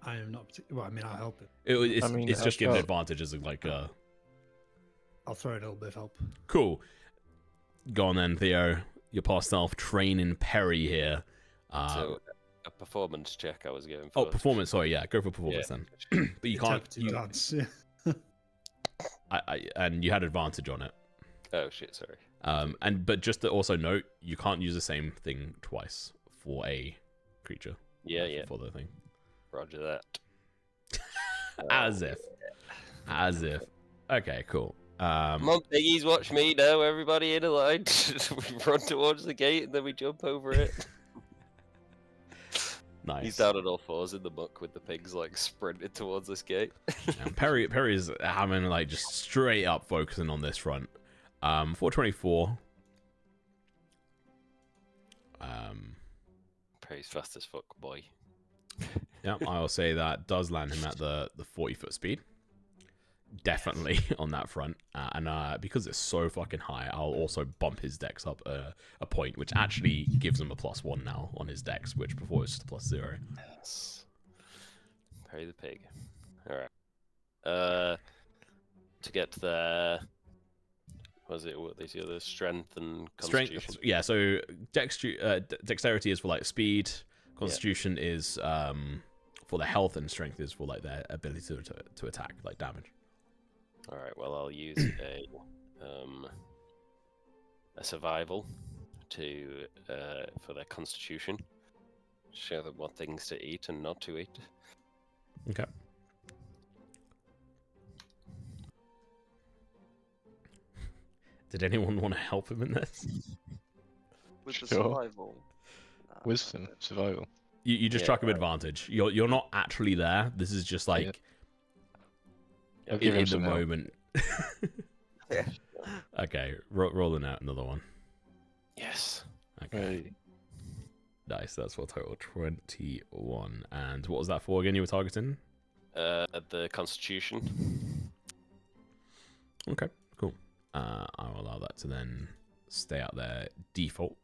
I am not. Well, I mean, I'll help it. It's just giving advantage as like a. I'll throw a little bit of help. Cool. Go on then, Theo. Your past self training Perry here. So a performance check I was going for. Oh, performance. Sorry, yeah, go for performance then. But you can't. Dance. And you had advantage on it. Oh shit, sorry. But just to also note, you can't use the same thing twice for a creature. Yeah. For the thing. Roger that. As if. Okay, cool. Come on, piggies, watch me now. Everybody in a line. We run towards the gate and then we jump over it. Nice. He's down on all 4s in the muck with the pigs like sprinted towards this gate. And Perry's having like just straight up focusing on this front. 424. Perry's fast as fuck, boy. Yeah, I'll say that does land him at the 40-foot speed. Definitely on that front. And because it's so fucking high, I'll also bump his dex up a point, which actually gives him a +1 now on his dex, which before was just a +0. Yes. Perry the pig. Alright. To get there, what is the other? Strength and constitution. Strength, yeah, so dexterity is for like speed, constitution is for the health, and strength is for like their ability to attack, like damage. All right. Well, I'll use a survival to for their constitution. Show them what things to eat and not to eat. Okay. Did anyone want to help him in this? With the Sure. survival. Wisdom, survival. You just Yeah, chuck him advantage. You're not actually there. This is just like I'll give him in the some help. moment. Yeah. Okay, rolling out another one. Yes. Okay, Hey. nice. That's what total 21. And what was that for again? You were targeting? The constitution. Okay, cool. I'll allow that to then stay at their default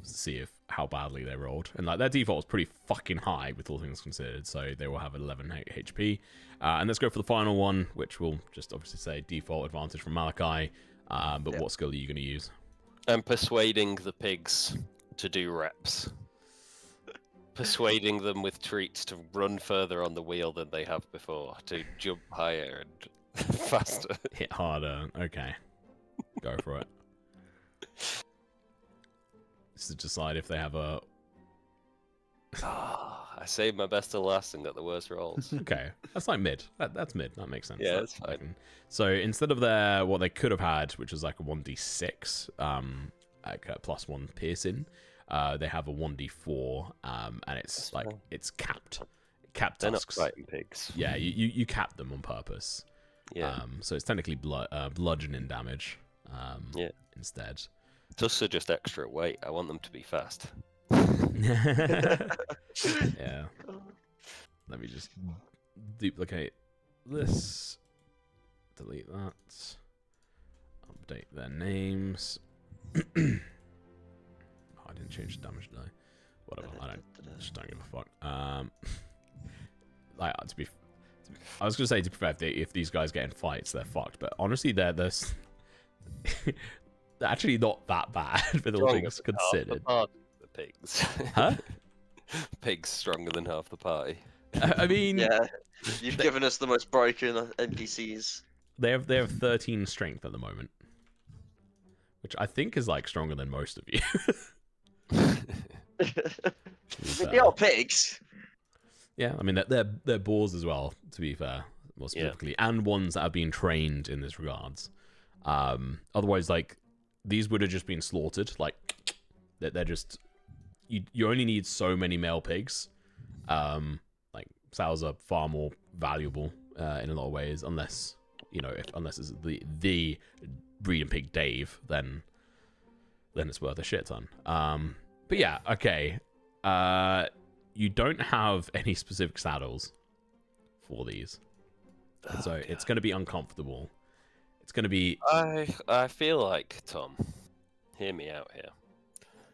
to see if how badly they rolled. And like their default is pretty fucking high with all things considered, so they will have 11 HP. And let's go for the final one, which will just obviously say default advantage from Malachi. But what skill are you going to use? I'm persuading the pigs to do reps. Persuading them with treats to run further on the wheel than they have before, to jump higher and faster. Hit harder. Okay, go for it. Just to decide if they have a. I saved my best till last and got the worst rolls. Okay, that's like mid. That's mid. That makes sense. Yeah, That's that's fine. fucking- So instead of their what they could have had, which was like a 1d6, like a +1 piercing, they have a 1d4, and it's That's like fine. it's capped. Capped They're not tusks. fighting pigs. Yeah, you cap them on purpose. Yeah. So it's technically bludgeoning damage. Yeah. Instead. Tusks are just extra weight. I want them to be fast. Yeah. Let me just duplicate this. Delete that. Update their names. Oh, I didn't change the damage, did I? Whatever. Just don't give a fuck. Like I was gonna say to be fair, if these guys get in fights, they're fucked. But honestly, they're actually not that bad with all Stronger things than half the considered. party, the pigs. Huh? Pigs stronger than half the party. I mean, Yeah, you've given us the most broken NPCs. they have 13 strength at the moment, which I think is like stronger than most of you. They are pigs. Yeah, I mean they're boars as well. To be fair, more specifically, and ones that have been trained in this regards. Otherwise, like these would have just been slaughtered. Like they're just you only need so many male pigs. Like sows are far more valuable in a lot of ways, unless unless it's the breeding pig Dave, then it's worth a shit ton. But yeah, okay. You don't have any specific saddles for these, so it's going to be uncomfortable. It's going to be. I feel like, Tom, hear me out here.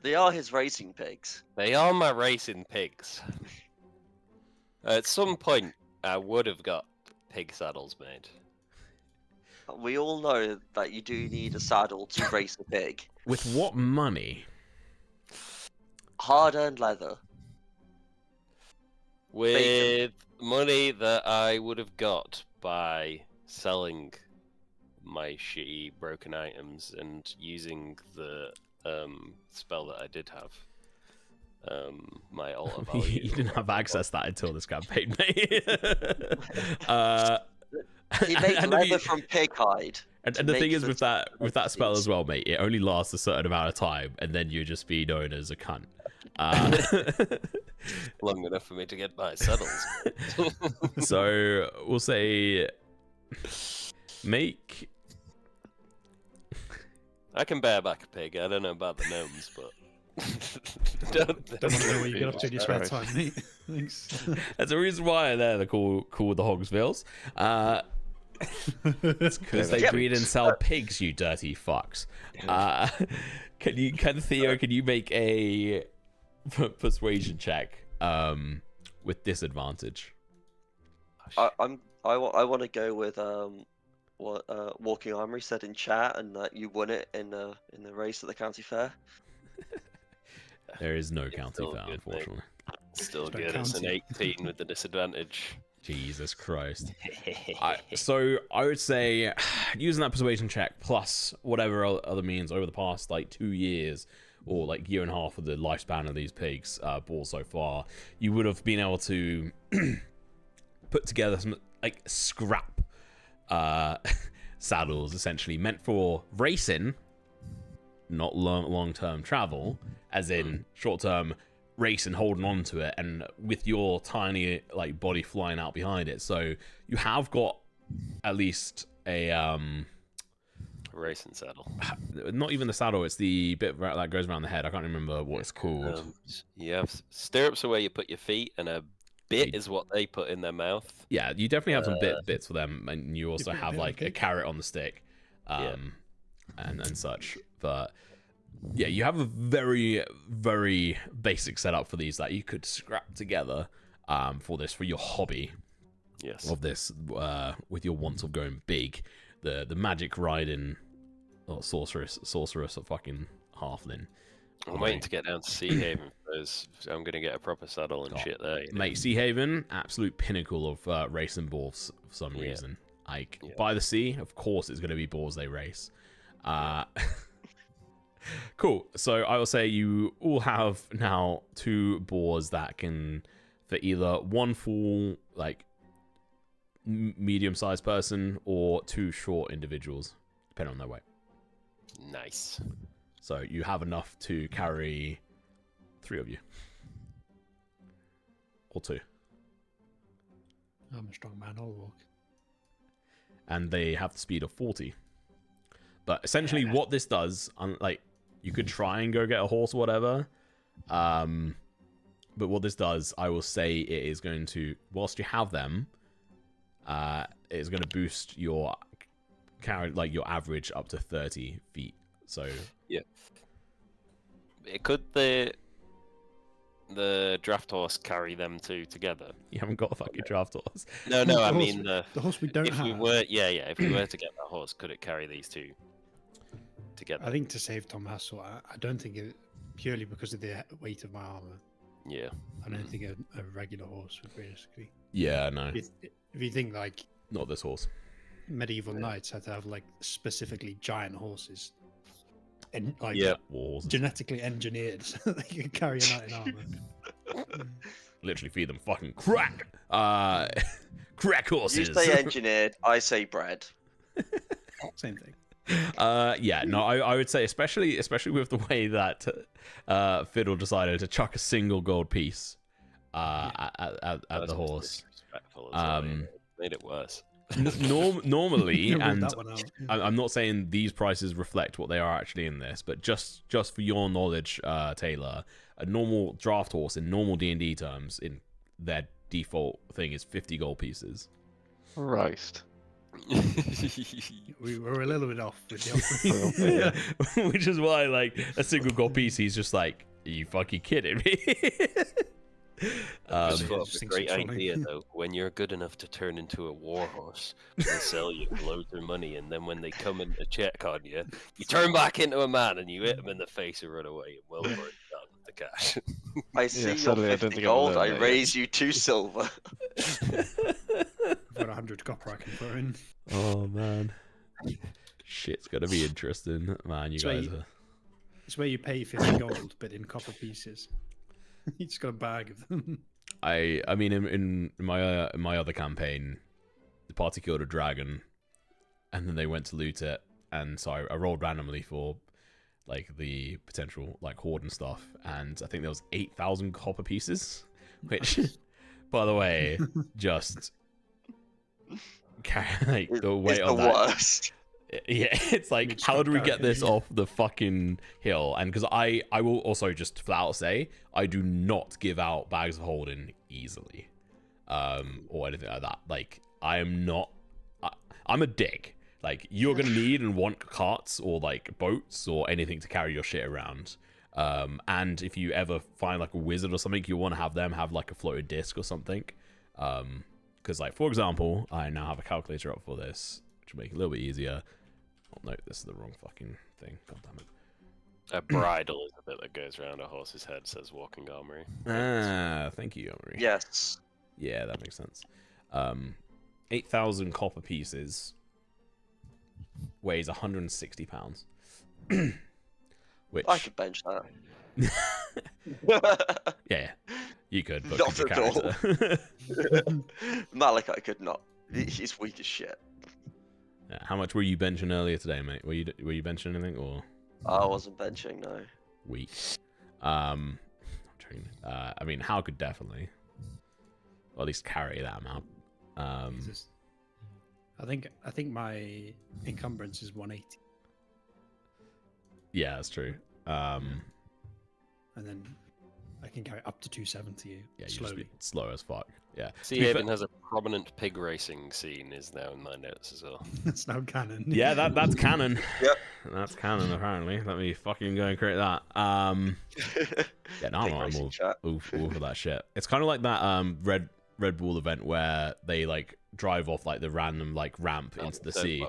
They are his racing pigs. They are my racing pigs. At some point, I would have got pig saddles made. We all know that you do need a saddle to race a pig. With what money? Hard-earned leather. With money that I would have got by selling my shitty broken items and using the spell that I did have. My altar value. You didn't have access to that until this campaign, mate. He made and leather from pig hide. And to the make thing is the with that spell things. as well, mate, it only lasts a certain amount of time, and then you just be known as a cunt. Long enough for me to get my saddles. So we'll say make. I can bear back a pig. I don't know about the gnomes, but Don't want to know what you get up to in your spare time, mate. Thanks. That's the reason why they're called the Hogsvilles. It's because they breed and sell pigs, you dirty fucks. Can you make a persuasion check with disadvantage? I want to go with what Walking Armory said in chat, and that you won it in the race at the county fair. There is no It's county still fair, good, mate. unfortunately. Still It's about good. It's an counting. 18 with the disadvantage. Jesus Christ. So I would say using that persuasion check plus whatever other means over the past like 2 years or like year and a half of the lifespan of these pigs balls so far, you would have been able to put together some like scrap saddles essentially meant for racing, not long-term travel, as in short-term race and holding on to it, and with your tiny like body flying out behind it. So you have got at least a racing saddle. not even the saddle, it's the bit that goes around the head. I can't remember what it's called. You have stirrups are where you put your feet, and a bit is what they put in their mouth. Yeah, you definitely have some bits for them, and you also have like a carrot on the stick, and such. But yeah, you have a very, very basic setup for these that you could scrap together for your hobby. Yes. Of this, with your want of going big, the magic riding sorceress of fucking halfling. I'm waiting to get down to Sea Haven because I'm gonna get a proper saddle and shit there. Mate, Sea Haven, absolute pinnacle of racing balls for some reason. Like by the sea, of course, it's gonna be balls they race. Cool. So I will say you all have now 2 boars that can for either one full like medium-sized person or 2 short individuals, depending on their weight. Nice. So you have enough to carry 3 of you, or 2. I'm a strong man. I'll walk. And they have the speed of 40. But essentially, what this does, like, you could try and go get a horse or whatever. But what this does, I will say, it is going to, whilst you have them, it is going to boost your your average up to 30 feet. So yeah, could the draft horse carry them 2 together? You haven't got a fucking draft horse. No, I mean the horse we don't if have. we were, if we were to get that horse, could it carry these 2 together? I think to save Tom Hassel, I don't think it purely because of the weight of my armor. Yeah, I don't think a regular horse would realistically. Yeah, no, If you think like not this horse. medieval knights had to have like specifically giant horses, and like War horses. genetically engineered so they could carry a knight in armor. Literally feed them fucking crack. Crack horses. You say engineered, I say bread. Same thing. I would say especially with the way that Fiddle decided to chuck a single gold piece at the horse. Disrespectful as well, made it worse. Normally, Ruled and that one out. I'm not saying these prices reflect what they are actually in this, but just for your knowledge, Taylor, a normal draft horse in normal D&D terms, in their default thing, is 50 gold pieces. Christ. We were a little bit off with the offering. Which is why, like, a single gold piece, he's just like, are you fucking kidding me? Just thought just of a thinks great it's funny. idea though. When you're good enough to turn into a war horse, they'll sell you loads of money, and then when they come in to check on you, you turn back into a man and you hit them in the face and run away, and well worth the cash. I see your sadly, I don't 50 think I've gold, learned I that yet. raise you 2 silver. I've got 100 copper I can throw in. Oh, man. Shit's gonna be interesting. Man, you So guys you- are... It's where you pay 50 gold, but in copper pieces. You just got a bag of them. I mean, in my other campaign, the party killed a dragon, and then they went to loot it, and so I rolled randomly for like the potential like horde and stuff, and I think there was 8,000 copper pieces, which, by the way, just like the weight It's on the that. worst. Yeah, it's like, Just how got do we carried get this in. off the fucking hill? And because I will also just flat out say, I do not give out bags of holding easily, or anything like that. Like, I am not, I'm a dick. Like, you're gonna need and want carts or like boats or anything to carry your shit around. And if you ever find like a wizard or something, you want to have them have like a floated disc or something. Because like, for example, I now have a calculator up for this, which will make it a little bit easier. Oh no, this is the wrong fucking thing. God damn it. A bridle is a bit that goes around a horse's head, says walking armory. Ah, thank you, Emery. Yes. Yeah, that makes sense. 8,000 copper pieces weighs 160 pounds. Which I could bench that. yeah, you could, but Not could your at all. character? Malachi could not. He's weak as shit. Yeah, how much were you benching earlier today, mate? Were you benching anything or I wasn't benching, no. weak? I mean, Hal could definitely, or at least carry that amount. Jesus. I think my encumbrance is 180, Yeah, that's true. and then I can carry up to 270 Yeah, you just slowly. be slow as fuck. Yeah. Sea Haven has a prominent pig racing scene, is now in my notes as well. That's now canon. Yeah, that's canon. Yep. That's canon apparently. Let me fucking go and create that. Yeah, no, Pig I'm racing all chat. for that shit. It's kind of like that Red Bull event where they like drive off like the random like ramp into the sea.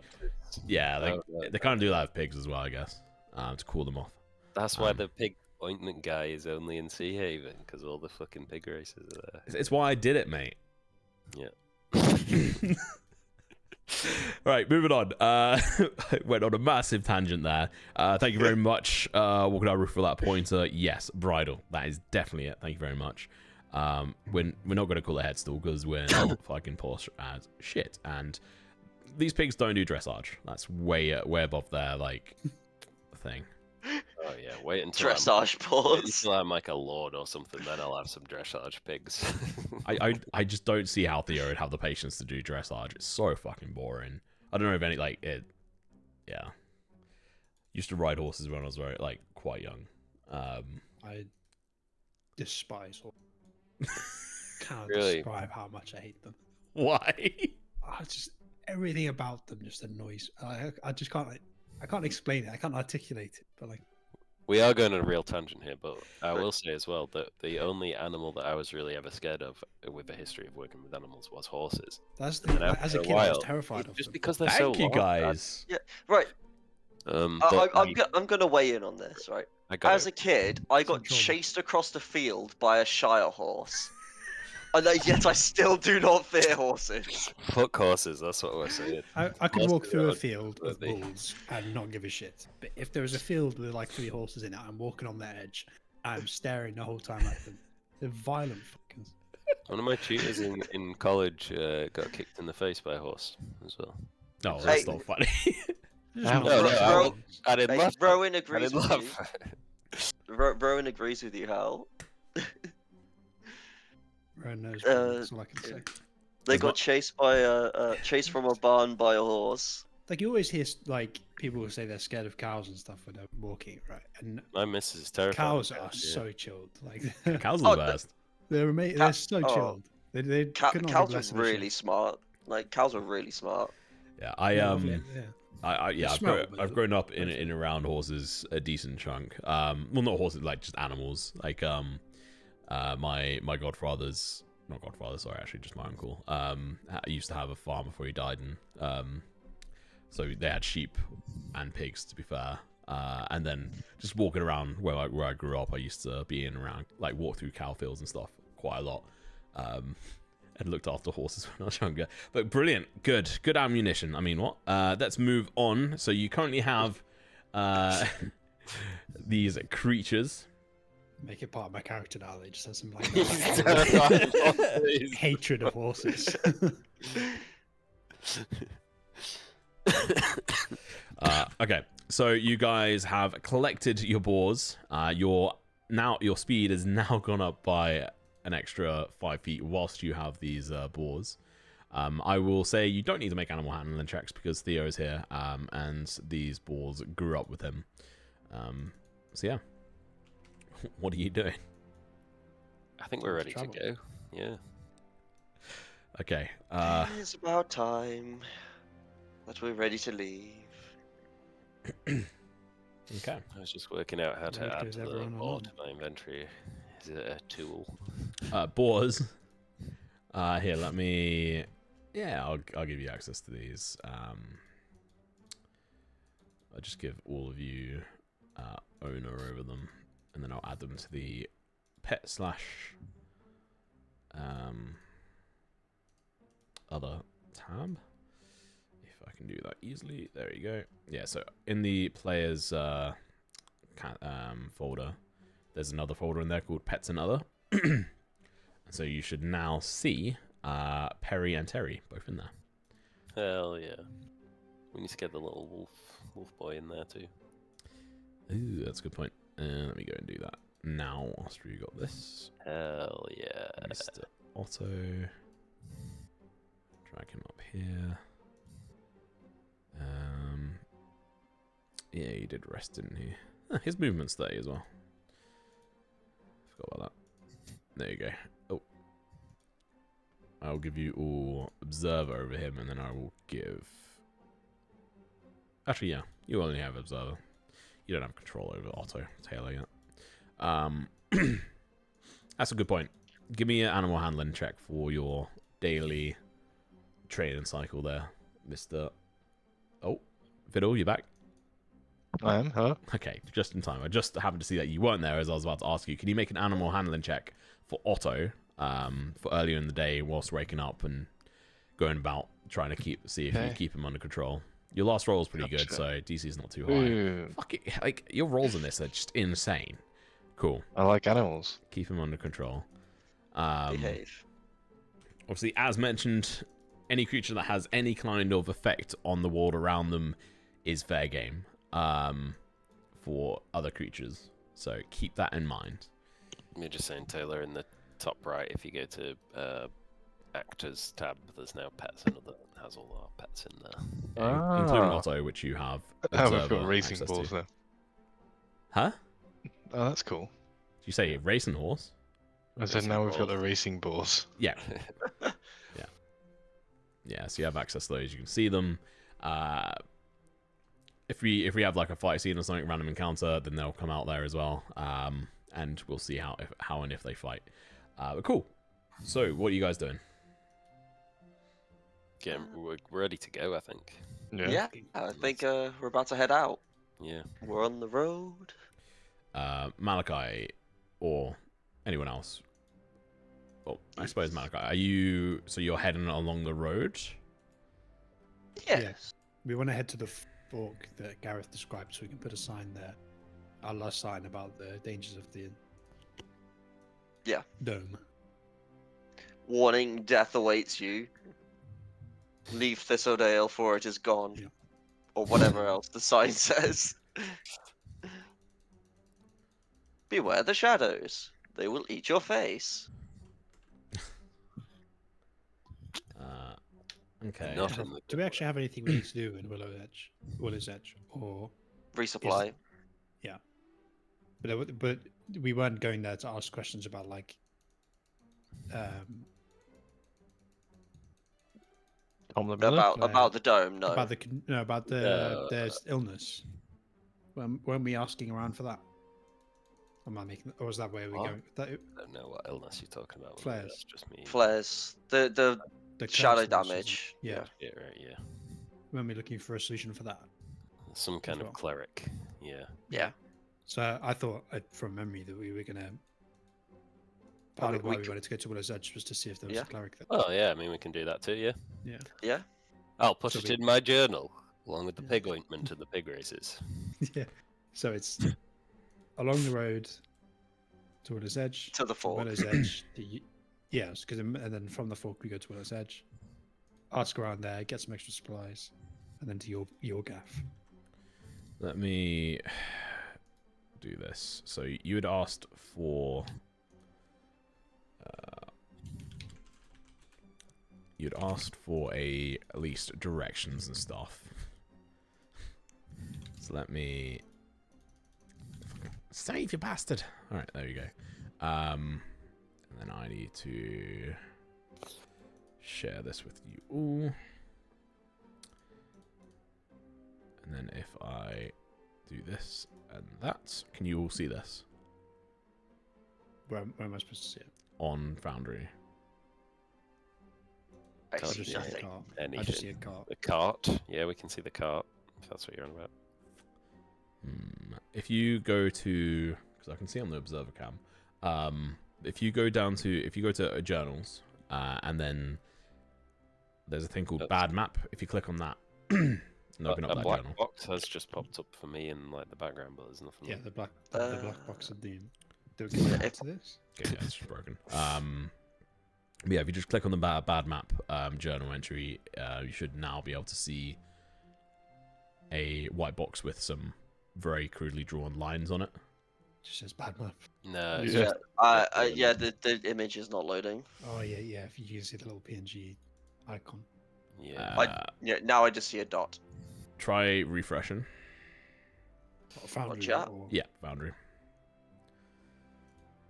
Yeah, they kind of do that with pigs as well, I guess, to cool them off. That's why the pig ointment guy is only in Sea Haven, because all the fucking pig races are there. It's why I did it, mate. Yeah. Right, moving on. I went on a massive tangent there. Thank you very much, Walking Out Roof, for that pointer. Yes, bridle. That is definitely it. Thank you very much. We're not going to call it headstall because we're not fucking posh as shit. And these pigs don't do dressage. That's way above their like thing. Oh yeah, wait until Dressage balls. I'm like a lord or something, then I'll have some dressage pigs. I just don't see how Theo would have the patience to do dressage. It's so fucking boring. I don't know if any like it. Yeah, used to ride horses when I was very like quite young. I despise horses. Can't Really? describe how much I hate them. Why? Just everything about them just annoys. I just can't. I can't explain it. I can't articulate it. But like, We are going on a real tangent here, but I will say as well that the only animal that I was really ever scared of with a history of working with animals was horses. that's And the, after as a a kid, I was while, terrified of Just them. because they're so Thank you, large, guys. Right. but I'm going to weigh in on this, right? I got As a kid, I got trauma. chased across the field by a Shire horse. And yet I still do not fear horses. fuck horses. That's what we're saying. I could Horses walk through are a field of untrustworthy. bulls and not give a shit. But if there was a field with like 3 horses in it, I'm walking on the edge. I'm staring the whole time at them. They're violent fuckers. One of my tutors in college got kicked in the face by a horse as well. No, Hey. that's not funny. They're just No, not no, violent. I Bro- didn't- I didn't Hey, laugh. Rowan I agrees didn't with you. laugh. Rowan agrees with you, Hal. Rowan knows. Uh, That's all I can say. They There's got not- chased by chased from a barn by a horse. Like you always hear like people who say they're scared of cows and stuff when they're walking, right? And My missus is terrified. cows of are cows, yeah. so chilled. Like Cows are the Oh, best. they're amazing. They're so oh. chilled. They could not Cows be less are of a shit. really smart. Like cows are really smart. Yeah, Yeah, I've smell, but I've grown up in around horses a decent chunk. Well, not horses, like just animals. Like my godfather's not godfather, sorry, actually just my uncle. Used to have a farm before he died, and so they had sheep and pigs, to be fair. And then just walking around where I grew up, I used to be in around, like walk through cow fields and stuff quite a lot. And looked after horses when I was younger. But brilliant, good ammunition. I mean, what? Let's move on. So you currently have these creatures. Make it part of my character now. They just have some like Terrified. hatred of horses. Okay, so you guys have collected your boars. Your speed is now gone up by an extra 5 feet whilst you have these boars. I will say you don't need to make animal handling checks because Theo is here, and these boars grew up with him. So yeah, what are you doing? I think we're ready to Travel. go. Yeah. Okay. It's about time that we're ready to leave. Okay. I was just working out how to Right, add goes the everyone board along. to my inventory. Is it a tool? Boars. Here, let me. Yeah, I'll give you access to these. I'll just give all of you owner over them, and then I'll add them to the pet slash other tab. If I can do that easily. There you go. Yeah, so in the players folder, there's another folder in there called Pets and Other. So you should now see Perry and Terry both in there. Hell yeah. We need to get the little wolf boy in there too. Ooh, that's a good point. Let me go and do that now after you got this. Hell yeah. Mr. Otto. Drag him up here. Yeah, he did rest, didn't he? His movement's 30 as well. Forgot about that. There you go. Oh. I'll give you all Observer over him, and then I will give... Actually, yeah. You only have Observer. You don't have control over Otto Taylor yet. That's a good point. Give me an animal handling check for your daily training cycle there, Mr. Oh, Fiddle, you back? I am, huh? Okay, just in time. I just happened to see that you weren't there as I was about to ask you. Can you make an animal handling check for Otto for earlier in the day whilst waking up and going about trying to see if you keep him under control? Your last roll is pretty good, so DC's not too high. Ooh, Fuck it, like, your rolls in this are just insane. Cool. I like animals. Keep him under control. Behave. Obviously, as mentioned, any creature that has any kind of effect on the world around them is fair game for other creatures. So keep that in mind. You're just saying, Taylor, in the top right, if you go to Actors tab, there's now Pets and Other. It has all our pets in there. Including Otto, which you have. I've got observer racing access balls to. now. Huh? Oh, that's cool. Did you say racing horse? I said Racing now we've got balls. the racing balls. Yeah. Yeah, so you have access to those. You can see them. If we have like a fight scene or something, random encounter, then they'll come out there as well. And we'll see how and if they fight. But cool. So, what are you guys doing? We're ready to go, I think. Yeah, I think we're about to head out. Yeah. We're on the road. Malachi or anyone else? Well, I suppose Malachi. Are you? So you're heading along the road? Yes. We want to head to the fork that Gareth described, so we can put a sign there. Our last sign about the dangers of the dome. Warning: death awaits you. Leave Thistledale, for it is gone. Yeah. Or whatever else the sign says. Beware the shadows. They will eat your face. Okay. Nothing. Do we actually have anything we need to do in Willow's Edge, or Resupply. but we weren't going there to ask questions about like Tom the Miller? About the dome, no. about the illness. Weren't we asking around for that? Am I making? Or was that where we're What? going? That, I don't know what illness you're talking about. Flares. That's just me. Flares. The the shadow cloud source, damage. Yeah. Yeah, right, yeah. When we're looking for a solution for that. Some kind well. of cleric. Yeah. Yeah. So I thought, from memory, that we were gonna. Part of we why we could- wanted to go to Willow's Edge was to see if there was Yeah. a cleric there. Oh, yeah, I mean, we can do that too, yeah. Yeah. Yeah. I'll put So it we- in my journal, along with the Yeah. pig ointment and the pig races. Yeah. So it's along the road to Willow's Edge. To the from fork. Willow's Edge. Yes, and then from the fork we go to Willow's Edge. Ask around there, get some extra supplies, and then to your gaff. Let me do this. So you had asked for. You'd asked for at least directions and stuff. So let me save, you bastard. All right, there you go. And then I need to share this with you all. And then if I do this and that, can you all see this Where am I supposed to see it? on Foundry? I Can't see just see a nothing. cart. I Anything. just see a cart. The cart. Yeah, we can see the cart, if that's what you're on about. If you go to, because I can see on the observer cam, if you go to journals and then there's a thing called That's- Bad Map. If you click on that, and open up A that black journal. box has just popped up for me in like the background, but there's nothing. Yeah, on. the black box of doom. Do we get if- to this? Okay, yeah, it's just broken. But yeah, if you just click on the Bad Map journal entry, you should now be able to see a white box with some very crudely drawn lines on it. Just says bad map. No, it's Yeah. Yeah, the image is not loading. Oh yeah. If you can see the little PNG icon. yeah. Yeah, now I just see a dot. Try refreshing. Foundry chat? or Yeah, Foundry.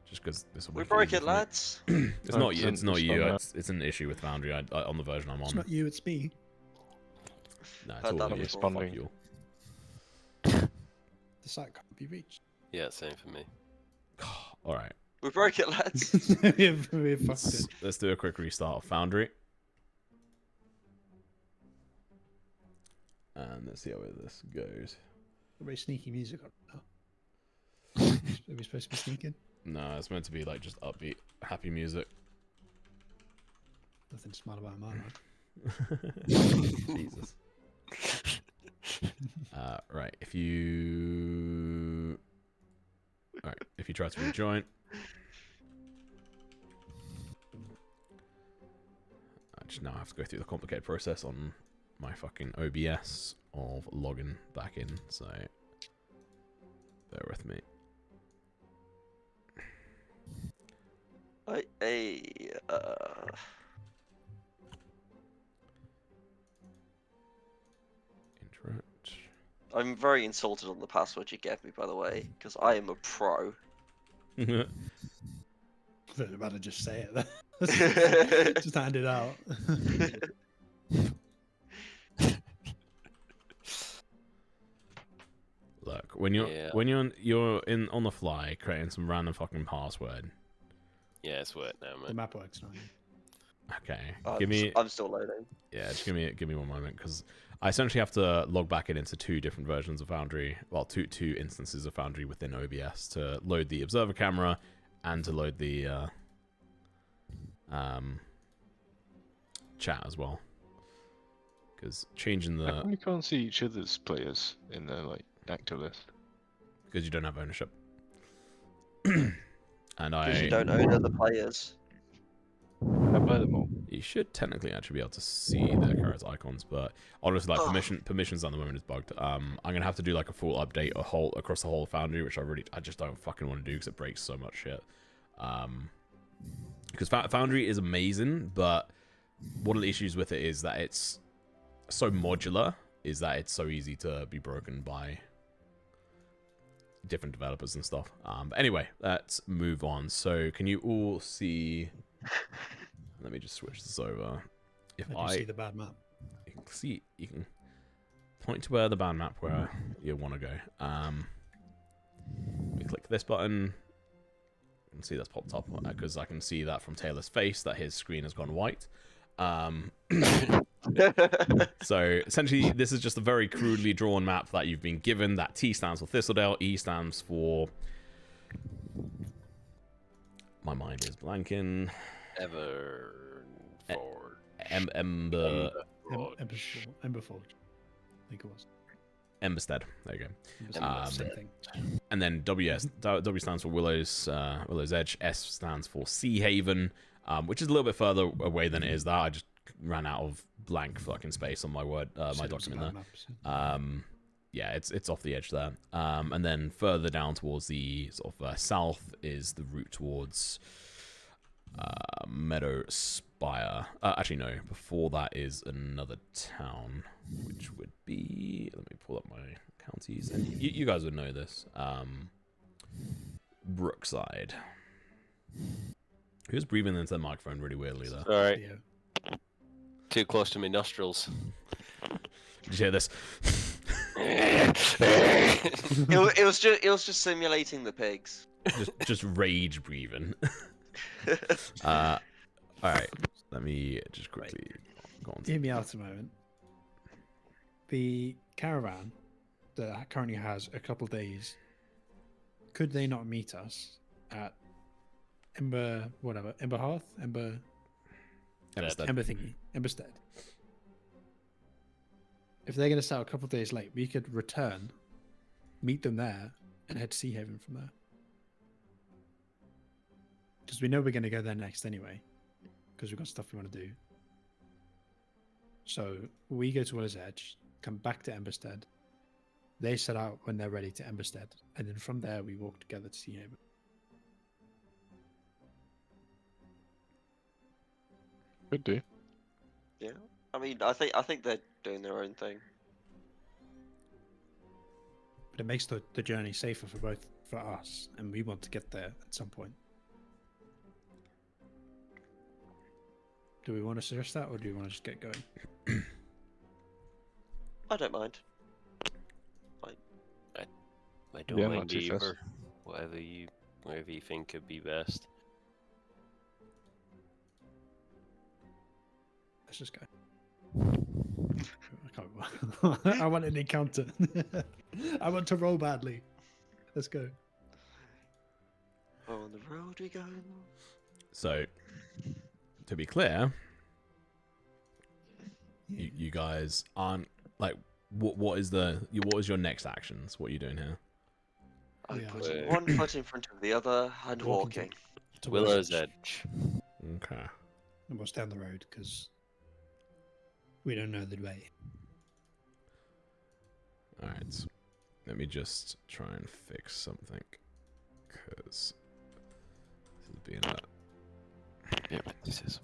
Just because this will be We broke easy it, for me. lads. It's not you. 100% It's not you. respond It's an issue with Foundry on the version I'm it's on. not you, it's me. No, it's Heard all that of you. before. Fuck you. The site can't be reached. Yeah, same for me. All right. We broke it, lads. we fucked it. Let's do a quick restart of Foundry. And let's see how this goes. Very sneaky music on now. Are we supposed to be sneaking? No, it's meant to be like just upbeat, happy music. Nothing smart about mine, Jesus. Right. If you try to rejoin, I just now have to go through the complicated process on my fucking OBS of logging back in. So bear with me. Interact. I'm very insulted on the password you gave me, by the way, because I am a pro. I'd rather just say it. Just hand it out. Look, when you're Yeah. you're in on the fly creating some random fucking password. Yeah, it's worked now, The man. map works now. Okay, I'm, give me I'm still loading. yeah, just give me one moment because I essentially have to log back into two different versions of Foundry. Well, two instances of Foundry within OBS to load the observer camera and to load the chat as well. Because changing How the come you can't see each other's players in the like active list? because you don't have ownership. And Because you don't own other players. I buy them all. You should technically actually be able to see the character icons, but honestly, like Ugh. permissions at the moment is bugged. I'm gonna have to do like a full update across the whole Foundry, which I just don't fucking want to do because it breaks so much shit. Because Foundry is amazing, but one of the issues with it is that it's so modular, is that it's so easy to be broken by different developers and stuff. But anyway, let's move on. So, can you all see? Let me just switch this over. If Did you see the bad map? you can see, you can point to where the band map where you want to go. We click this button. You can see that's popped up because I can see that from Taylor's face that his screen has gone white. So essentially, this is just a very crudely drawn map that you've been given. That T stands for Thistledale, E stands for. My mind is blanking. Ever forward. Ember. Emberforge. I think it was. Emberstead. There you go. Same thing. And then W stands for Willow's Edge. S stands for Sea Haven, which is a little bit further away than it is. That I just ran out of blank fucking space on my word, my Said it was a document bad there. map, so- Yeah, it's off the edge there. And then further down towards the sort of south is the route towards Meadow Spire. Actually, no. Before that is another town, which would be. Let me pull up my counties, and you guys would know this. Brookside. Who's breathing into the microphone really weirdly there? Sorry, Yeah. too close to my nostrils. Did you hear this? It was just simulating the pigs. just rage breathing. All right, let me just quickly go on. Hear me out a moment. The caravan that currently has a couple days, could they not meet us at Ember Hearth? Emberstead. Ember thingy, Emberstead. If they're going to start a couple of days late, we could return, meet them there, and head to Sea Haven from there. Because we know we're going to go there next anyway, because we've got stuff we want to do. So we go to Willer's Edge, come back to Emberstead. They set out when they're ready to Emberstead, and then from there we walk together to Sea Haven. Could do. Yeah. I mean, I think they're doing their own thing. But it makes the journey safer for us, and we want to get there at some point. Do we want to suggest that, or do we want to just get going? I don't mind. I don't Yeah, I'm mind not too either. fussed. Whatever you think could be best. Let's just go. I can't. I want an encounter. I want to roll badly. Let's go. On the road we go. So, to be clear, you guys aren't like what is your next actions? What are you doing here? I'm Yeah. putting one foot in front of the other and walking. To Willow's Edge. Okay. Almost down the road because we don't know the way. All right. Let me just try and fix something because this is being a Yep, this is.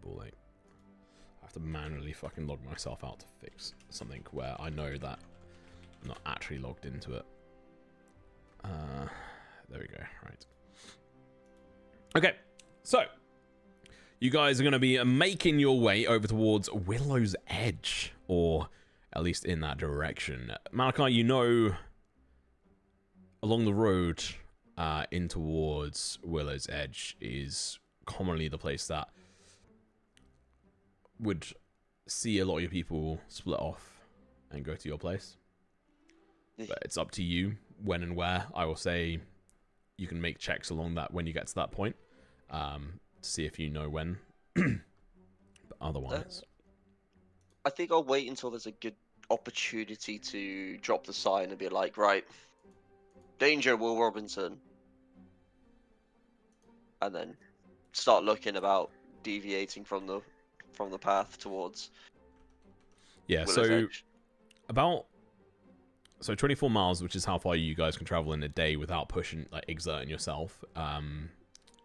ball ache. I have to manually fucking log myself out to fix something where I know that I'm not actually logged into it. There we go. Right. Okay. So, you guys are going to be making your way over towards Willow's Edge, or at least in that direction. Malachi, you know, along the road in towards Willow's Edge is commonly the place that would see a lot of your people split off and go to your place. But it's up to you when and where. I will say you can make checks along that when you get to that point to see if you know when. But otherwise, I think I'll wait until there's a good opportunity to drop the sign and be like, right, danger, Will Robinson, and then start looking about deviating from the path towards yeah. Willow's So Edge. about 24 miles, which is how far you guys can travel in a day without exerting yourself,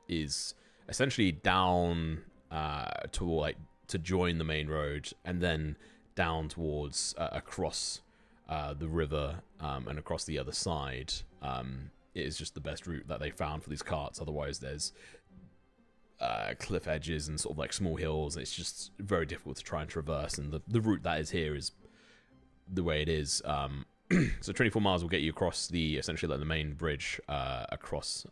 is essentially down to join the main road, and then down towards across the river and across the other side. It is just the best route that they found for these carts. Otherwise, there's cliff edges and sort of like small hills. It's just very difficult to try and traverse, and the route that is here is the way it is. So 24 miles will get you across essentially the main bridge across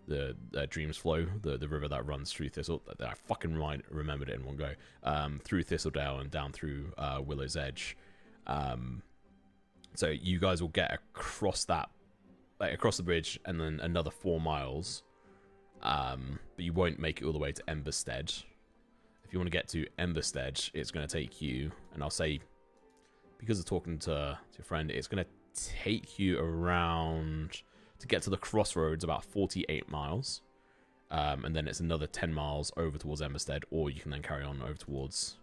the Dreams Flow, the river that runs through Thistle. I fucking remembered it in one go. Through Thistledale and down through Willow's Edge. So you guys will get across that, across the bridge, and then another 4 miles. But you won't make it all the way to Emberstead. If you want to get to Emberstead, it's going to take you, and I'll say, because of talking to your friend, it's going to take you around, to get to the crossroads, about 48 miles. And then it's another 10 miles over towards Emberstead, or you can then carry on over towards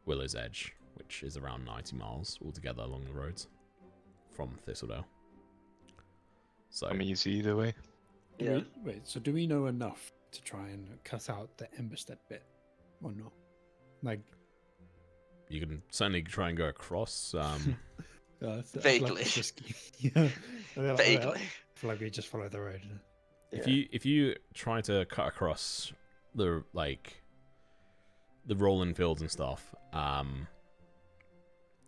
Willow's Edge, which is around 90 miles altogether along the roads from Thistledale. So I'm easy either way. Yeah. So do we know enough to try and cut out the Emberstead bit, or not? Like, you can certainly try and go across. I feel Vaguely. like it's risky. Yeah. Vaguely. I feel like we just follow the road. If you try to cut across the rolling fields and stuff,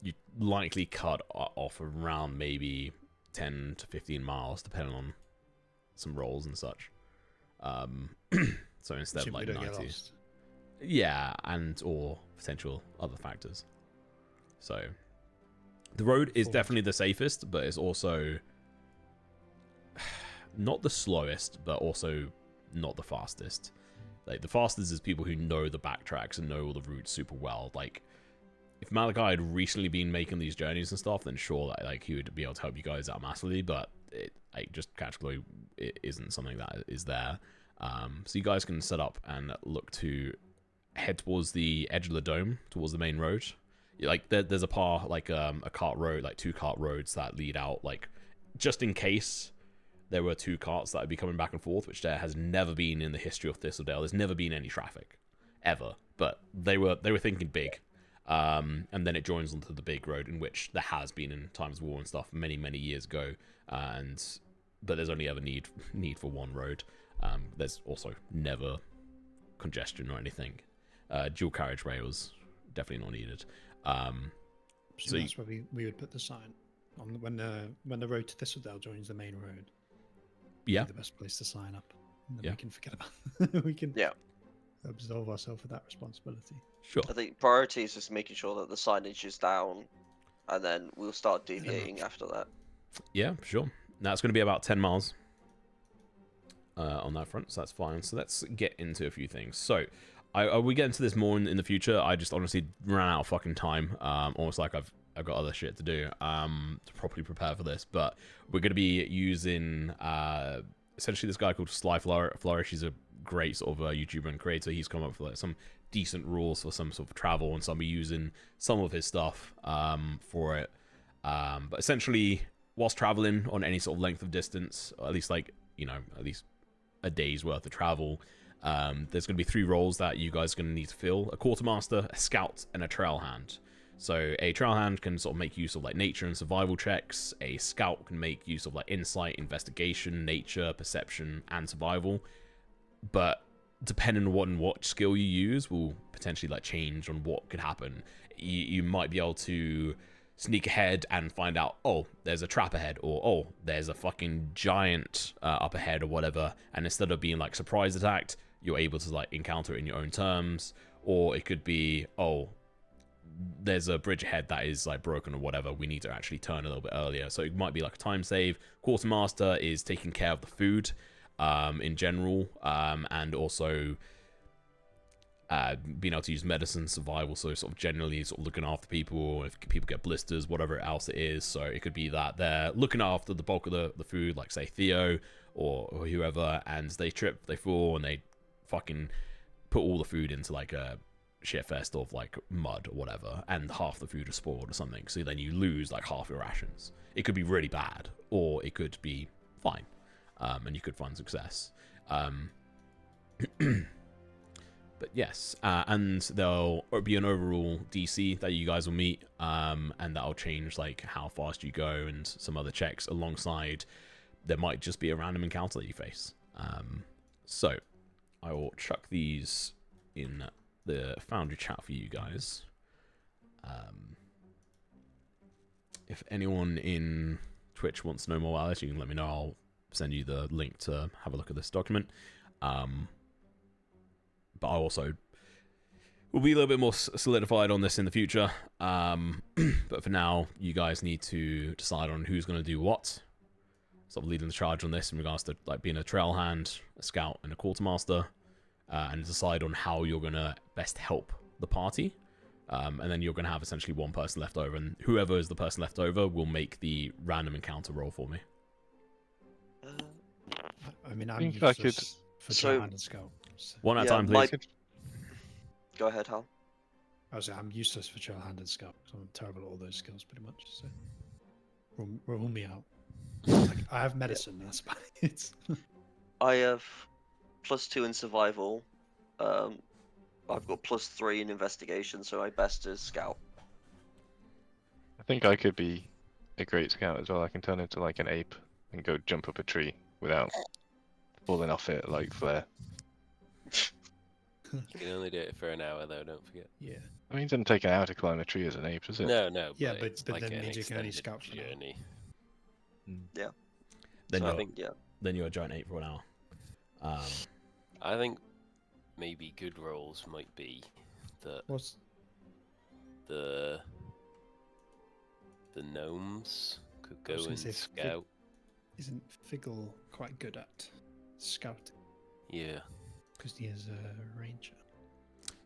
you likely cut off around maybe 10 to 15 miles, depending on some rolls and such. So instead of Assume we like don't get 90, lost. yeah, and or potential other factors. So the road is Forward. definitely the safest, but it's also not the slowest, but also not the fastest. Like the fastest is people who know the backtracks and know all the routes super well. Like if Malachi had recently been making these journeys and stuff, then sure, like he would be able to help you guys out massively. But like just categorically, it isn't something that is there. So you guys can set up and look to head towards the edge of the dome, towards the main road. Like there's a path, like a cart road, like 2 cart roads that lead out, like just in case there were 2 carts that would be coming back and forth, which there has never been in the history of Thistledale. There's never been any traffic ever, but they were thinking big. And then it joins onto the big road, in which there has been in times of war and stuff many years ago, but there's only ever need for one road. There's also never congestion or anything. Dual carriage rails definitely not needed. So that's where we would put the sign on when the road to Thistledale joins the main road. Yeah, The best place to sign up. And then Yeah. we can forget about. We can Yeah. absolve ourselves of that responsibility. sure. I think priority is just making sure that the signage is down, and then we'll start deviating after that. Yeah, sure. Now it's going to be about 10 miles on that front, so that's fine. So let's get into a few things. So we get into this more in the future. I just honestly ran out of fucking time. Almost like I've got other shit to do to properly prepare for this. But we're going to be using essentially this guy called Sly Flourish. He's a great sort of YouTuber and creator. He's come up with like some decent rules for some sort of travel, and so I'll be using some of his stuff for it. But essentially, whilst traveling on any sort of length of distance, or at least like, at least a day's worth of travel, there's going to be 3 roles that you guys are going to need to fill: a quartermaster, a scout, and a trail hand. So a trail hand can sort of make use of like nature and survival checks. A scout can make use of like insight, investigation, nature, perception, and survival. But depending on what skill you use will potentially like change on what could happen. You might be able to sneak ahead and find out, oh, there's a trap ahead, or oh, there's a fucking giant up ahead, or whatever, and instead of being like surprise attacked, you're able to like encounter it in your own terms. Or it could be, oh, there's a bridge ahead that is like broken or whatever, we need to actually turn a little bit earlier. So it might be like a time save. Quartermaster is taking care of the food in general, and also being able to use medicine, survival, so sort of generally sort of looking after people, if people get blisters, whatever else it is. So it could be that they're looking after the bulk of the food, like say Theo or whoever, and they trip, they fall, and they fucking put all the food into like a shitfest of like mud or whatever, and half the food is spoiled or something, so then you lose like half your rations. It could be really bad, or it could be fine, and you could find success. But yes, and there'll be an overall DC that you guys will meet, and that'll change like how fast you go and some other checks alongside. There might just be a random encounter that you face. So I will chuck these in the Foundry chat for you guys. If anyone in Twitch wants to know more about this, you can let me know. I'll send you the link to have a look at this document. But I also will be a little bit more solidified on this in the future. But for now, you guys need to decide on who's going to do what. Sort of leading the charge on this in regards to like being a trail hand, a scout, and a quartermaster, and decide on how you're going to best help the party. And then you're going to have essentially one person left over, and whoever is the person left over will make the random encounter roll for me. I mean, I'm think I could- useless for trail hand and scout. So. One at a Yeah, time, please. Go ahead, Hal. I was saying I'm useless for trail hand and scout. So I'm terrible at all those skills, pretty much. So rule me out. Like, I have medicine. That's about it. I have +2 in survival. I've got +3 in investigation, so my best is scout. I think I could be a great scout as well. I can turn into like an ape and go jump up a tree without falling off it like Flare. You can only do it for an hour, though. Don't forget. Yeah. I mean, it doesn't take an hour to climb a tree as an ape, does it? No. Yeah, but but it's that like an means you can only extended scout for an hour. journey. Then So you're I think, yeah. then you're a giant ape for an hour. I think maybe good rolls might be that What's the gnomes could I was go gonna and say scout. isn't Figgle quite good at scouting? Yeah. Because he is a ranger.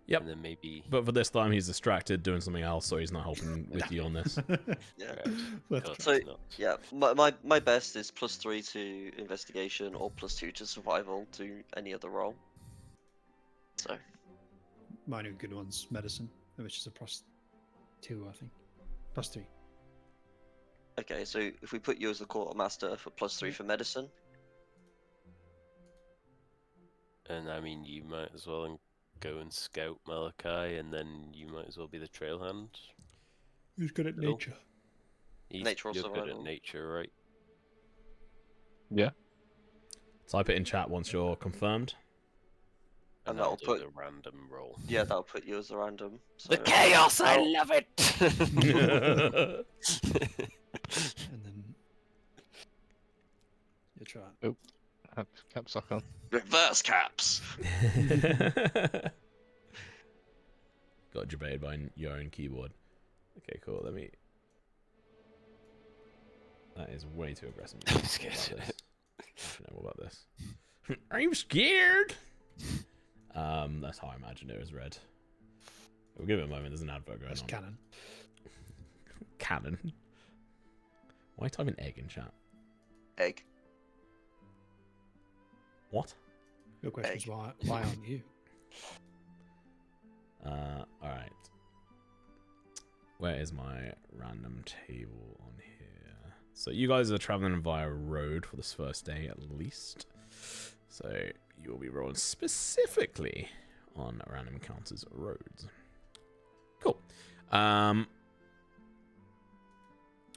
Yep. And then maybe But for this time, he's distracted doing something else, so he's not helping with you on this. Yeah. Right. Let's Of course So it's not. yeah, my best is +3 to investigation or +2 to survival to any other roll. So Mine are good ones. Medicine, which is a +2, I think. +3. okay, so if we put you as the quartermaster for +3 for medicine, And I mean, you might as well go and scout Malachi, and then you might as well be the trail hand. Who's good at Cool. nature? Nature or You're good at survival? nature, right? Yeah. Type it in chat once you're confirmed. And that'll that'll do put- the random roll. yeah, that'll put you as a random. So The chaos! I I'll- love it! And then you try. Have caps lock on. reverse caps. Got debated by your own keyboard. Okay, cool. Let me. That is way too aggressive. I'm scared. Actually, no, what about this? I'm scared. That's how I imagine it was read. We'll give it a moment. There's an advert going That's on. canon. Cannon. Why type an egg in chat? Egg. What? Your question is why aren't you? Alright. Where is my random table on here? So you guys are traveling via road for this first day at least. So you'll be rolling specifically on random encounters roads. Cool.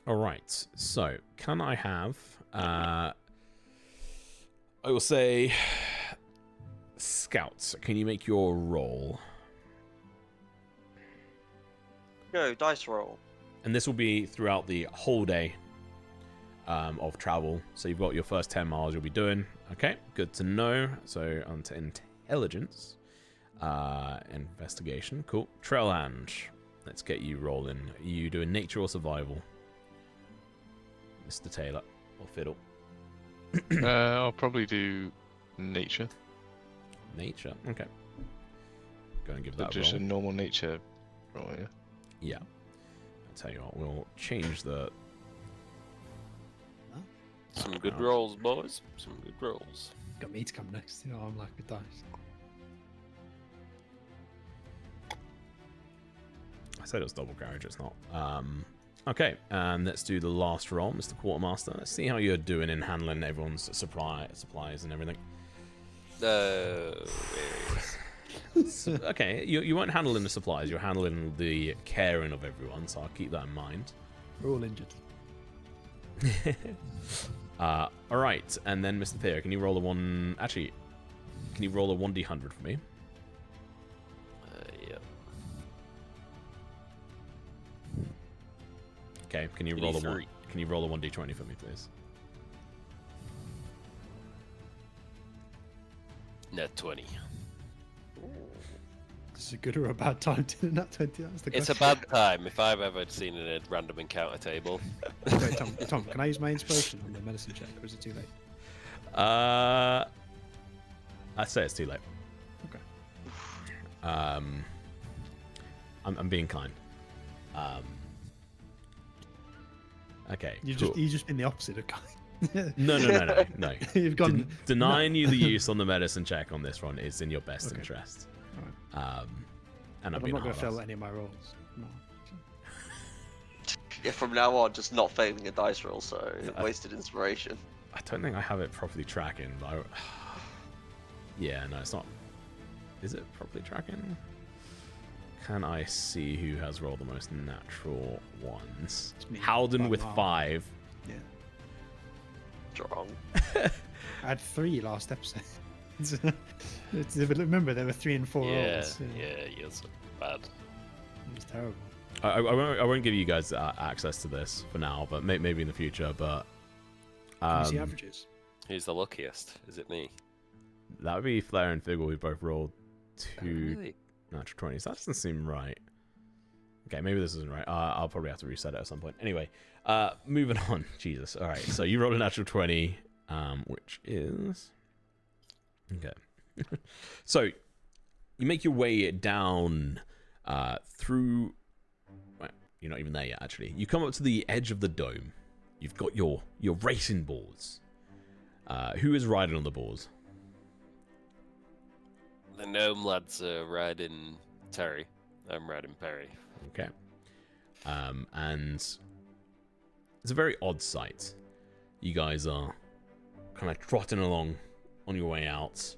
Alright, so can I have I will say scouts, can you make your roll? Go, dice roll. And this will be throughout the whole day of travel. So you've got your first 10 miles you'll be doing. Okay, good to know. So on to intelligence. Investigation. Cool. Trail hand. Let's get you rolling. You doing nature or survival? Mr. Taylor. Or Fiddle. I'll probably do nature. Nature. Okay. Go and give But that a just roll. a normal nature roll, yeah. Yeah. I'll tell you what, we'll change the... Some good Oh. rolls, boys. Some good rolls. Got me to come next. You know, I'm like with dice. I said it was double garage, it's not. Okay, and let's do the last roll, Mr. Quartermaster. Let's see how you're doing in handling everyone's supplies and everything. Okay, you weren't handling the supplies, you're handling the caring of everyone, so I'll keep that in mind. We're all injured. Alright, and then Mr. Theo, can you roll a one... Actually, can you roll a 1d100 for me? Yep. Okay, can you roll a 3. Can you roll a 1d20 for me, please? Net 20. Is it a good or a bad time to not 20? That's the It's a question. bad time if I've ever seen a random encounter table. Wait, Tom, can I use my inspiration on the medicine check, or is it too late? I'd say it's too late. Okay. I'm being kind. Okay. You've cool. just been the opposite of kind. No. You've gone. Denying you the use on the medicine check on this one is in your best Okay. interest. Alright. And I'm being not going a to hard fail ass. any of my rolls. No. Yeah, from now on, just not failing a dice roll, so wasted inspiration. I don't think I have it properly tracking. But yeah, no, it's not. Is it properly tracking? Can I see who has rolled the most natural ones? It's me, Howden by with a mile. 5. Yeah. Strong. I had 3 last episode. Remember, there were 3 and 4 Yeah, rolls. yeah, you're so bad. It was terrible. I won't give you guys access to this for now, but maybe in the future. But Can you see averages? Who's the luckiest? Is it me? that would be Flair and Figgle who both rolled 2 Really? natural 20s. That doesn't seem right. Okay, maybe this isn't right. I'll probably have to reset it at some point. Anyway, moving on. Jesus. All right. So you rolled a natural 20, which is okay. So you make your way down through. Well, you're not even there yet, actually. You come up to the edge of the dome. You've got your racing boars. Who is riding on the boars? The gnome lads are riding Terry. I'm riding Perry. Okay. And it's a very odd sight. You guys are kind of trotting along on your way out.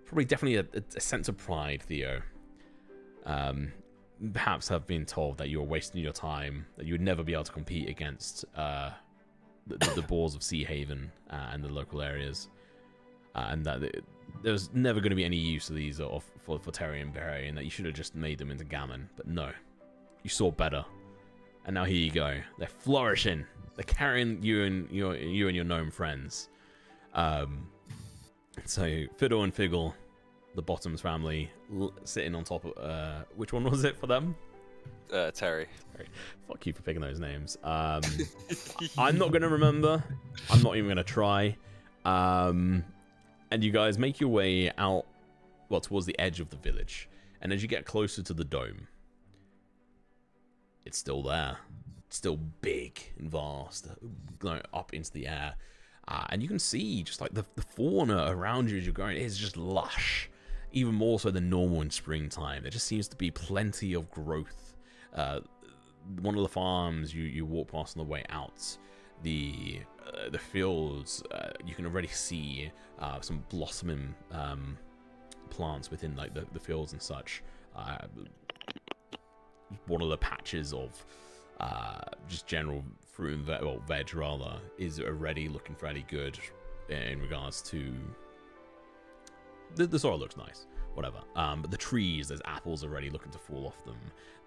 Probably definitely a sense of pride, Theo. Perhaps have been told that you're wasting your time, that you would never be able to compete against the boars of Sea Haven and the local areas. And that there's never going to be any use of these for Terry and Barry, and that you should have just made them into gammon. But no, you saw better, and now here you go. They're flourishing. They're carrying you and your gnome friends. So Fiddle and Figgle, the Bottoms family, sitting on top of which one was it for them? Terry. Fuck you for picking those names. I'm not going to remember. I'm not even going to try. And you guys make your way out, well, towards the edge of the village. And as you get closer to the dome, it's still there. It's still big and vast, going up into the air. And you can see just like the fauna around you as you're going is just lush. Even more so than normal in springtime. There just seems to be plenty of growth. One of the farms you walk past on the way out, the fields, you can already see some blossoming plants within like the fields and such. One of the patches of just general fruit and veg rather is already looking fairly good in regards to the soil looks nice, whatever. But the trees, there's apples already looking to fall off them.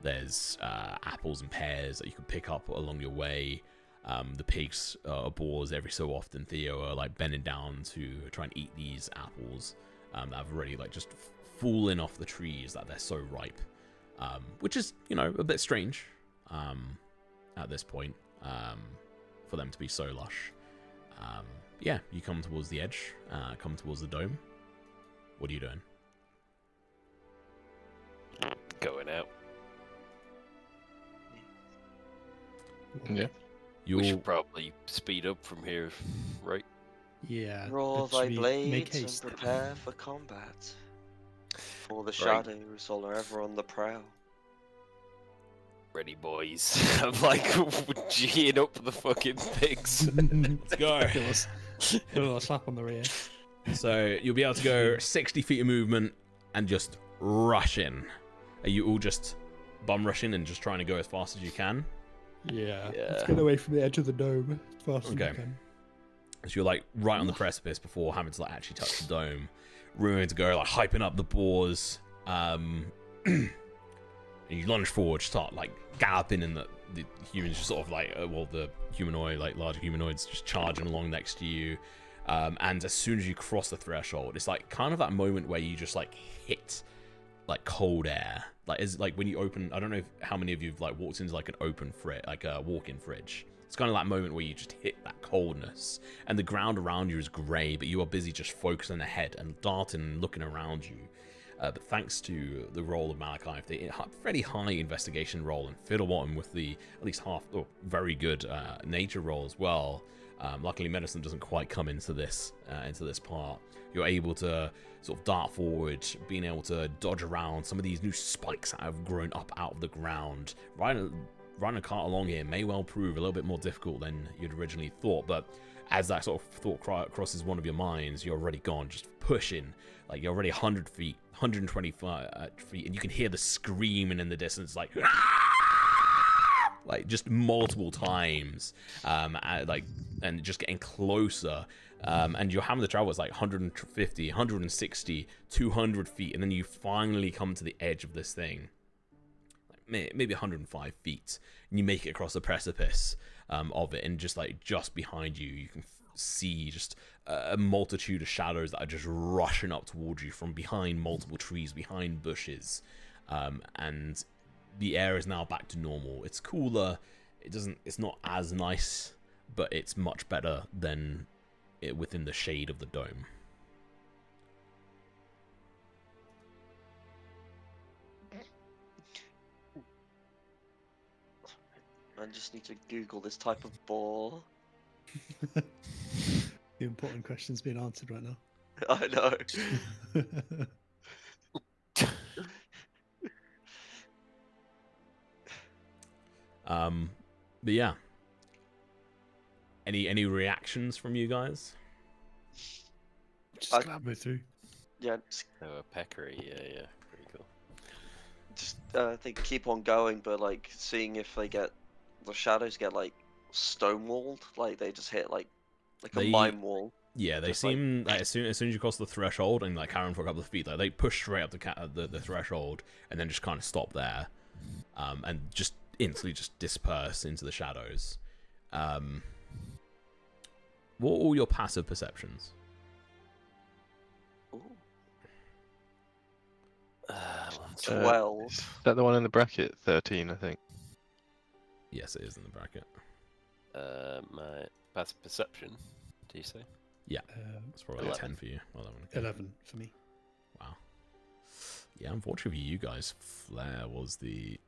There's apples and pears that you can pick up along your way. The pigs or boars every so often, Theo, are like bending down to try and eat these apples that have already like just fallen off the trees that they're so ripe, which is, you know, a bit strange at this point for them to be so lush. Yeah, you come towards the edge, come towards the dome. What are you doing? Going out. Yeah. We should probably speed up from here, right? Yeah. Roll should thy we blades make and haste? prepare for combat. For the shadows are ever on the prowl. Ready, boys. I'm like G'ing up the fucking pigs. Let's go. Give a little slap on the rear. So you'll be able to go 60 feet of movement and just rush in. Are you all just bum rushing and just trying to go as fast as you can? Yeah. Yeah. Let's get away from the edge of the dome as fast as we Okay. can. So you're like right on the precipice before having to like actually touch the dome. Rumored to go like hyping up the boars. And you lunge forward, start like galloping, and the humans just sort of like the humanoid, like larger humanoids, just charging along next to you. And as soon as you cross the threshold, it's like kind of that moment where you just like hit like cold air. Like is like when you open, I don't know how many of you've like walked into like an open fridge, like a walk-in fridge. It's kind of that moment where you just hit that coldness, and the ground around you is grey, but you are busy just focusing ahead and darting and looking around you. But thanks to the role of Malachi, the fairly high investigation roll, and Fiddlebottom with the at least very good nature roll as well. Luckily, medicine doesn't quite come into this part. You're able to sort of dart forward, being able to dodge around some of these new spikes that have grown up out of the ground. Riding a cart along here may well prove a little bit more difficult than you'd originally thought, but as that sort of thought crosses one of your minds, you're already gone, just pushing. Like, you're already 100 feet, 125 feet, and you can hear the screaming in the distance, like just multiple times, and just getting closer. And you're having to travel, it's like 150, 160, 200 feet, and then you finally come to the edge of this thing. Maybe 105 feet, and you make it across the precipice of it, and just behind you, you can see just a multitude of shadows that are just rushing up towards you from behind multiple trees, behind bushes, and the air is now back to normal. It's cooler. It's not as nice, but it's much better than it within the shade of the dome. I just need to Google this type of boar. The important question's being answered right now. I know. But yeah. Any reactions from you guys? Just clamber through. Yeah, Oh, a peccary, yeah, pretty cool. just I think keep on going, but like seeing if they get the shadows get like stonewalled, like they just hit like a They- mine wall. Yeah, they Just like- seem like as soon as you cross the threshold and like carry on for a couple of feet, like they push straight up the threshold and then just kind of stop there, and just instantly just disperse into the shadows. What are all your passive perceptions? Ooh, One sec. 12. Is that the one in the bracket? 13, I think. Yes, it is in the bracket. My passive perception, do you say? That's probably 11. 10 for you. Well, 11 for me. Wow. Yeah, unfortunately for you guys, Flair was the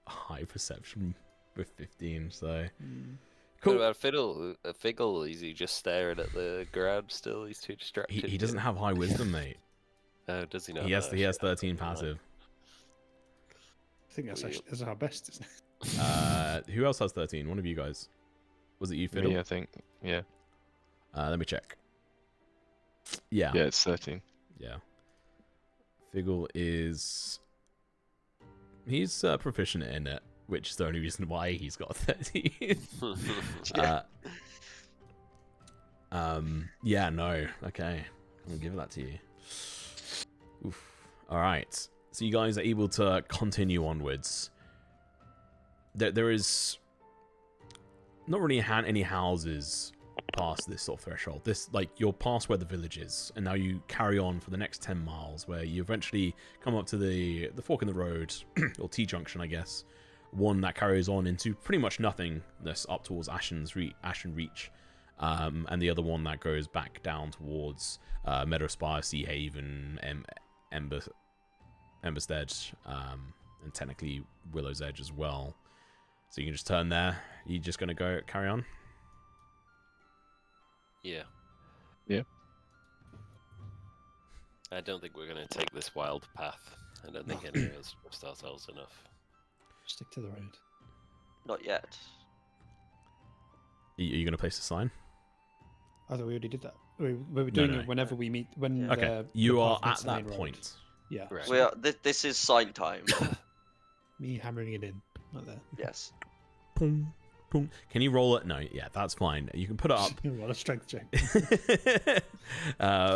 high perception with 15, so... Cool. What about Fiddle? Figgle, is he just staring at the ground still? He's too distracted. He doesn't have high wisdom, mate. Oh, does he not? He has Oh, he has shit. 13 Never mind. passive. I think that's actually that's our best, isn't it? Who else has 13? One of you guys. Was it you, Fiddle? Me, I think. Yeah. Let me check. Yeah. Yeah, it's 13. Yeah. Figgle is... He's proficient in it, which is the only reason why he's got 13. Yeah. Yeah, no. Okay. I'm gonna give that to you. Oof. Alright. So you guys are able to continue onwards. There is not really any houses past this sort of threshold. This, like, you're past where the village is, and now you carry on for the next 10 miles, where you eventually come up to the fork in the road, or T-junction, I guess. One that carries on into pretty much nothingness up towards Ashen Reach, and the other one that goes back down towards Meadowspire, Sea Haven, Emberstead, and technically Willow's Edge as well. So you can just turn there. You just gonna go carry on? Yeah. Yeah. I don't think we're going to take this wild path. I don't think any of us trust ourselves enough. Stick to the road. Not yet. Are you gonna place a sign? I thought we already did that. We were doing no. it whenever we meet. When Yeah. Okay, the you are path meets at the main that road. point. Yeah. Right. We are. This is sign time. Me hammering it in, not there. Yes. Boom, boom. Can you roll it? No, yeah, that's fine. You can put it up. What a strength check.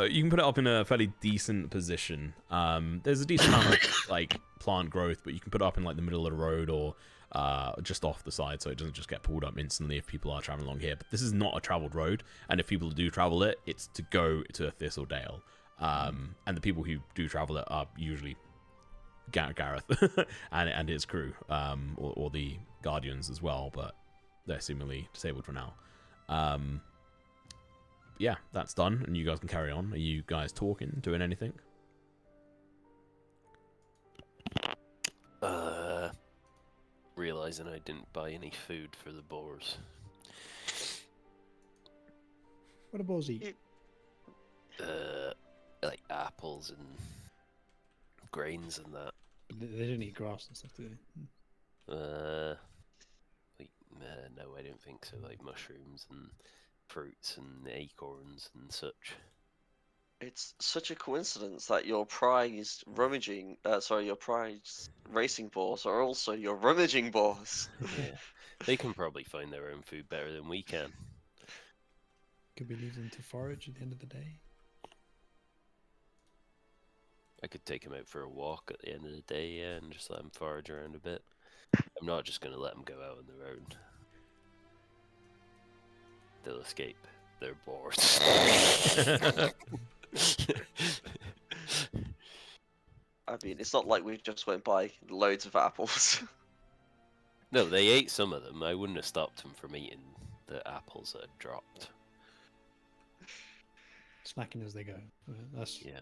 You can put it up in a fairly decent position. There's a decent amount of like plant growth, but you can put it up in like the middle of the road or just off the side, so it doesn't just get pulled up instantly if people are traveling along here. But this is not a traveled road, and if people do travel it, it's to go to Thistledale. And the people who do travel it are usually Gareth and his crew, or the Guardians as well, but they're seemingly disabled for now. Yeah, that's done, and you guys can carry on. Are you guys talking, doing anything? Realizing I didn't buy any food for the boars. What do balls eat? Like apples and grains and that. They don't eat grass and stuff, do they? No, I don't think so. Like mushrooms and fruits and acorns and such. It's such a coincidence that your prized racing boars are also your rummaging boars. Yeah, they can probably find their own food better than we can. Could we leave them to forage at the end of the day? I could take them out for a walk at the end of the day, yeah, and just let them forage around a bit. I'm not just going to let them go out on their own. They'll escape. They're bored. I mean, it's not like we just went by loads of apples. No, they ate some of them. I wouldn't have stopped them from eating the apples that had dropped. Snacking as they go. That's Yeah.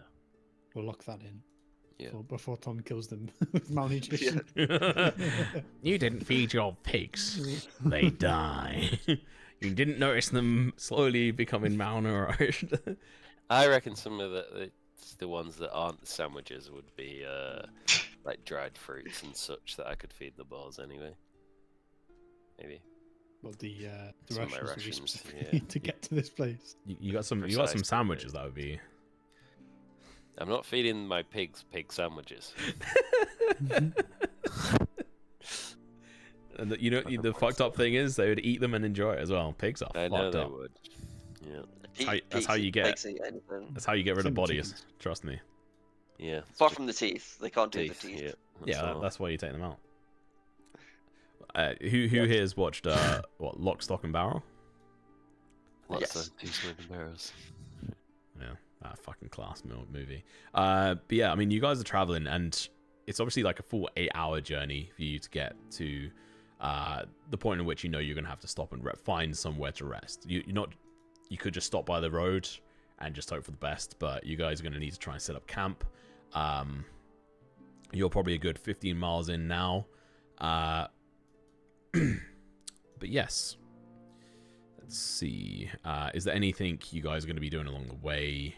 We'll lock that in. Yeah. before Tom kills them with malnutrition. You didn't feed your pigs. They die. You didn't notice them slowly becoming malnourished. I reckon some of the ones that aren't sandwiches would be like dried fruits and such that I could feed the boars anyway. Maybe. Well, the Some of my rations that we rations, specifically yeah. need to get to this place. You got some Precisely, sandwiches. That would be. I'm not feeding my pigs pig sandwiches. And the fucked up thing is they would eat them and enjoy it as well. Pigs are I fucked know they up. would. Yeah. That's how you get. Pigs eat anything. That's how you get rid of Same with bodies. chickens. Trust me. Yeah. Apart from the teeth, they can't do the teeth. teeth. Yeah. Yeah, all. that's why you take them out. Who here's watched what Lock, Stock and Barrel? Lots Yes. of two smoking barrels. Yeah, that fucking class movie. But yeah, I mean, you guys are traveling, and it's obviously like a full 8-hour journey for you to get to the point in which you know you're gonna have to stop and find somewhere to rest. You could just stop by the road and just hope for the best, but you guys are gonna need to try and set up camp. You're probably a good 15 miles in now. But yes. Let's see. Is there anything you guys are going to be doing along the way?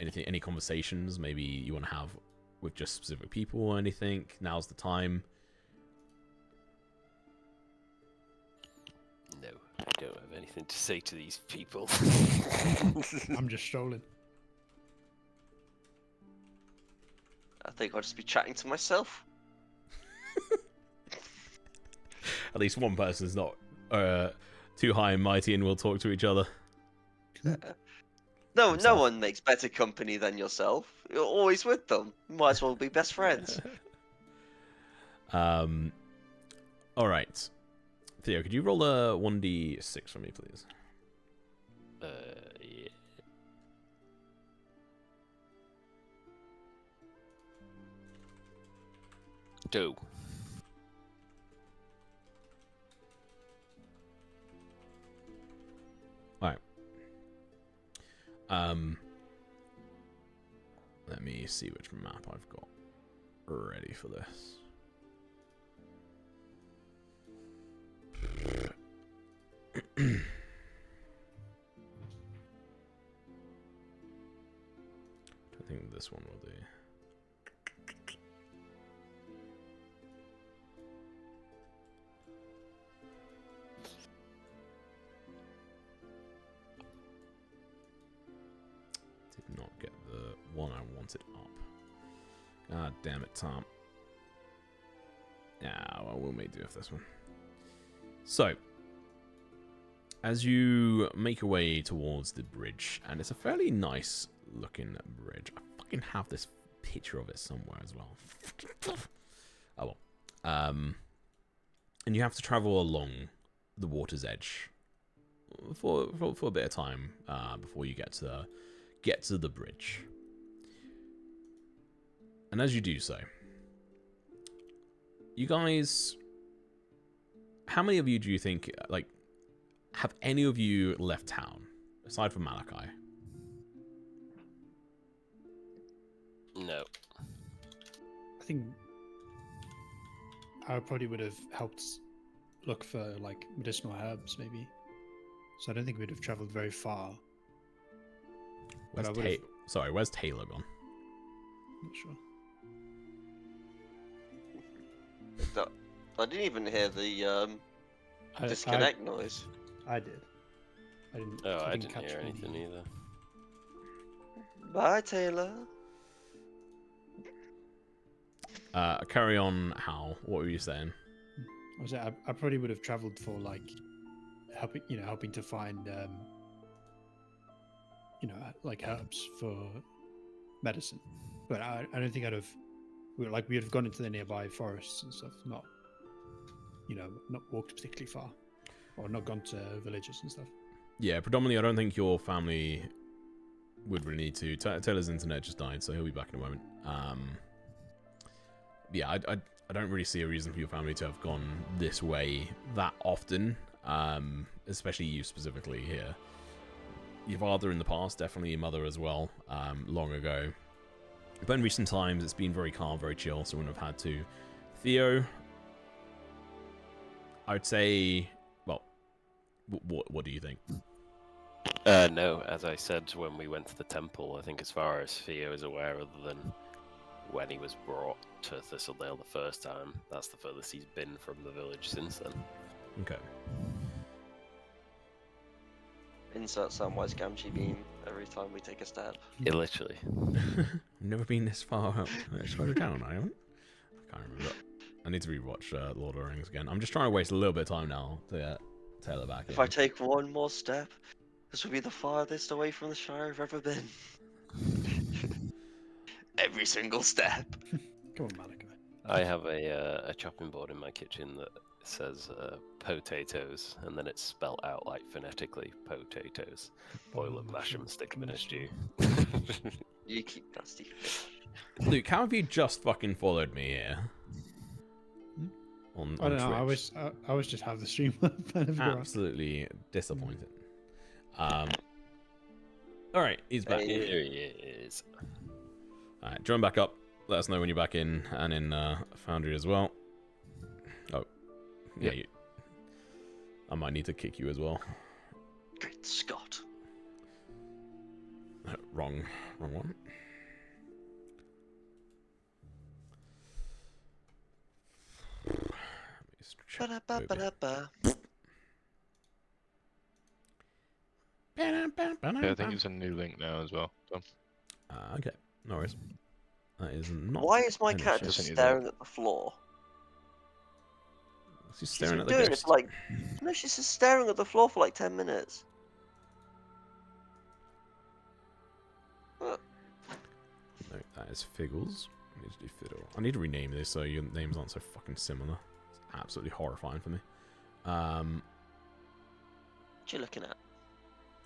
Any conversations maybe you want to have with just specific people or anything? Now's the time. No, I don't have anything to say to these people. I'm just strolling. I think I'll just be chatting to myself. At least one person's not too high and mighty and will talk to each other. No Himself. one makes better company than yourself. You're always with them. Might as well be best friends. All right. Theo, could you roll a 1d6 for me, please? Yeah. Two. All right. Let me see which map I've got ready for this. I think this one will do. Did not get the one I wanted up. God damn it, Tom. Yeah, well, we'll make do with this one. So, as you make your way towards the bridge, and it's a fairly nice looking bridge. I fucking have this picture of it somewhere as well. Oh well. And you have to travel along the water's edge for a bit of time before you get to the bridge. And as you do so, you guys, how many of you do you think, like, have any of you left town aside from Malachi? No. I think I probably would have helped look for like medicinal herbs, maybe. So I don't think we'd have traveled very far. But I would've- Sorry, where's Taylor gone? Not sure. I didn't even hear the I- disconnect noise. I did. I didn't. Oh, I didn't catch hear any- anything either. Bye, Taylor. Carry on, Hal. What were you saying? I was I probably would have traveled for like helping to find like herbs for medicine, but I don't think we'd have gone into the nearby forests and stuff, not walked particularly far, or not gone to villages and stuff. Yeah, predominantly, I don't think your family would really need to. Taylor's internet just died, so he'll be back in a moment. Yeah, I don't really see a reason for your family to have gone this way that often, especially you specifically here. Your father in the past, definitely your mother as well, long ago. But in recent times, it's been very calm, very chill, so we wouldn't have had to. Theo, I would say, well, what do you think? No, as I said when we went to the temple, I think as far as Theo is aware, other than when he was brought to Thistledale the first time, that's the furthest he's been from the village since then. Okay. Insert Samwise Gamgee beam every time we take a step. Yeah, literally. I've never been this far up. Shadow down, I haven't. I can't remember. I need to rewatch Lord of the Rings again. I'm just trying to waste a little bit of time now to tail it back. If I take one more step, this will be the farthest away from the Shire I've ever been. Every single step. Come on, Malachi. I have a chopping board in my kitchen that says potatoes, and then it's spelt out like phonetically potatoes. Boil them, mash them, stick them in a stew. You keep dusty fish. Luke, how have you just fucking followed me here? On I don't know. Twitch? I was just have the stream up. Absolutely disappointed. All right, he's back. Here he is. All right, join back up. Let us know when you're back in and in Foundry as well. Oh, yeah. Yep. I might need to kick you as well. Great Scott. Wrong one. Ba-da-ba-ba-da-ba. Yeah, I think it's a new link now as well. So. Okay, no worries. That is not. Why is my an cat issue. just Send you staring at the floor? She's She's staring been at the doing it ghost. for like... No, she's just staring at the floor for like 10 minutes. No, that is Figgles. I need to do Fiddle. I need to rename this so your names aren't so fucking similar. It's absolutely horrifying for me. What you looking at?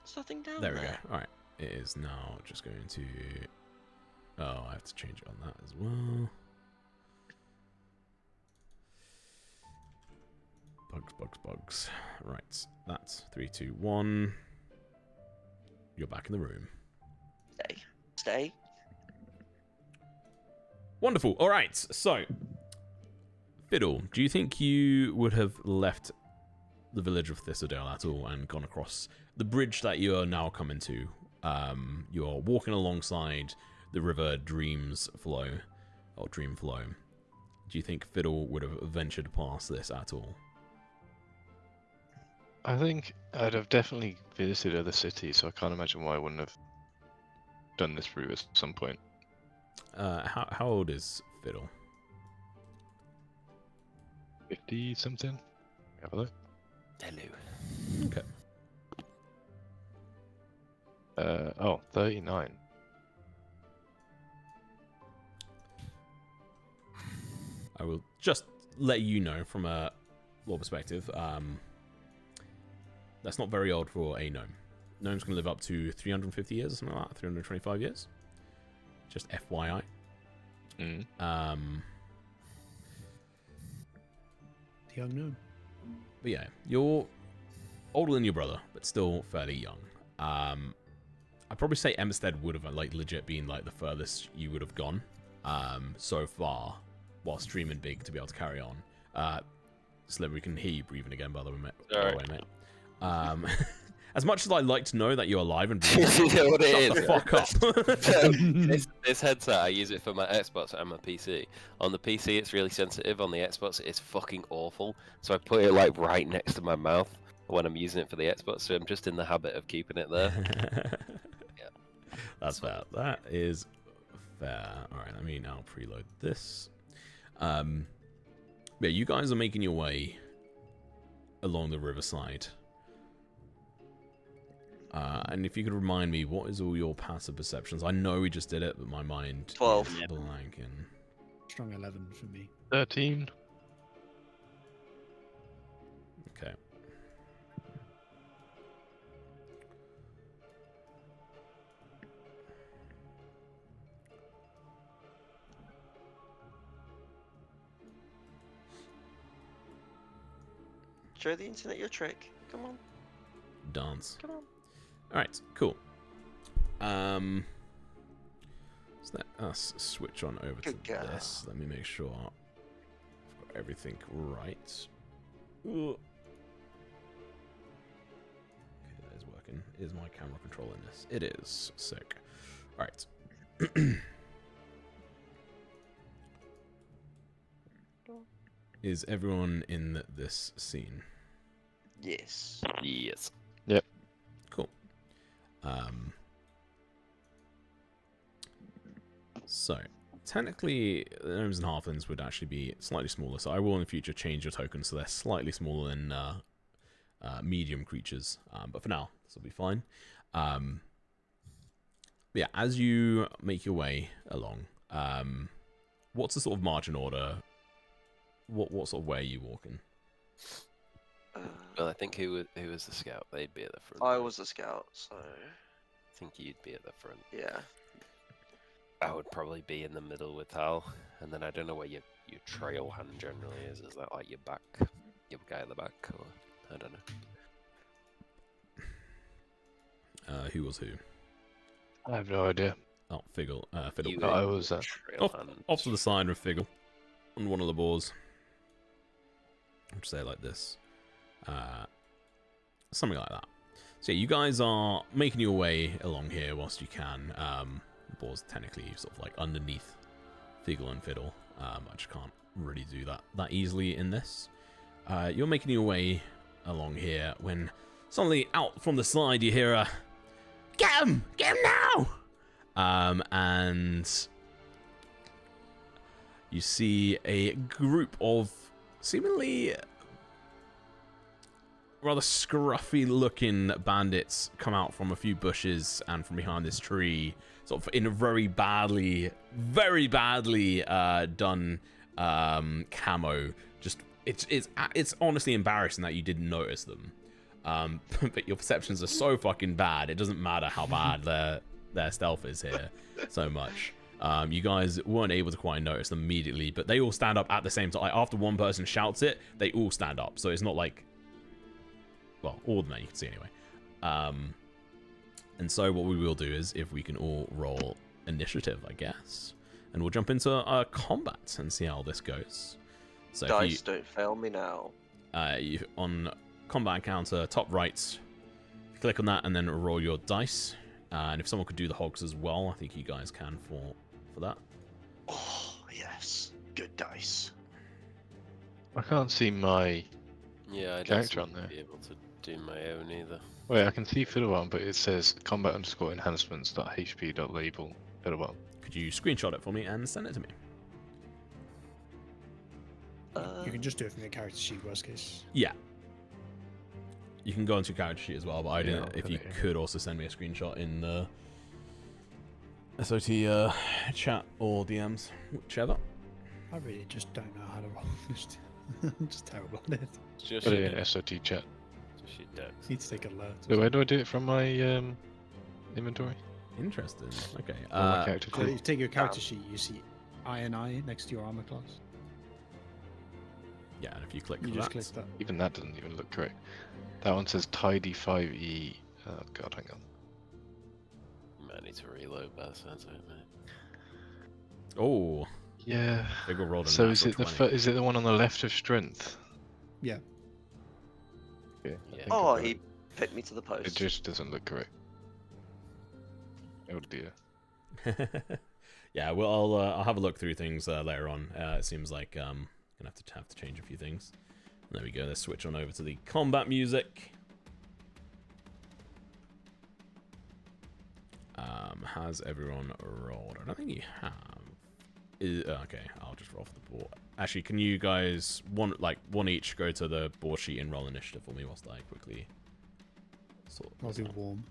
There's nothing down there. There we go. Alright. It is now just going to... Oh, I have to change it on that as well. Bugs. Right. That's 3, 2, 1. You're back in the room. Stay. Wonderful. All right. So, Fiddle, do you think you would have left the village of Thistledale at all and gone across the bridge that you are now coming to? You're walking alongside the river Dream Flow. Do you think Fiddle would have ventured past this at all? I think I'd have definitely visited other cities, so I can't imagine why I wouldn't have done this route at some point. How old is Fiddle? 50 something? Have a look. Hello. Okay. 39. I will just let you know from a lore perspective. That's not very old for a gnome. Gnomes can live up to 350 years or something like that, 325 years. Just FYI. Mm. The unknown. But yeah, you're older than your brother, but still fairly young. I'd probably say Emstead would have like legit been like the furthest you would have gone so far, while streaming big to be able to carry on. Slim, we can hear you breathing again, by the way, mate. As much as I like to know that you're alive and breathing, You know what it shut is? the fuck up. This headset, I use it for my Xbox and my PC. On the PC, it's really sensitive. On the Xbox, it's fucking awful. So I put it like right next to my mouth when I'm using it for the Xbox. So I'm just in the habit of keeping it there. Yeah. That's fair. That is fair. All right, let me now preload this. Yeah, you guys are making your way along the riverside. And if you could remind me, what is all your passive perceptions? I know we just did it, but my mind 12. is blanking. Strong 11 for me. 13. Okay. Show the internet your trick. Come on. Dance. Come on. All right, cool. So let us switch on over Good to girl. this. Let me make sure I've got everything right. Ugh. Okay, that is working. Is my camera controlling this? It is. Sick. Alright. Is everyone in this scene? Yes. Yes. Cool. So, technically, the gnomes and halflings would actually be slightly smaller, so I will in the future change your tokens so they're slightly smaller than medium creatures. But for now, this will be fine. Yeah, as you make your way along, what's the sort of marching order? What sort of way are you walking? Well, I think who was the scout? They'd be at the front. I right? was a scout, so I think you'd be at the front. yeah. I would probably be in the middle with Hal, and then I don't know where your trail hand generally is. Is that like your guy at the back, or I don't know. Who was who? I have no idea. Oh, Figgle. Fiddle. You No, I were was trail hand. Off to the side with Figgle on one of the boars. I'll just say it like this. Something like that. So yeah, you guys are making your way along here whilst you can. The boar's technically sort of like underneath Figgle and Fiddle. I just can't really do that easily in this. You're making your way along here when suddenly out from the side you hear a "Get him! Get him now!" And you see a group of seemingly rather scruffy looking bandits come out from a few bushes and from behind this tree, sort of in a very badly done camo. Just it's honestly embarrassing that you didn't notice them. But your perceptions are so fucking bad, it doesn't matter how bad their stealth is here so much. You guys weren't able to quite notice them immediately, but they all stand up at the same time. Like, after one person shouts it, they all stand up. So it's not like, well, all of them you can see anyway. And so what we will do is, if we can all roll initiative, I guess, and we'll jump into combat and see how this goes. So Dice don't fail me now. you on combat encounter, top right, click on that and then roll your dice. And if someone could do the hogs as well, I think you guys can for that. Oh yes, good dice. I can't see my. Yeah, I don't Character seem on to there. be able to do my own either. Wait, I can see Fiddlebottom, but it says combat_enhancements.hp.label Fiddlebottom. Could you screenshot it for me and send it to me? You can just do it from your character sheet, worst case. Yeah. You can go into your character sheet as well, but I Yeah, didn't. I'll If put you it here. could also send me a screenshot in the SOT chat or DMs, whichever. I really just don't know how to roll this. I'm just terrible at it. Just Put your it in dex. SOT chat. Just your dex. Need to take alert. So where do I do it from my inventory? Interesting. Okay. Or my character So if you sheet? take your character sheet, you see I next to your armor class. Yeah, and if you click You that, just click that. Even that doesn't even look correct. That one says tidy 5e. Oh god, hang on. You might need to reload by the sounds of it, mate. oh, Yeah. Figgle rolled a So is natural it the 20. is it the one on the left of strength? Yeah. Yeah. I Yeah. think Oh, I've got he it. picked me to the post. It just doesn't look correct. Oh dear. Yeah, well, I'll have a look through things later on. It seems like gonna have to change a few things. There we go. Let's switch on over to the combat music. Has everyone rolled? I don't think you have. Okay, I'll just roll for the board. Actually, can you guys one each go to the board sheet and roll initiative for me whilst I quickly sort I'll this do out? warm.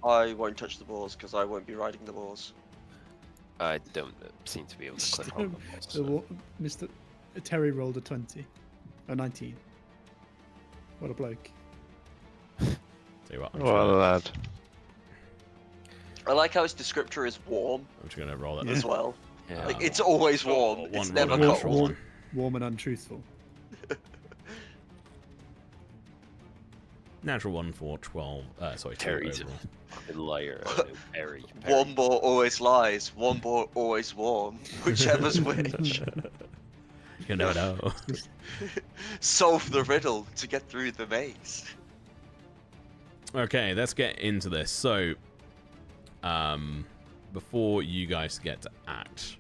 I won't touch the balls because I won't be riding the balls. I don't seem to be able to click on them. So what, Mr. Terry rolled a 20. A 19. What a bloke. Tell you what, Well, lad. I like how its descriptor is warm I'm just gonna roll it. Yeah. as well. Yeah. Like it's always warm. Oh, It's one never roll, Warm, natural cold. one. warm and untruthful. Natural one for 12. Sorry, 2 Terry's a overall. fucking liar. I know. Perry. One ball always lies, one ball always warm. Whichever's which. You never know. Solve the riddle to get through the maze. Okay, let's get into this. So, before you guys get to act,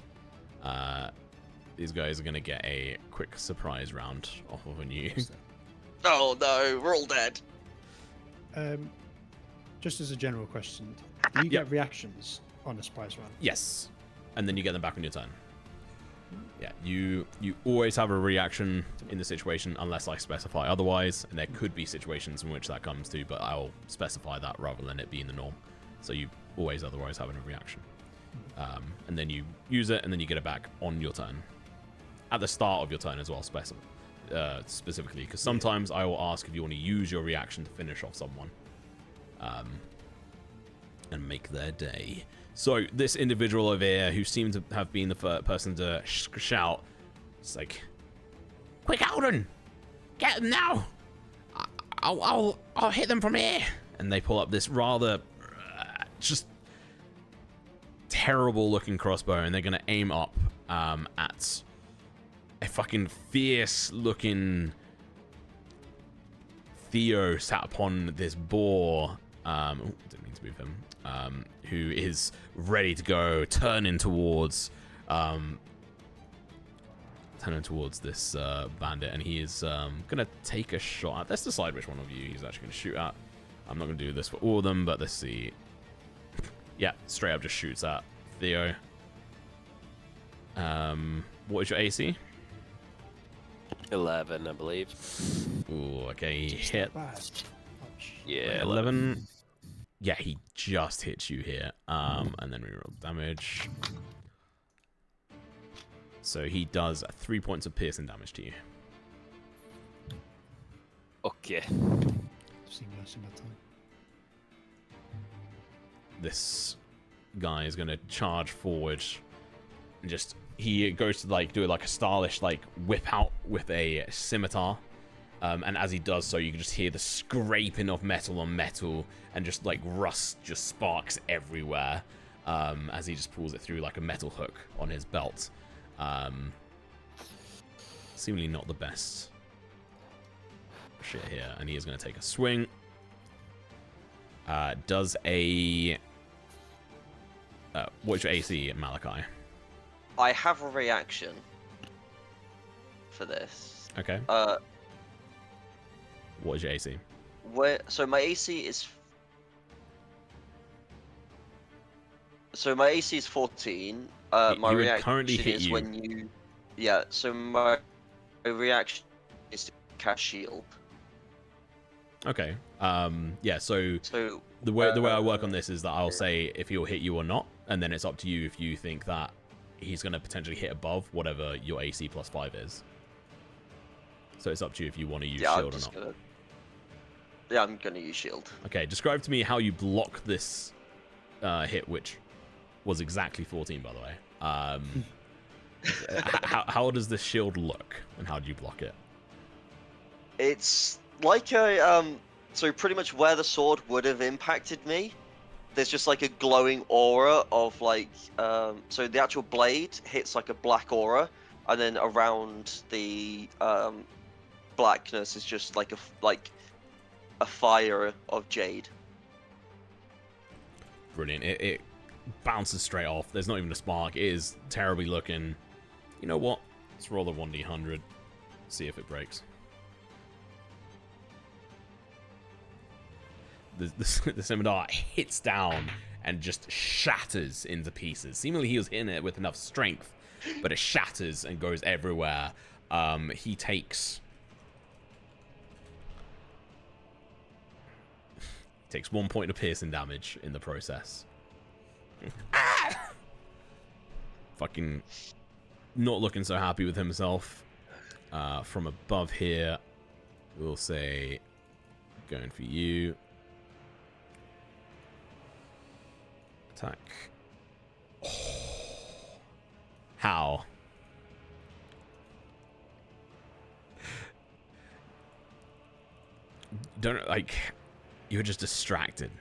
these guys are going to get a quick surprise round off of you. Oh no, we're all dead. Just as a general question, do you get reactions on a surprise round? Yes, and then you get them back on your turn. Yeah, you always have a reaction in the situation unless I specify otherwise, and there could be situations in which that comes to, but I'll specify that rather than it being the norm. So you always otherwise having a reaction. And then you use it, and then you get it back on your turn. At the start of your turn as well, specifically, because sometimes I will ask if you want to use your reaction to finish off someone. And make their day. So this individual over here, who seemed to have been the first person to shout, it's like, "Quick, Alden, get them now! I'll hit them from here." And they pull up this rather just terrible-looking crossbow, and they're gonna aim up at a fucking fierce-looking Theo sat upon this boar. Didn't mean to move him. Who is ready to go, turning towards this bandit, and he is gonna take a shot. Let's decide which one of you he's actually gonna shoot at. I'm not gonna do this for all of them, but let's see. Yeah, straight up just shoots at Theo. What is your AC? 11, I believe. Ooh, okay, he hit. Yeah, 11. Yeah, he just hits you here. And then we roll damage. So he does 3 points of piercing damage to you. Okay. Similar time. This guy is going to charge forward and he goes to like do like a stylish like whip out with a scimitar. And as he does so, you can just hear the scraping of metal on metal, and just like rust just sparks everywhere as he just pulls it through like a metal hook on his belt. Seemingly not the best shit here, and he is going to take a swing. Does a what's your AC, Malachi? I have a reaction for this. Okay. What is your AC? So my AC is. So my AC is 14. My He would reaction currently hit is you. when you. Yeah. So my reaction is to cast shield. Okay. Yeah. So So the way I work on this is that I'll say if he'll hit you or not, and then it's up to you if you think that he's going to potentially hit above whatever your AC plus 5 is. So it's up to you if you want to use shield or not. Yeah, I'm gonna use shield. Okay, describe to me how you block this hit, which was exactly 14, by the way. How does this shield look, and how do you block it? It's like a so pretty much where the sword would have impacted me. There's just like a glowing aura of like so the actual blade hits like a black aura, and then around the blackness is just like a fire of jade. Brilliant. It bounces straight off. There's not even a spark. It is terribly looking. You know what? Let's roll a 1d100. See if it breaks. The scimitar hits down and just shatters into pieces. Seemingly he was hitting it with enough strength, but it shatters and goes everywhere. He takes 1 point of piercing damage in the process. Fucking not looking so happy with himself. From above here, we'll say, going for you. Attack. Oh. How? don't like. You were just distracted.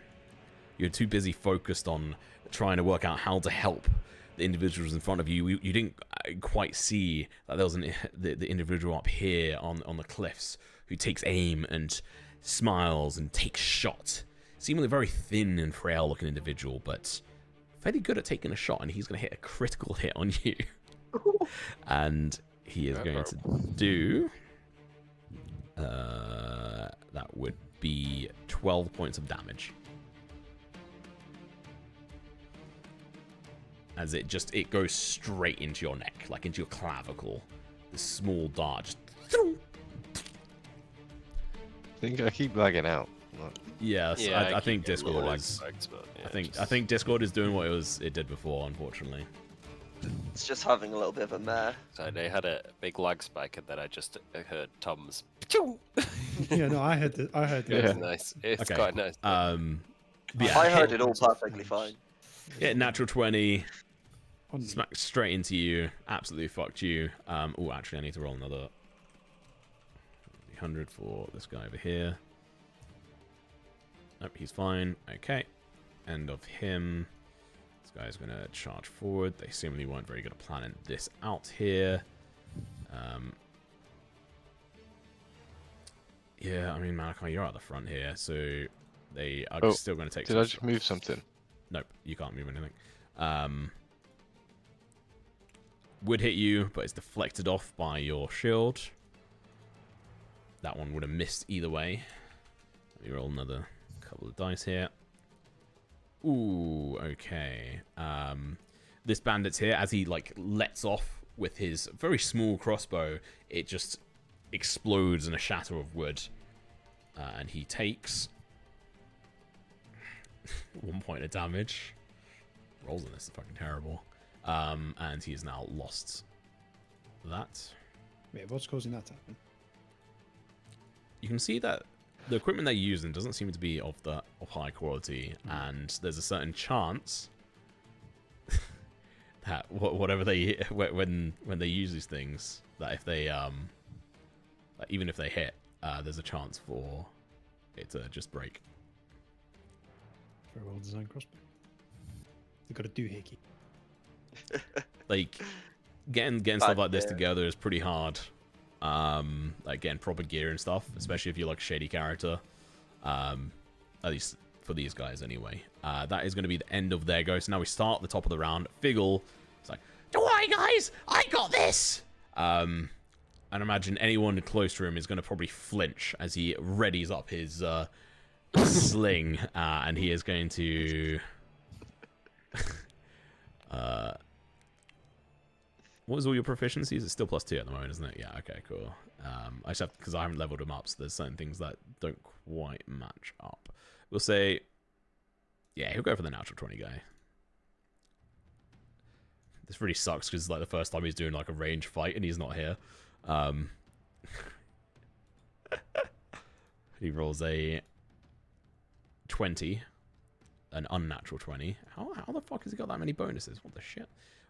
You're too busy focused on trying to work out how to help the individuals in front of you. You didn't quite see that there was the individual up here on the cliffs who takes aim and smiles and takes shot. Seemingly very thin and frail looking individual, but fairly good at taking a shot, and he's going to hit a critical hit on you. And he is going to do... that would be 12 points of damage. As it goes straight into your neck, like into your clavicle. This small dart just... I keep lagging out. Yes, Yeah, I think keep getting little Discord is... lag spikes, but, yeah, I think Discord is doing what it did before, unfortunately. It's just having a little bit of a mare. So they had a big lag spike, and then I just heard Tom's. Yeah, no, I heard It's Yeah. nice. It's Okay. quite nice. But yeah, I heard hit- it all perfectly fine. Yeah, natural 20, On me. smack straight into you, absolutely fucked you. Oh, actually, I need to roll another 100 for this guy over here. Nope, he's fine. Okay, end of him. This guy's gonna charge forward. They seemingly weren't very good at planning this out here. Yeah, I mean, Malachi, you're at the front here, so they are still going to take Did some I just shots. move something? Nope, you can't move anything. Would hit you, but it's deflected off by your shield. That one would have missed either way. Let me roll another couple of dice here. Ooh, okay. This bandit's here, as he like lets off with his very small crossbow, it just explodes in a shatter of wood. And he takes 1 point of damage. Rolls on this are fucking terrible. And he has now lost that. Wait, what's causing that to happen? You can see that the equipment they're using doesn't seem to be of high quality, and there's a certain chance that whatever they when they use these things, that if they that even if they hit, there's a chance for it to just break. Very well designed crossbow. They've got a doohickey. Like getting stuff like this together is pretty hard. Like getting proper gear and stuff, especially if you're like a shady character. At least for these guys anyway. That is going to be the end of their go. So now we start at the top of the round. Figgle, it's like, don't worry guys, I got this. And imagine anyone close to him is going to probably flinch as he readies up his sling, and he is going to. What was all your proficiencies? It's still +2 at the moment, isn't it? Yeah, okay, cool. I just have, because I haven't leveled them up, so there's certain things that don't quite match up. We'll say, yeah, he'll go for the natural 20 guy. This really sucks because it's like the first time he's doing like a range fight and he's not here. He rolls a 20, an unnatural 20. How the fuck has he got that many bonuses? What the shit?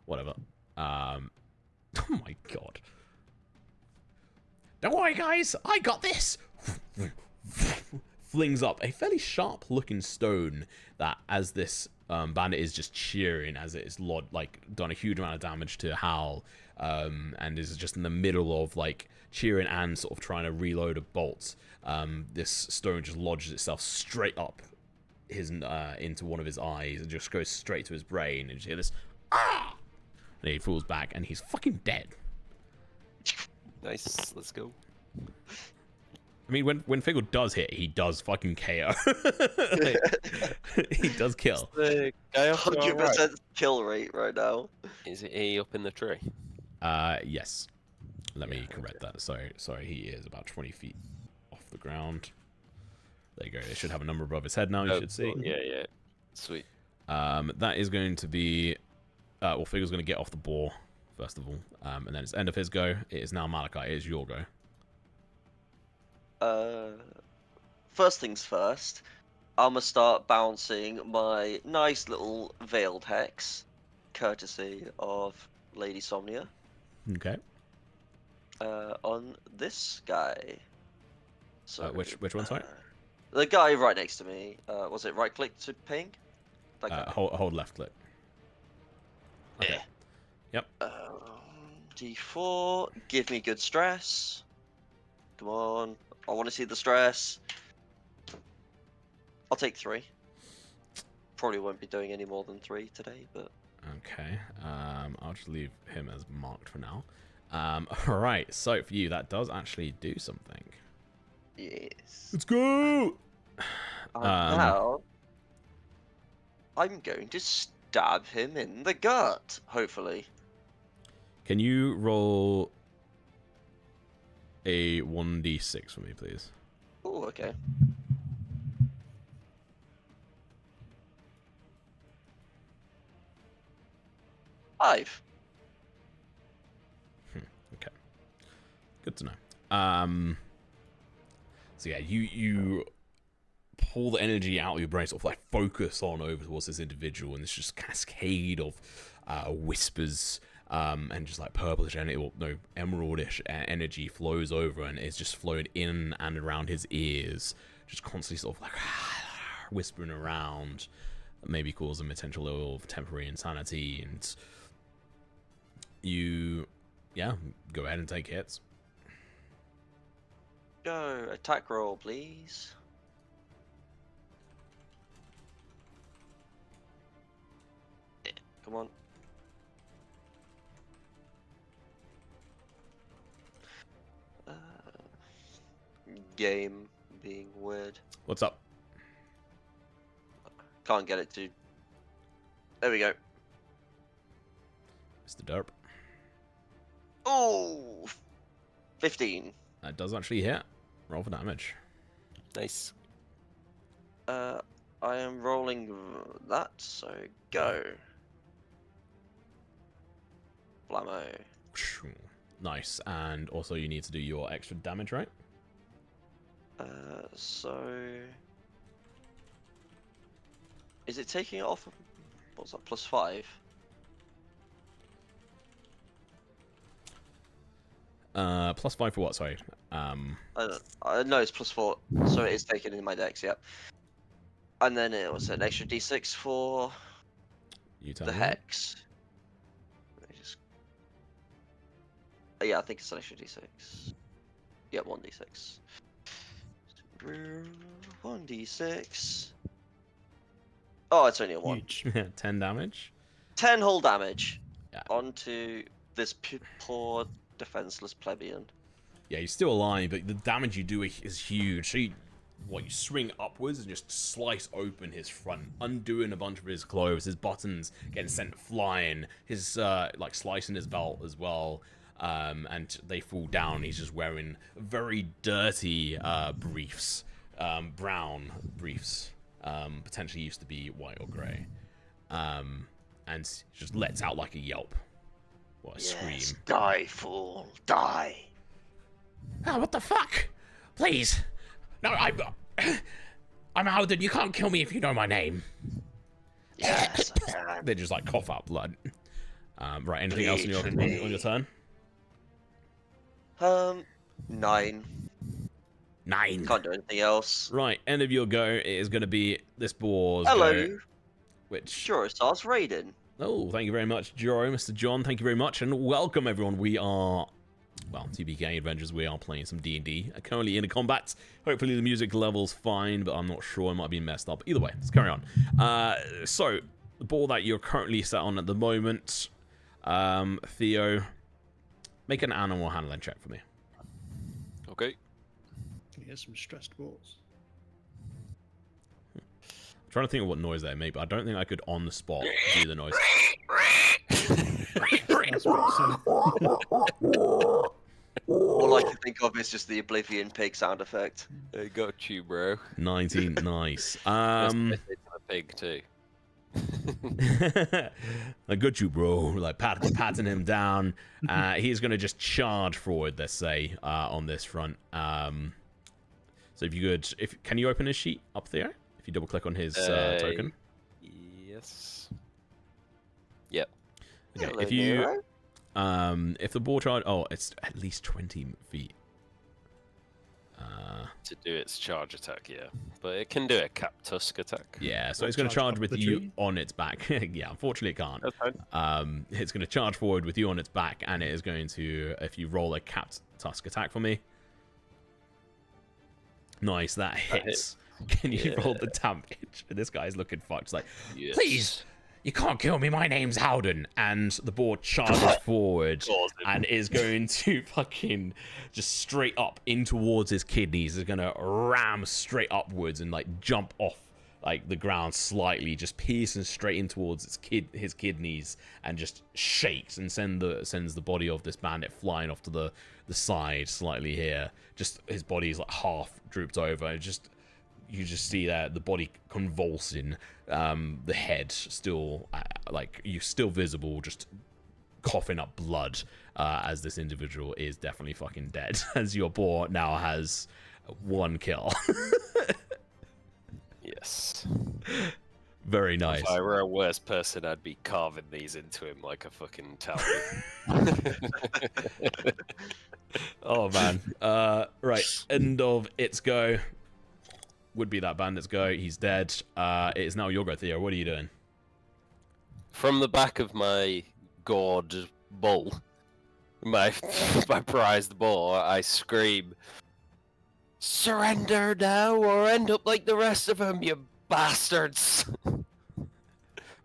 Whatever. Oh my god. Don't worry, guys. I got this. Flings up a fairly sharp looking stone that, as this bandit is just cheering as it is done a huge amount of damage to Hal, and is just in the middle of like cheering and sort of trying to reload a bolt. This stone just lodges itself straight up his into one of his eyes and just goes straight to his brain, and you hear this ah! And he falls back and he's fucking dead. Nice, let's go. I mean, when Figgle does hit, he does fucking KO. He does kill. The guy off to our 100% right, kill rate right now. is he up in the tree? Yes. Let me correct that. Sorry, he is about 20 feet off the ground. There you go. It should have a number above his head now, you should see. Cool. Yeah, sweet. That is going to be... well, Figgle's going to get off the boar, first of all. And then it's end of his go. It is now Malachi. It is your go. First things first, I'm gonna start bouncing my nice little veiled hex, courtesy of Lady Somnia, Okay. on this guy. So Which one, sorry? The guy right next to me, was it right click to ping? That guy. Hold left click. Okay. Yep. D4, give me good stress. Come on, I want to see the stress. I'll take 3. Probably won't be doing any more than 3 today, but... Okay. I'll just leave him as marked for now. All right. So for you, that does actually do something. Yes. Let's go. Now, I'm going to stab him in the gut, hopefully. Can you roll a 1d6 for me, please? Oh, okay. Five. Okay. Good to know. So yeah, you pull the energy out of your brain, sort of like focus on over towards this individual, and this just cascade of whispers and just like purplish energy, or no, emeraldish energy flows over, and it's just flowing in and around his ears, just constantly sort of like whispering around, maybe causing potential level of temporary insanity. And you, yeah, go ahead and take hits. Go, attack roll, please. Yeah, come on. Game being weird. What's up? Can't get it to... There we go. Mr. Derp. Oh! 15. That does actually hit. Roll for damage. Nice. I am rolling that, so go. Blammo. Nice. And also you need to do your extra damage, right? So... Is it taking it off? What's that, +5? +5 for what? Sorry. No, it's +4, so it is taken in my dex, yep. And then it was an extra d6 for You tell the me. hex. Let me just... yeah, I think it's an extra d6. Yeah, 1d6. 1d6. Oh, it's only a 1. Huge. 10 damage. 10 whole damage Yeah. onto this poor defenseless plebeian. Yeah, he's still alive, but the damage you do is huge. So you swing upwards and just slice open his front, undoing a bunch of his clothes, his buttons getting sent flying, his like slicing his belt as well, and they fall down. He's just wearing very dirty briefs, brown briefs, potentially used to be white or grey, and just lets out like a yelp or a scream. Die, fool, die. Oh, what the fuck? Please. No, I'm Alden. You can't kill me if you know my name. Yes, I can. They just like cough out blood. Right, anything else on your turn? 9. 9. Can't do anything else. Right, end of your go. It is going to be this boar's Hello, go. Which... Sure, stars Raiden. Oh, thank you very much, Joro, Mr. John. Thank you very much, and welcome everyone. We are... well, TeaPK Adventures, we are playing some D&D. Currently in a combat. Hopefully the music level's fine, but I'm not sure. It might be messed up. Either way, let's carry on. So, the ball that you're currently set on at the moment, Theo, make an animal handling check for me. Okay. Here's some stressed balls. I'm trying to think of what noise they make, but I don't think I could on the spot do the noise. That's what All I can think of is just the Oblivion pig sound effect. I got you, bro. 19, nice. A pig too. I got you, bro. Like patting him down. He's gonna just charge forward, let's say, on this front. So if you could, can you open his sheet up there? If you double click on his token. Yes. Yep. Okay. Hello, If you, Nero. if the ball charge, oh, it's at least 20 feet. To do its charge attack, yeah. But it can do a cap tusk attack. Yeah, so Or it's going to charge charge up with the you tree? on its back. Yeah, unfortunately it can't. That's fine. It's going to charge forward with you on its back, and it is going to, if you roll a capped tusk attack for me. Nice, that hits. Can you roll the damage? This guy's looking fucked. It's like, Yes. please, you can't kill me. My name's Howden. And the boar charges forward and is going to fucking just straight up in towards his kidneys. Is going to ram straight upwards and like jump off like the ground slightly, just piercing straight in towards his kidneys, and just shakes and sends the body of this bandit flying off to the side slightly here. Just his body is like half drooped over. And you just see that the body convulsing, the head still like you still visible, just coughing up blood, as this individual is definitely fucking dead. As your boar now has 1 kill. Yes. Very nice. If I were a worse person, I'd be carving these into him like a fucking towel. Oh man. Right. End of its go. Would be that bandit's go. He's dead. It is now your go, Theo. What are you doing? From the back of my gored bull, my prized boar, I scream, "Surrender now, or end up like the rest of them, you bastards!"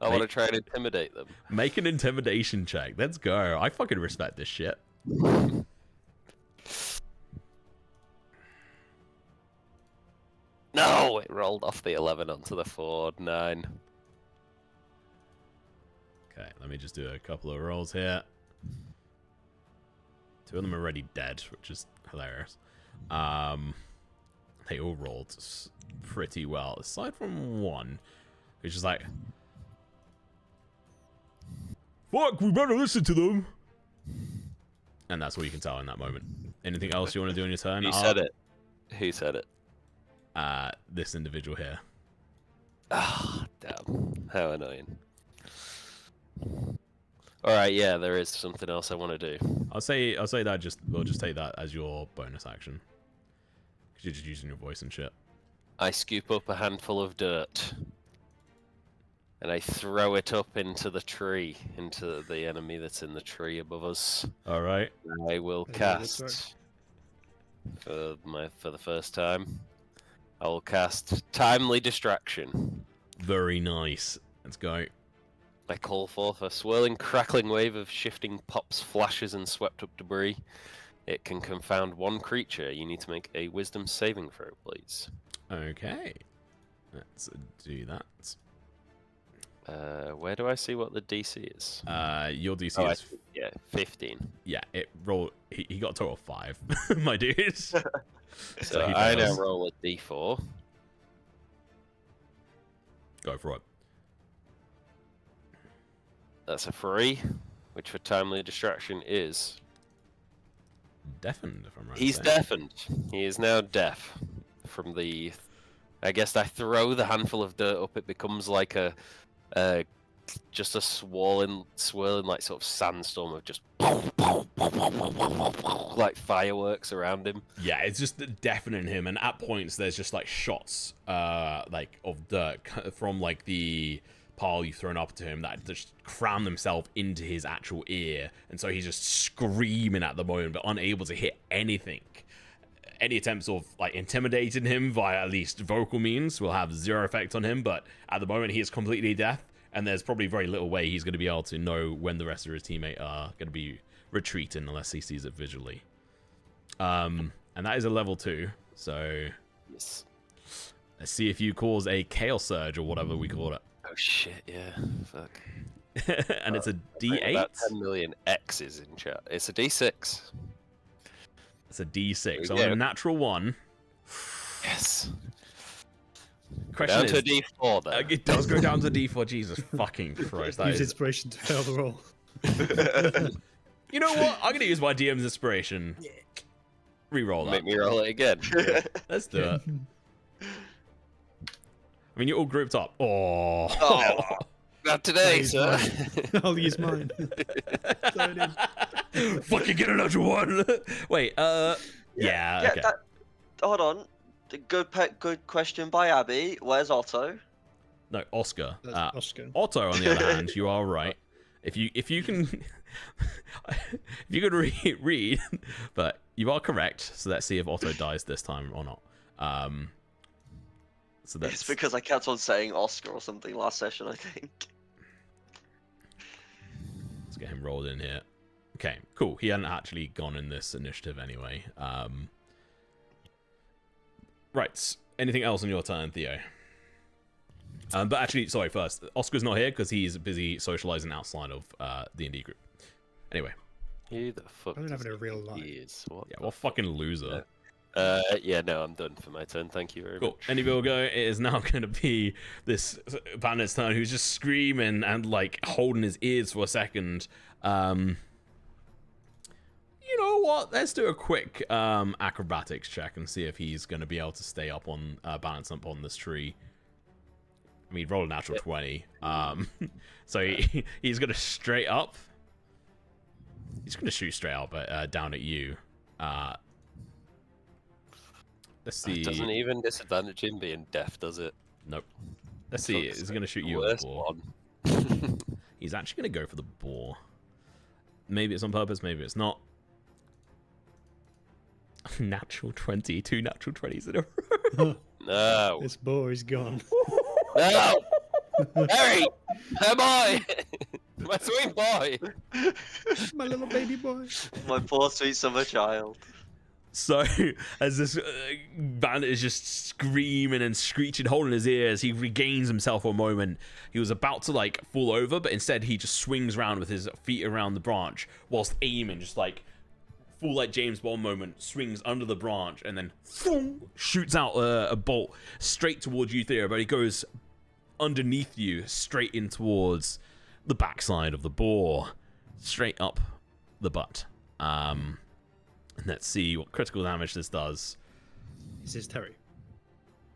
I want to try and intimidate them. Make an intimidation check. Let's go. I fucking respect this shit. No, it rolled off the 11 onto the 4, 9. Okay, let me just do a couple of rolls here. 2 of them are already dead, which is hilarious. They all rolled pretty well, aside from one, which is like, fuck, we better listen to them. And that's what you can tell in that moment. Anything else you want to do on your turn? Who said it? Who said it? This individual here. Ah, damn. How annoying. Alright, yeah, there is something else I want to do. I'll say that we'll just take that as your bonus action. Because you're just using your voice and shit. I scoop up a handful of dirt. And I throw it up into the tree, into the enemy that's in the tree above us. Alright. I will cast, for the first time, I will cast Timely Distraction. Very nice. Let's go. I call forth a swirling, crackling wave of shifting pops, flashes, and swept up debris. It can confound one creature. You need to make a Wisdom saving throw, please. Okay. Let's do that. Where do I see what the DC is? Your DC is... Yeah, 15. Yeah, it rolled... He got a total of 5, my dude. So he I now fails. roll a D4. Go for it. That's a 3, which for Timely Distraction is... Deafened, if I'm right. He's deafened. He is now deaf from the... I guess I throw the handful of dirt up, it becomes like just a swirling like sort of sandstorm of just like fireworks around him. Yeah, it's just deafening him, and at points there's just like shots like of dirt from like the pile you've thrown up to him that just cram themselves into his actual ear, and so he's just screaming at the moment but unable to hit anything. Any attempts of like intimidating him via at least vocal means will have 0 effect on him, but at the moment he is completely deaf, and there's probably very little way he's going to be able to know when the rest of his teammate are going to be retreating unless he sees it visually. And that is a level 2, so Yes. let's see if you cause a Chaos Surge or whatever we call it. Oh shit, yeah. Fuck. And it's a Think D8? about 10 million X's in chat. It's a D6. It's a D6. So Yeah. on a natural 1. Yes. Question Down to is, a D4 though. it does go down to D4. Jesus fucking Christ. That Use is... inspiration to fail the roll. You know what? I'm going to use my DM's inspiration. Reroll that. Make me roll it again. Let's do it. I mean, you're all grouped up. Oh. Oh, not today, Use sir. mine. I'll use mine. Throw it in. Fucking get another one. Wait, yeah, okay. hold on. Good question by Abby. Where's Otto? No, Oscar. That's Oscar. Otto, on the other hand, you are right. If you can if you could read, but you are correct. So let's see if Otto dies this time or not. So that's It's because I kept on saying Oscar or something last session, I think. Let's get him rolled in here. Okay, cool. He hadn't actually gone in this initiative anyway. Right. Anything else on your turn, Theo? But actually, sorry, first, Oscar's not here because he's busy socializing outside of the D&D group. Anyway. Who the fuck I don't have does it in real he life. is? What Yeah, the what fucking loser. Yeah, no, I'm done for my turn. Thank you very Cool. much. Any Virgo, it is now going to be this bandit's turn who's just screaming and, like, holding his ears for a second. You know what? Let's do a quick acrobatics check and see if he's going to be able to stay up on, balance up on this tree. I mean, roll a natural 20. So he's going to straight up. He's going to shoot straight up down at you. Let's see. It doesn't even disadvantage him being deaf, does it? Nope. Let's see. Fuck's He's going to shoot the you with worst the boar. one. He's actually going to go for the boar. Maybe it's on purpose, maybe it's not. Natural 20. 2 natural 20s in a row. No. This boar is gone. No! Harry! My boy! My sweet boy! My little baby boy. My poor sweet summer child. So, as this bandit is just screaming and screeching, holding his ears, he regains himself for a moment. He was about to, like, fall over, but instead he just swings around with his feet around the branch whilst aiming, just like, full, like, James Bond moment, swings under the branch and then shoots out a bolt straight towards you, Theo, but he goes underneath you, straight in towards the backside of the boar, straight up the butt. Let's see what critical damage this does. This is Terry.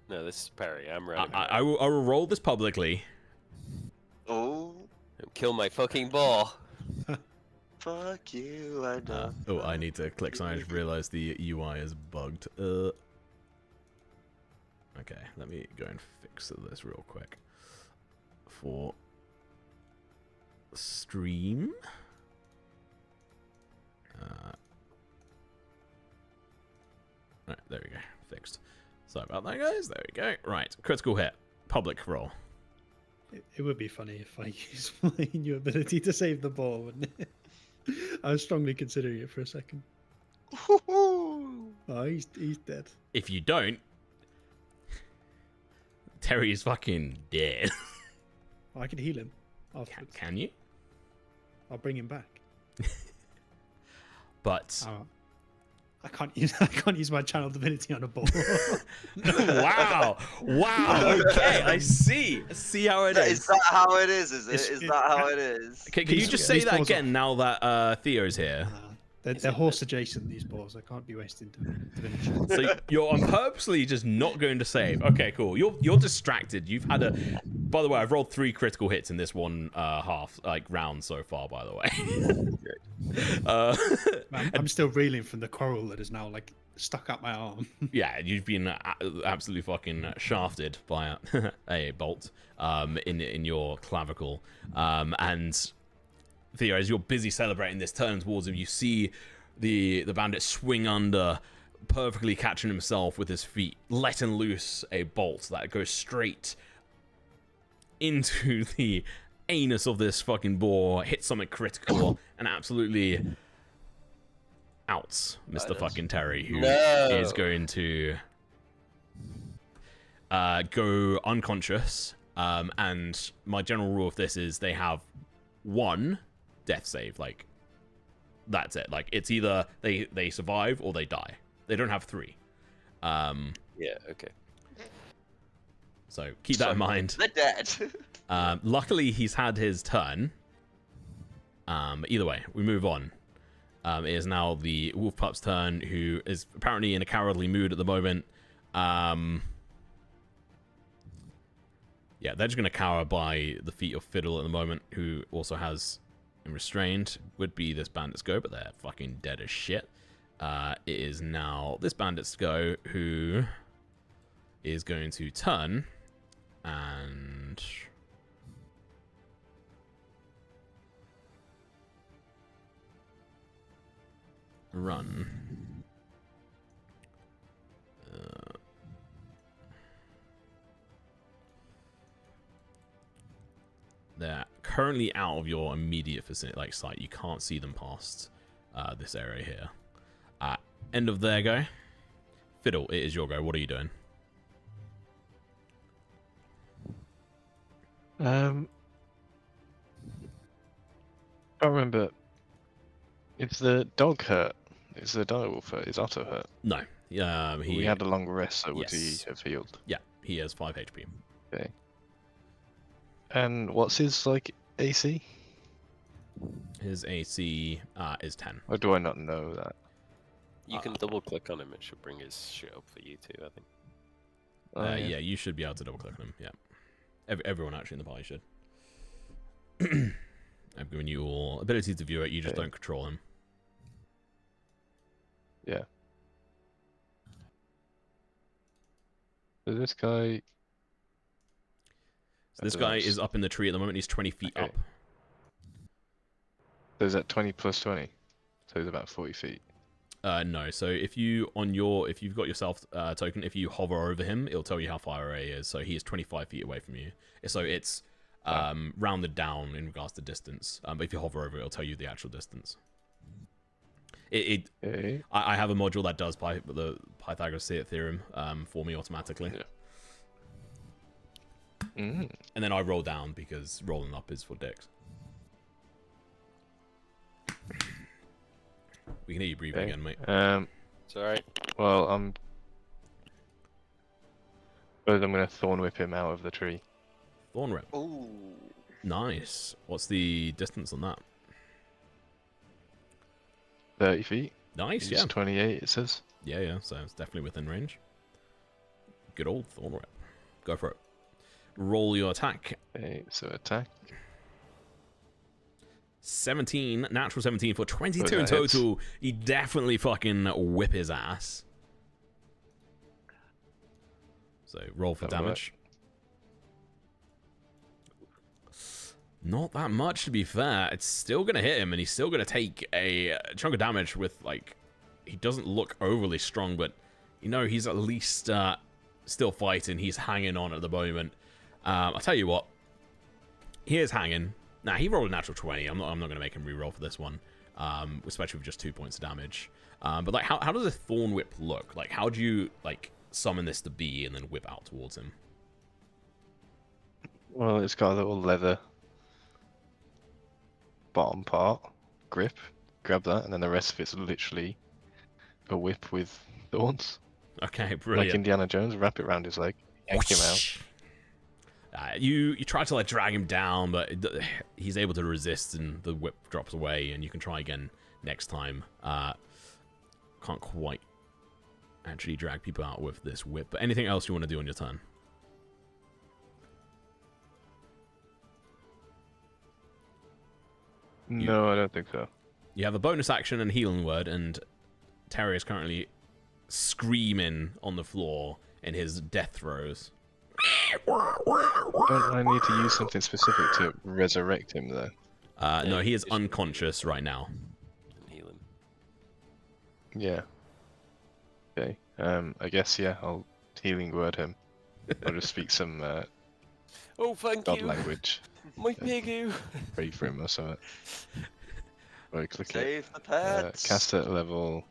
No, this is Perry. I'm right. I will roll this publicly. Oh, Kill my fucking boar. fuck you, I know. Oh, I need to click something. I just realized the UI is bugged. Okay, let me go and fix this real quick. For stream. Right, there we go. Fixed. Sorry about that, guys. There we go. Right, critical hit. Public roll. It would be funny if I used my new ability to save the ball, wouldn't it? I was strongly considering it for a second. Oh, he's dead. If you don't, Terry is fucking dead. I can heal him afterwards. Can you? I'll bring him back. But I can't use my channel divinity on a ball. wow. Okay, I see. See how it is. Is that how it is? Is It's- that how it is? Can you just say these that balls again now that Theo's here? They're horse adjacent, these balls. I can't be wasting divinity. So I'm purposely just not going to save. Okay, cool. You're distracted. You've had a. By the way, I've rolled 3 critical hits in this one round so far. By the way. I'm still reeling from the coral that is now like stuck up my arm. Yeah, you've been absolutely fucking shafted by a bolt in your clavicle, and Theo, as you're busy celebrating this, turn towards him, you see the bandit swing under, perfectly catching himself with his feet, letting loose a bolt that goes straight into the anus of this fucking boar, hits something critical, and absolutely outs Mr. fucking Terry, who is going to go unconscious. And my general rule of this is they have 1 death save. Like, that's it. Like, it's either they survive or they die. They don't have 3. Yeah, okay. So keep that in mind. They're dead. Luckily, he's had his turn. Either way, we move on. It is now the wolf pup's turn, who is apparently in a cowardly mood at the moment. Yeah, they're just going to cower by the feet of Fiddle at the moment, who also has him restrained. Would be this bandit's go, but they're fucking dead as shit. It is now this bandit's go, who is going to turn and run. They're currently out of your immediate vicinity, like sight. You can't see them past this area here. End of their go. Fiddle, it is your go. What are you doing? I can't remember. Is the dog hurt? Is the direwolf hurt? Is Otto hurt? No. We had a long rest, so would he Yes. have healed? Yeah, he has 5 HP. Okay. And what's his like AC? His AC is 10. Or do I not know that? You can double click on him, it should bring his shit up for you too, I think. Yeah, you should be able to double click on him. Yeah, everyone actually in the party should. I've given you all ability to view it. You just don't control him. Yeah. So this guy. So this guy is up in the tree at the moment. He's 20 feet Okay. up. So is that 20 plus 20? So he's about 40 feet. No. So if you've got your self token, if you hover over him, it'll tell you how far away he is. So he is 25 feet away from you. So it's rounded down in regards to distance. But if you hover over it, it'll tell you the actual distance. I have a module that does the Pythagoras theorem for me automatically. Yeah. Mm. And then I roll down because rolling up is for dicks. We can hear you breathing again, mate. It's alright. Well, I'm gonna thorn whip him out of the tree. Thorn rip. Ooh. Nice. What's the distance on that? 30 feet. Nice, He's yeah. 28, it says. Yeah, so it's definitely within range. Good old thorn rip. Go for it. Roll your attack. Okay, so attack. 17, natural 17 for 22 in that hits. total. You definitely fucking whip his ass. So roll for That'll work. damage. Not that much, to be fair. It's still going to hit him, and he's still going to take a chunk of damage with, like, he doesn't look overly strong, but, you know, he's at least still fighting. He's hanging on at the moment. I'll tell you what. He is hanging. Nah, he rolled a natural 20. I'm not going to make him re-roll for this one, especially with just 2 points of damage. But, like, how does a Thorn Whip look? Like, how do you, like, summon this to be and then whip out towards him? Well, it's got a little leather bottom part, grip. Grab that, and then the rest of it's literally a whip with thorns. Okay, brilliant. Like Indiana Jones, wrap it around his leg, yank him out. You try to like drag him down, but he's able to resist, and the whip drops away, and you can try again next time. Can't quite actually drag people out with this whip. But anything else you want to do on your turn? No, I don't think so. You have a bonus action and healing word, and Terry is currently screaming on the floor in his death throes. Don't I need to use something specific to resurrect him, though? No, he is just- unconscious right now. And heal him. Yeah. Okay. I guess, yeah, I'll healing word him. I'll just speak some Oh, thank god you! language. My piggy! Pray for him or something. Right, click it. Save the pets. Cast at level...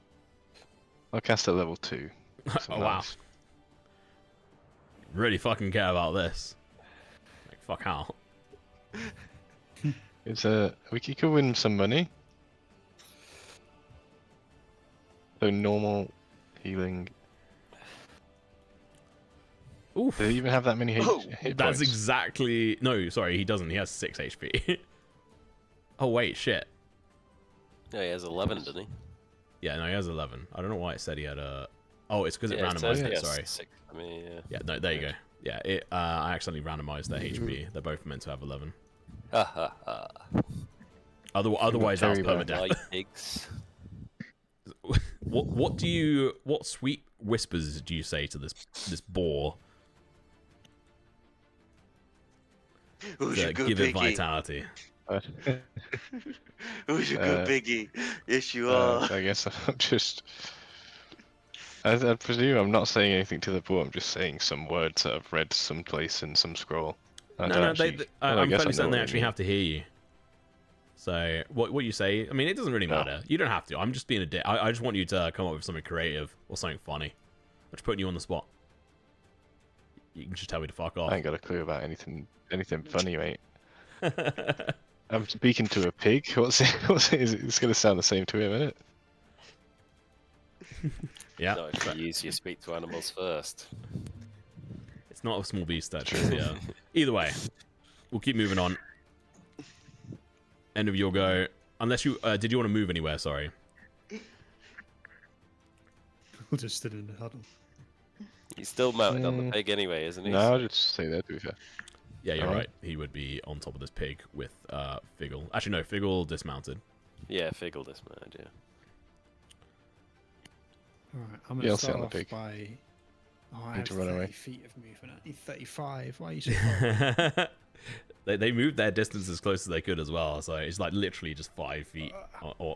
I'll cast at level 2. Oh, wow. Really fucking care about this. Like, fuck out. It's we could win some money. So normal healing. Oof. Do they even have that many hit That's points? exactly... No, sorry, he doesn't. He has 6 HP. Oh, wait, shit. Yeah, he has 11, doesn't he? Yeah, no, he has 11. I don't know why it said he had a... Oh, it's because it Yeah, randomized says it, he has sorry. 6. I mean, yeah. Yeah, no, there you go. Yeah, I accidentally randomized their HP. They're both meant to have 11. Ha ha ha. Otherwise, that's Terry back. permadeath. Like pigs. What sweet whispers do you say to this boar Who's your to good give it piggy? vitality? Who's your good piggy? Yes, you are. I guess I'm just. I presume I'm not saying anything to the boar. I'm just saying some words that I've read someplace in some scroll. I No, don't no, actually. Well, I I'm guess I fairly know certain what they they actually mean. have to hear you. So what you say, I mean, it doesn't really No. matter. You don't have to. I'm just being a dick. I just want you to come up with something creative or something funny. I'm just putting you on the spot. You can just tell me to fuck I off. ain't got a clue about anything funny, mate. I'm speaking to a pig. What's it? It's gonna sound the same to him, isn't it? Yeah. No, if you use you speak to animals first. It's not a small beast, actually. Yeah. Either way, we'll keep moving on. End of your go. Unless you did you want to move anywhere? Sorry. We'll just stood in the huddle. He's still mounted on the pig anyway, isn't he? No, I'll just stay there, to be fair. Yeah, you're Alright. right. He would be on top of this pig with Figgle. Actually, no, Figgle dismounted. Yeah, Figgle dismounted, yeah. Alright, I'm Yeah, gonna I'll sit start on the off pig. by. Oh, I Need have to run 30 away. feet of movement. I need 35. Why are you so far? They moved their distance as close as they could as well, so it's like literally just 5 feet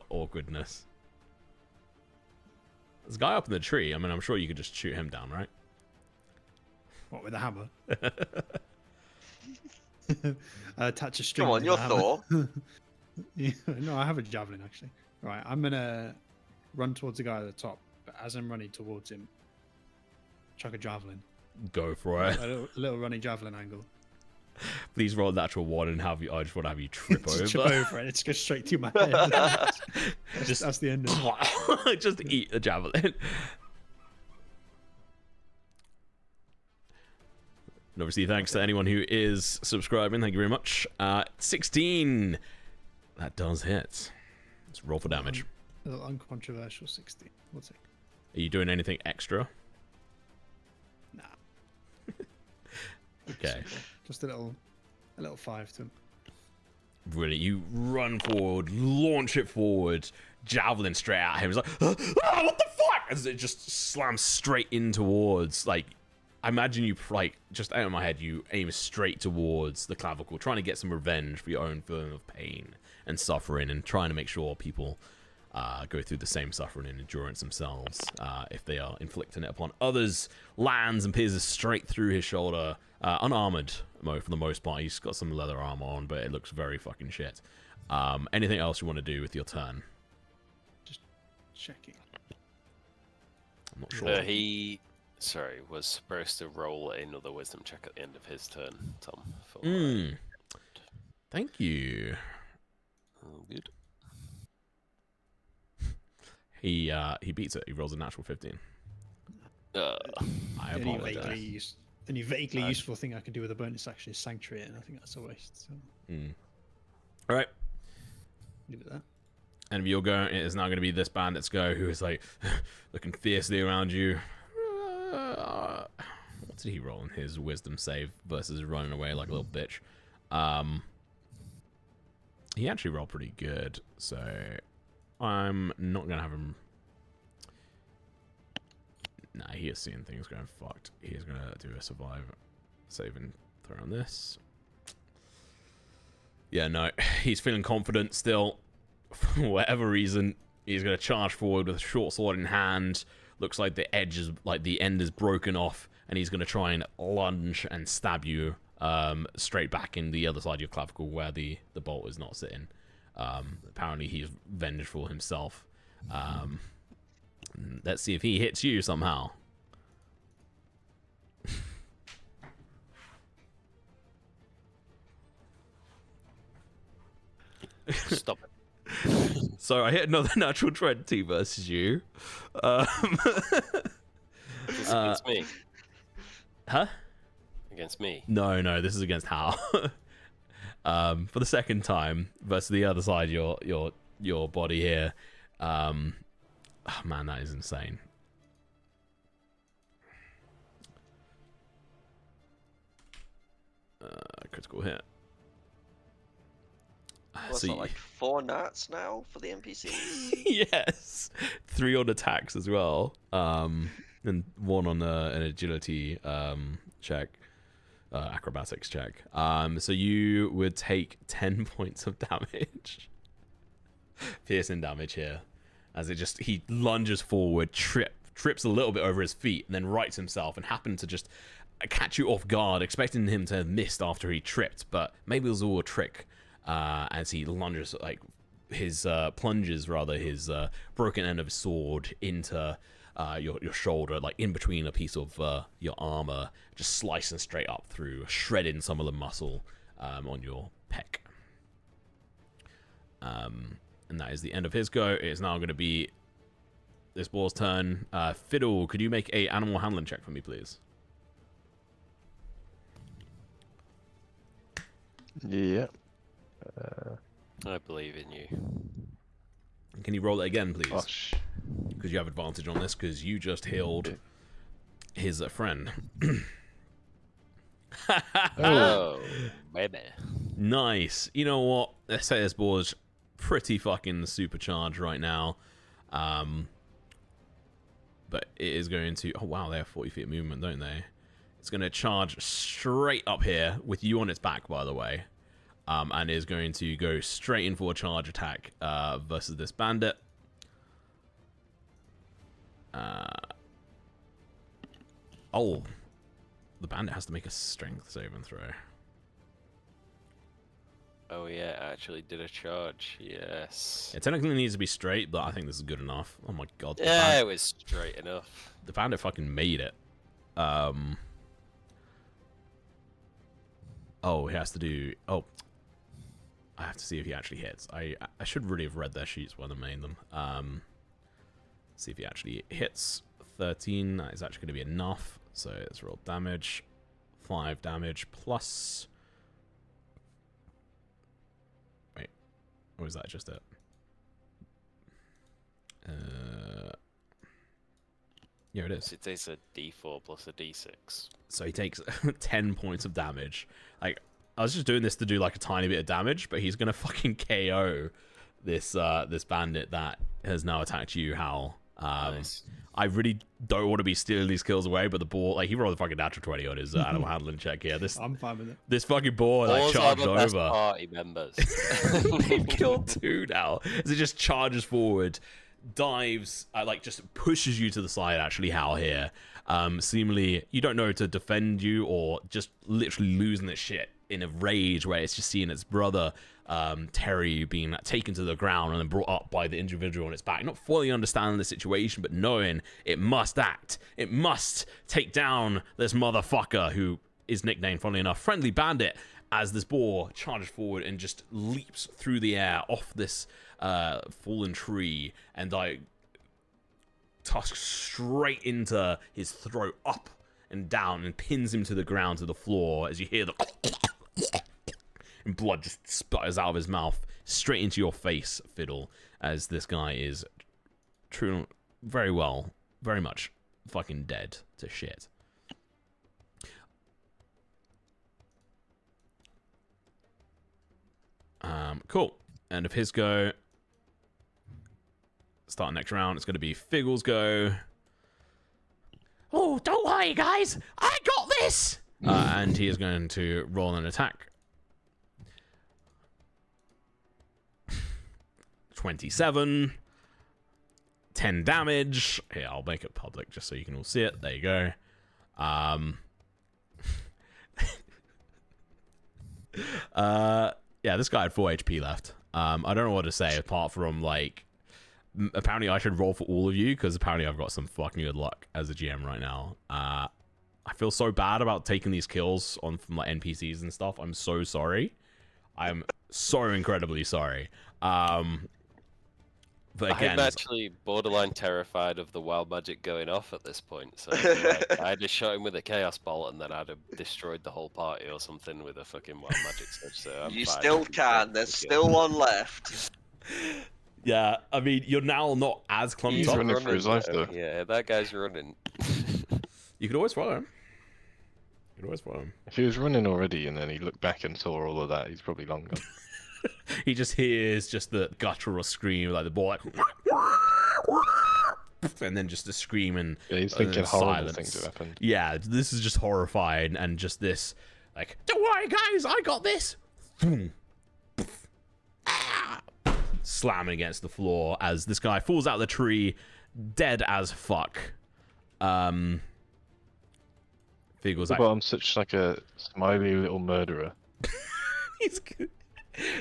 awkwardness. There's a guy up in the tree. I mean, I'm sure you could just shoot him down, right? What, with a hammer? I attach a string. Come on, to you're the hammer. Thor. Yeah, no, I have a javelin actually. Right, I'm gonna run towards the guy at the top, but as I'm running towards him, chuck a javelin. Go for it. A little running javelin angle. Please roll a natural one and have you. I just want to have you trip Just over. trip over and it just goes straight through my head. That's the end of it. Just eat the javelin. And obviously, thanks to anyone who is subscribing. Thank you very much. 16. That does hit. Let's roll for damage. A little uncontroversial 16. We'll take. Are you doing anything extra? Nah. Okay. Just a little 5 to him. Brilliant. You run forward, launch it forward, javelin straight at him. He's like, ah, what the fuck? As it just slams straight in towards, like, I imagine you, like, just out of my head, you aim straight towards the clavicle, trying to get some revenge for your own feeling of pain and suffering, and trying to make sure people go through the same suffering and endurance themselves if they are inflicting it upon others. Lands and pierces straight through his shoulder, unarmored for the most part. He's got some leather armor on, but it looks very fucking shit. Anything else you want to do with your turn? Just checking. I'm not sure. He, sorry, was supposed to roll another wisdom check at the end of his turn, Tom. For, Thank you. oh, good. He beats it. He rolls a natural 15. I Any apologize. vaguely useful thing I can do with a bonus action is Sanctuary, and I think that's a waste. So All right. leave it there. And if you're going, it is now going to be this bandit's go, who is like looking fiercely around you. What did he roll in his wisdom save versus running away like a little bitch? He actually rolled pretty good, so I'm not going to have him. Nah, he is seeing things going fucked. He is going to do a survive save and throw on this. Yeah, no, he's feeling confident still. For whatever reason, he's going to charge forward with a short sword in hand. Looks like the edge is, like the end is broken off, and he's going to try and lunge and stab you straight back in the other side of your clavicle where the bolt is not sitting. Apparently, he's vengeful himself. Let's see if he hits you somehow. Stop it. So I hit another natural 20 versus you. This is against me. Huh? Against me. No, this is against Hal. For the second time versus the other side, your body here. Oh man, that is insane. Critical hit. What's So that, like 4 nats now for the NPCs? yes, 3 on attacks as well, and 1 on an agility check, acrobatics check. So you would take 10 points of damage, piercing damage here, as he lunges forward, trips a little bit over his feet, and then rights himself, and happened to just catch you off guard, expecting him to have missed after he tripped, but maybe it was all a trick. As he lunges, plunges his broken end of his sword into your shoulder, like in between a piece of your armor, just slicing straight up through, shredding some of the muscle on your pec. And that is the end of his go. It is now going to be this boar's turn. Fiddle, could you make a animal handling check for me, please? Yeah. I believe in you. Can you roll it again, please? Gosh. Because you have advantage on this, because you just healed his friend. Oh, baby. Nice. You know what? Let's say this board's pretty fucking supercharged right now. But it is going to... Oh, wow, they have 40 feet of movement, don't they? It's going to charge straight up here, with you on its back, by the way. And is going to go straight in for a charge attack versus this bandit. Oh, the bandit has to make a strength saving throw. Oh yeah, it actually did a charge. Yes. It technically needs to be straight, but I think this is good enough. Oh my god. Yeah, it was straight enough. The bandit fucking made it. Oh, he has to do... Oh. I have to see if he actually hits. I should really have read their sheets when I made them. See if he actually hits. 13. That is actually going to be enough. So let's roll damage. 5 damage plus... Wait. Or is that just it? Yeah, it is. It takes a d4 plus a d6. So he takes 10 points of damage. Like, I was just doing this to do like a tiny bit of damage, but he's gonna fucking KO this this bandit that has now attacked you, Hal. Nice. I really don't want to be stealing these kills away, but the boar, like, he rolled a fucking natural 20 on his animal handling check here. I'm fine with it. This fucking boar like Boars are charged the best over. party members. They've killed 2 now. As it just charges forward, dives, like just pushes you to the side, actually, Hal here. Seemingly, you don't know to defend you or just literally losing its shit in a rage where it's just seeing its brother, Terry, being taken to the ground and then brought up by the individual on its back. Not fully understanding the situation, but knowing it must act. It must take down this motherfucker who is nicknamed, funnily enough, Friendly Bandit, as this boar charges forward and just leaps through the air off this fallen tree and tusks straight into his throat, up and down, and pins him to the ground, to the floor, as you hear the and blood just sputters out of his mouth straight into your face, Fiddle, as this guy is very much fucking dead to shit. Cool. End of his go. Start next round. It's going to be Figgle's go. Oh, don't worry, guys. I got this. And he is going to roll an attack. 27. 10 damage. Here, I'll make it public just so you can all see it. There you go. Yeah, this guy had 4 HP left. I don't know what to say apart from, like, apparently I should roll for all of you because apparently I've got some fucking good luck as a GM right now. I feel so bad about taking these kills from like NPCs and stuff. I'm so sorry. I'm so incredibly sorry. But again, I'm actually borderline terrified of the wild magic going off at this point. So like, I just shot him with a chaos bolt, and then I'd have destroyed the whole party or something with a fucking wild magic surge. So I'm You fine. still can. There's still one left. yeah, I mean, you're now not as clumped He's up. running for his life, though. though. Yeah, that guy's running. You could always follow him. If he was running already and then he looked back and saw all of that, he's probably long gone. He just hears just the guttural scream, like the ball, like, and then just a scream and Yeah, he's then thinking horrible silence. things have happened. Yeah, this is just horrifying, and just this, like, don't worry, guys, I got this. Boom. Slamming against the floor as this guy falls out of the tree, dead as fuck. Figgle's like, But I'm such like a smiley little murderer. he's good.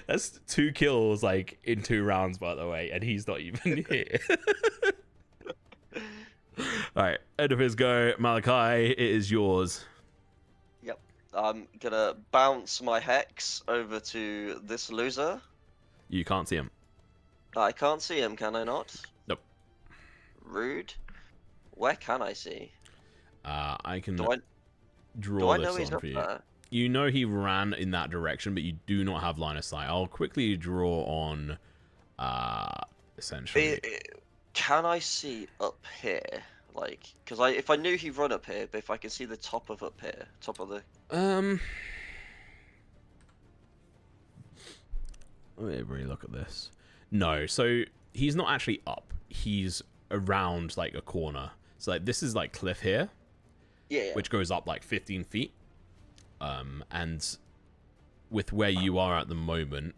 That's 2 kills like in 2 rounds, by the way, and he's not even here. All right, end of his go. Malachi, it is yours. Yep. I'm gonna bounce my hex over to this loser. You can't see him. I can't see him, can I not? Nope. Rude. Where can I see? I can Do I draw know this he's on up for you. there? You know he ran in that direction, but you do not have line of sight. I'll quickly draw on, essentially. Can I see up here? Like, because if I knew he'd run up here, but if I can see the top of up here, top of the... Let me really look at this. No, so he's not actually up. He's around like a corner. So like this is like cliff here, Yeah. which goes up like 15 feet. And with where you are at the moment,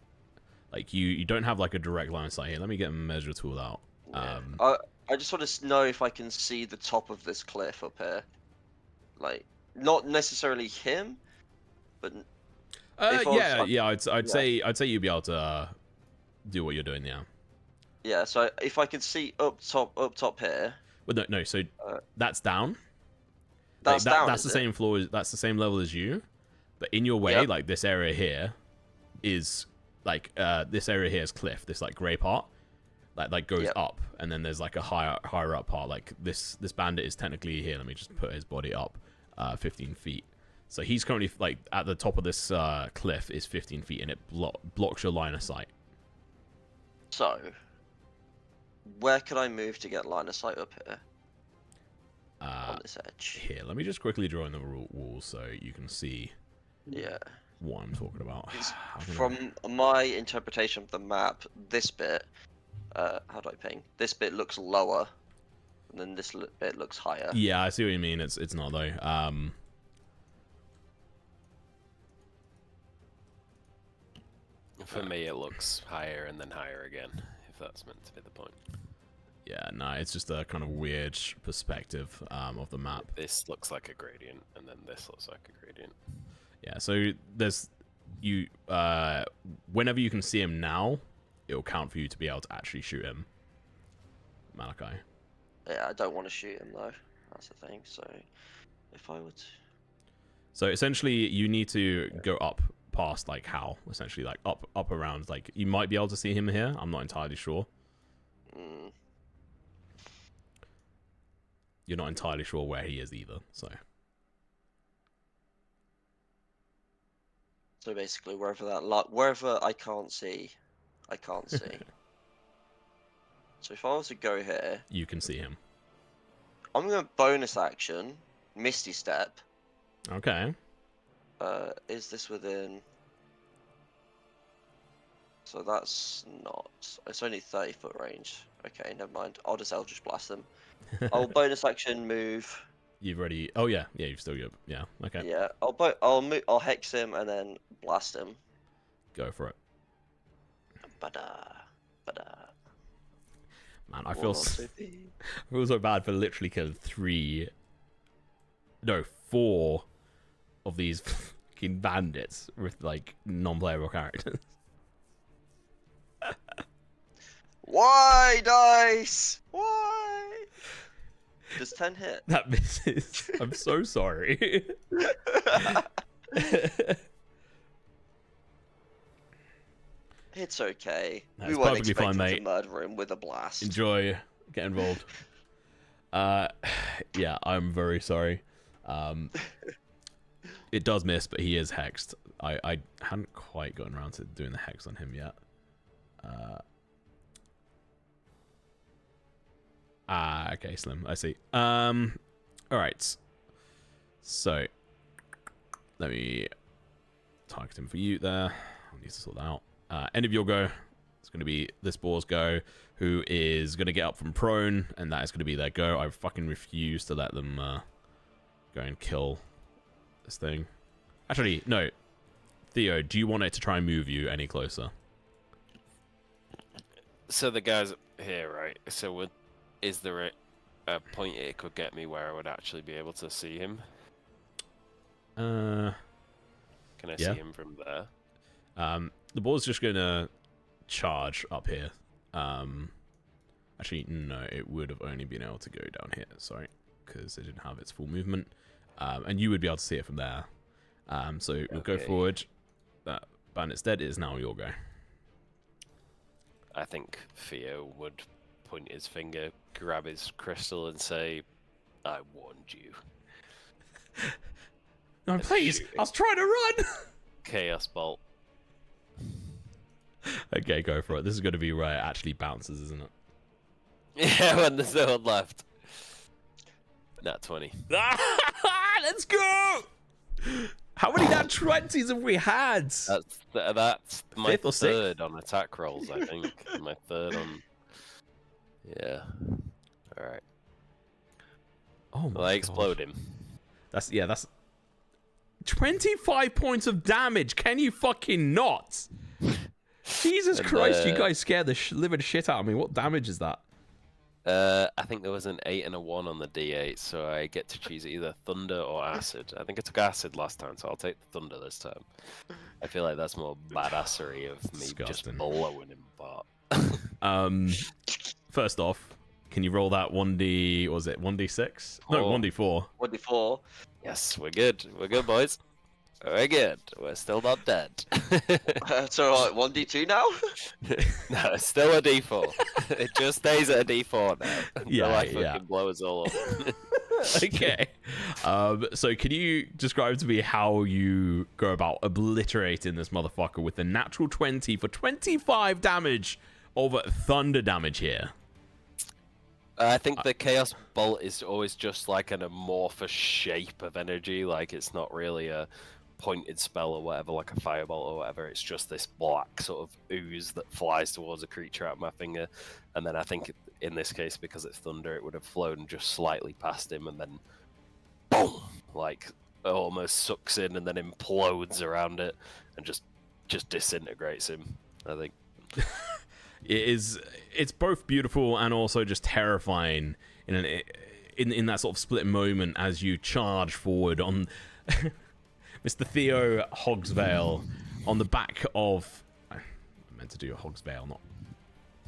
like you don't have like a direct line of sight here. Let me get a measure tool out. I just want to know if I can see the top of this cliff up here. Like, not necessarily him, but I'd say you'd be able to do what you're doing now. yeah. So if I can see up top here. Well, no. So that's down. That's like, down. That's the same floor. That's the same level as you, but in your way, Yep. like this area here, is like this area here is cliff. This like grey part, like goes Yep. up, and then there's like a higher up part. Like this bandit is technically here. Let me just put his body up, 15 feet. So he's currently like at the top of this cliff is 15 feet, and it blocks your line of sight. So, where could I move to get line of sight up here? On this edge. Here, let me just quickly draw in the wall so you can see Yeah. what I'm talking about. From my interpretation of the map, this bit, how do I ping? This bit looks lower, and then this bit looks higher. Yeah, I see what you mean. It's not though. For me, it looks higher and then higher again, if that's meant to be the point. Yeah, no, it's just a kind of weird perspective of the map. This looks like a gradient, and then this looks like a gradient. Yeah, so there's whenever you can see him now, it'll count for you to be able to actually shoot him. Malachi. Yeah, I don't want to shoot him though. That's the thing. So, if I would. So essentially, you need to go up past like Hal. Essentially, like up around. Like you might be able to see him here. I'm not entirely sure. You're not entirely sure where he is either. So basically, wherever I can't see, I can't see. So if I was to go here, you can see him. I'm gonna bonus action, Misty Step. Okay. Is this within? So that's not. It's only 30-foot range. Okay, never mind. I'll just Eldritch Blast them. I'll bonus action move. You've already. Oh yeah, you've still got. Yeah. Okay. Yeah, I'll hex him and then blast him. Go for it. Bada. Man, I feel so bad for literally killing 4 of these fucking bandits with like non-playable characters. Why dice? Why? Does 10 hit? That misses. I'm so sorry. It's okay. That's We weren't perfectly fine, expecting mate. to murder him with a blast. Enjoy. Get involved. Yeah, I'm very sorry. It does miss, but he is hexed. I hadn't quite gotten around to doing the hex on him yet. Okay, Slim. I see. All right. So, let me target him for you there. I need to sort that out. End of your go. It's going to be this boar's go, who is going to get up from prone, and that is going to be their go. I fucking refuse to let them go and kill this thing. Actually, no. Theo, do you want it to try and move you any closer? So the guy's here, right? So is there a point it could get me where I would actually be able to see him? Can I see him from there? The ball's just going to charge up here. Actually, no, it would have only been able to go down here, sorry, because it didn't have its full movement. And you would be able to see it from there. So we'll go forward. That bandit's dead. It is now your go. I think Theo would point his finger, grab his crystal, and say, "I warned you." No, please. I was trying to run. Chaos bolt. Okay, go for it. This is going to be where it actually bounces, isn't it? Yeah, when there's no one left. Nat 20. Let's go! How many nat 20s have we had? That's my Fifth or sixth? third on attack rolls, I think. My third on... Yeah. Alright. Oh my Well, I explode gosh. him. That's 25 points of damage. Can you fucking not? Jesus Christ, you guys scared the living shit out of me. What damage is that? I think there was an 8 and a 1 on the D8, so I get to choose either thunder or acid. I think I took acid last time, so I'll take the thunder this time. I feel like that's more badassery of me Disgusting. just blowing him apart. First off, can you roll that 1d, what was it, 1d6? No, 1d4. 1d4. Yes, we're good. We're good, boys. We're good. We're still not dead. It's alright, 1d2 now? No, it's still a D4. It just stays at a D4 now. Until I fucking blow us all up. Okay. So can you describe to me how you go about obliterating this motherfucker with a natural 20 for 25 damage of thunder damage here? I think the Chaos Bolt is always just like an amorphous shape of energy. Like, it's not really a pointed spell or whatever, like a firebolt or whatever. It's just this black sort of ooze that flies towards a creature out of my finger. And then I think in this case, because it's thunder, it would have flown just slightly past him and then boom, like it almost sucks in and then implodes around it and just disintegrates him, I think. It's both beautiful and also just terrifying in that sort of split moment as you charge forward on Mr. Theo Hogsvale on the back of... I meant to do a Hogsvale, not...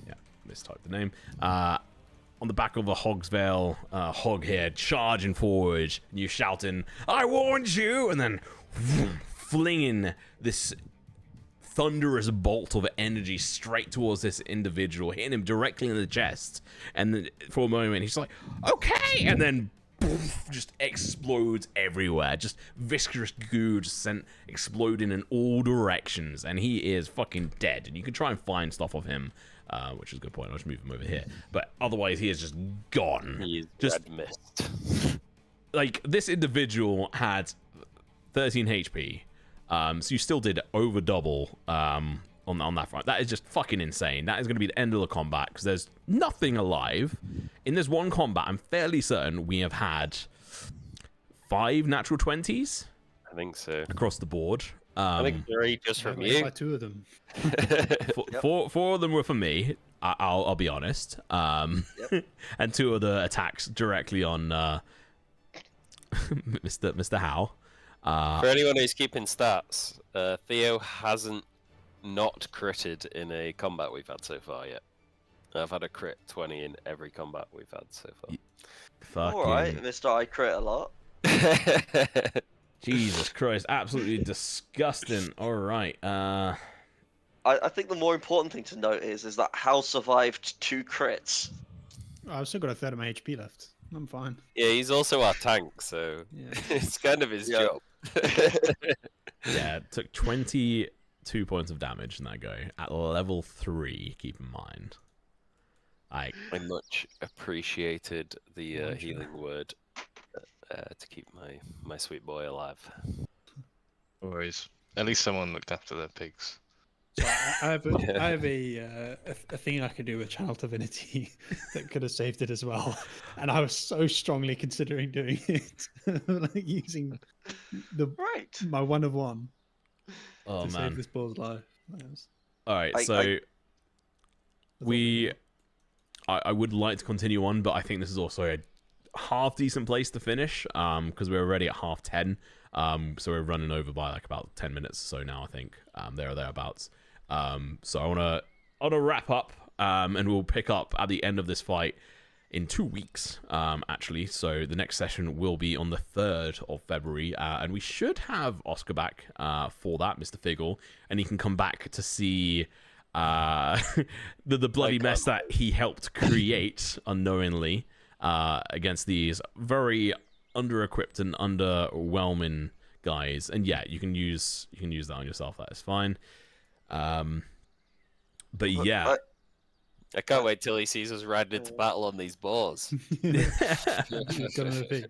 Yeah, mistyped the name. On the back of a Hogsvale hog here, charging forward, and you shouting, "I warned you!" and then flinging this thunderous bolt of energy straight towards this individual, hitting him directly in the chest. And then for a moment, he's like, "Okay!" and then poof, just explodes everywhere. Just viscous goo just exploding in all directions, and he is fucking dead. And you can try and find stuff of him, which is a good point. I'll just move him over here. But otherwise, he is just gone. He's just red mist. Like, this individual had 13 HP. So you still did over double on that front. That is just fucking insane. That is going to be the end of the combat because there's nothing alive. In this one combat, I'm fairly certain we have had 5 natural 20s. I think so. Across the board. I think 3 just from you. By 2 of them. Four of them were for me. I'll be honest. And 2 of the attacks directly on Mr. Howe. For anyone who's keeping stats, Theo hasn't not critted in a combat we've had so far yet. I've had a crit 20 in every combat we've had so far. Alright, Mr. I crit a lot. Jesus Christ, absolutely disgusting. Alright, I think the more important thing to note is that Hal survived 2 crits. I've still got a third of my HP left. I'm fine. Yeah, he's also our tank, so it's kind of his job. Yeah, it took 22 points of damage in that go at level 3, keep in mind. I much appreciated the healing word to keep my sweet boy alive. Always. At least someone looked after their pigs. So I have a thing I could do with Channel Divinity that could have saved it as well, and I was so strongly considering doing it, like using Right. my 1 of 1 Oh to save man. this boar's life. That was- All right, I- so I- that's all we. I would like to continue on, but I think this is also a half decent place to finish. Because we're already at 10:30. So we're running over by like about 10 minutes or so now. I think there or thereabouts. So I wanna wrap up. And we'll pick up at the end of this fight in 2 weeks. Actually, so the next session will be on the 3rd of February, and we should have Oscar back for that, Mr. Figgle, and he can come back to see the bloody mess that he helped create unknowingly against these very under-equipped and underwhelming guys. And yeah, you can use that on yourself. That is fine. But yeah, I can't wait till he sees us riding into battle on these boars. Got another thing.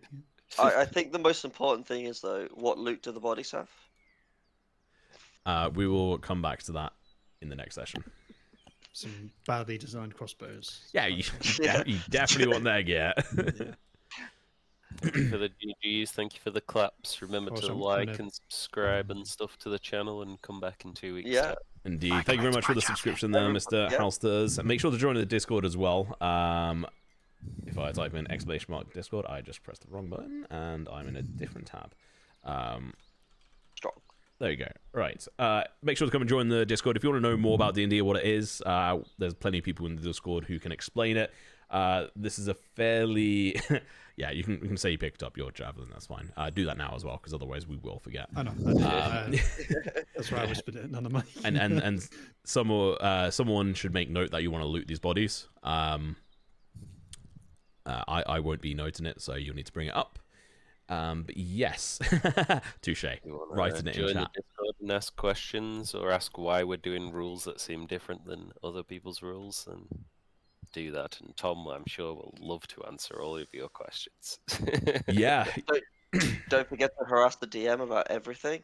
I think the most important thing is though, what loot do the bodies have? we will come back to that in the next session. Some badly designed crossbows. Yeah, you Yeah. definitely want that gear. Yeah. Thank you for the GGs, thank you for the claps. Remember Also, to I'm like gonna- and subscribe and stuff to the channel and come back in 2 weeks. Yeah. time. Indeed. Thank you very much for the subscription there, Mr. Yeah. Halsters. Make sure to join the Discord as well. If I type in ! Discord, I just pressed the wrong button and I'm in a different tab. Strong. There you go. Right. Make sure to come and join the Discord. If you want to know more about D&D or what it is, there's plenty of people in the Discord who can explain it. This is a fairly... yeah, you can say you picked up your javelin, that's fine. Do that now as well, because otherwise we will forget. I know. That's why I whispered it. None of my. and someone should make note that you want to loot these bodies. I won't be noting it, so you'll need to bring it up. But yes, touche. You wanna Writing it in join chat. the Discord and ask questions or ask why we're doing rules that seem different than other people's rules, and do that. And Tom, I'm sure, will love to answer all of your questions. Yeah, Don't forget to harass the DM about everything.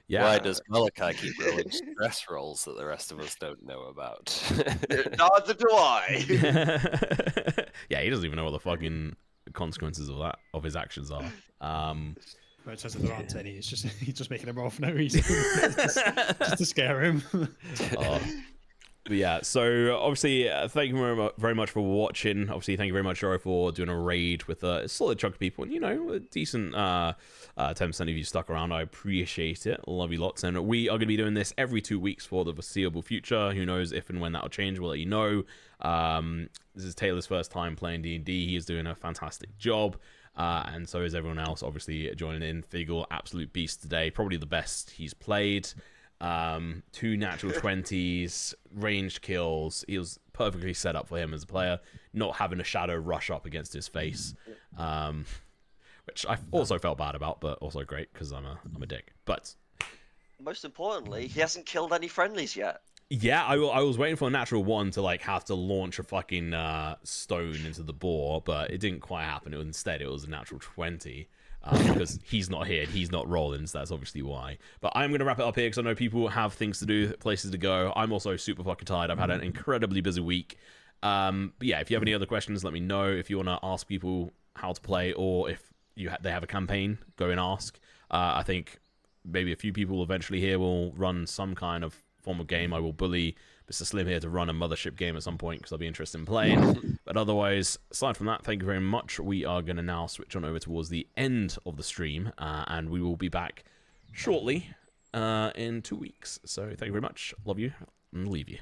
yeah. Why does Malachi keep rolling stress rolls that the rest of us don't know about? Neither do I. Yeah, he doesn't even know what the fucking consequences of his actions are. Where it says that there aren't any. It's just he's just making him roll for no reason, just to scare him. But yeah, so obviously, thank you very much for watching. Obviously, thank you very much, Joe, for doing a raid with a solid chunk of people. And, you know, a decent 10% of you stuck around. I appreciate it. Love you lots. And we are going to be doing this every 2 weeks for the foreseeable future. Who knows if and when that will change. We'll let you know. This is Taylor's first time playing D&D. He is doing a fantastic job. And so is everyone else, obviously, joining in. Figgle, absolute beast today. Probably the best he's played. 2 natural 20s, ranged kills. He was perfectly set up for him as a player, not having a shadow rush up against his face, which I also felt bad about, but also great because I'm a dick. But Most importantly, he hasn't killed any friendlies yet. yeah, I was waiting for a natural 1 to like have to launch a fucking stone into the boar, but it didn't quite happen. Instead it was a natural 20. Because he's not here, he's not rolling, so that's obviously why. But I'm going to wrap it up here because I know people have things to do, places to go. I'm also super fucking tired. I've had an incredibly busy week. But yeah, if you have any other questions, let me know. If you want to ask people how to play, or if they have a campaign, go and ask. I think maybe a few people eventually here will run some kind of form of game. I will bully Mr. Slim here to run a mothership game at some point because I'll be interested in playing. But otherwise, aside from that, thank you very much. We are going to now switch on over towards the end of the stream, and we will be back shortly in 2 weeks. So thank you very much. Love you, and leave you.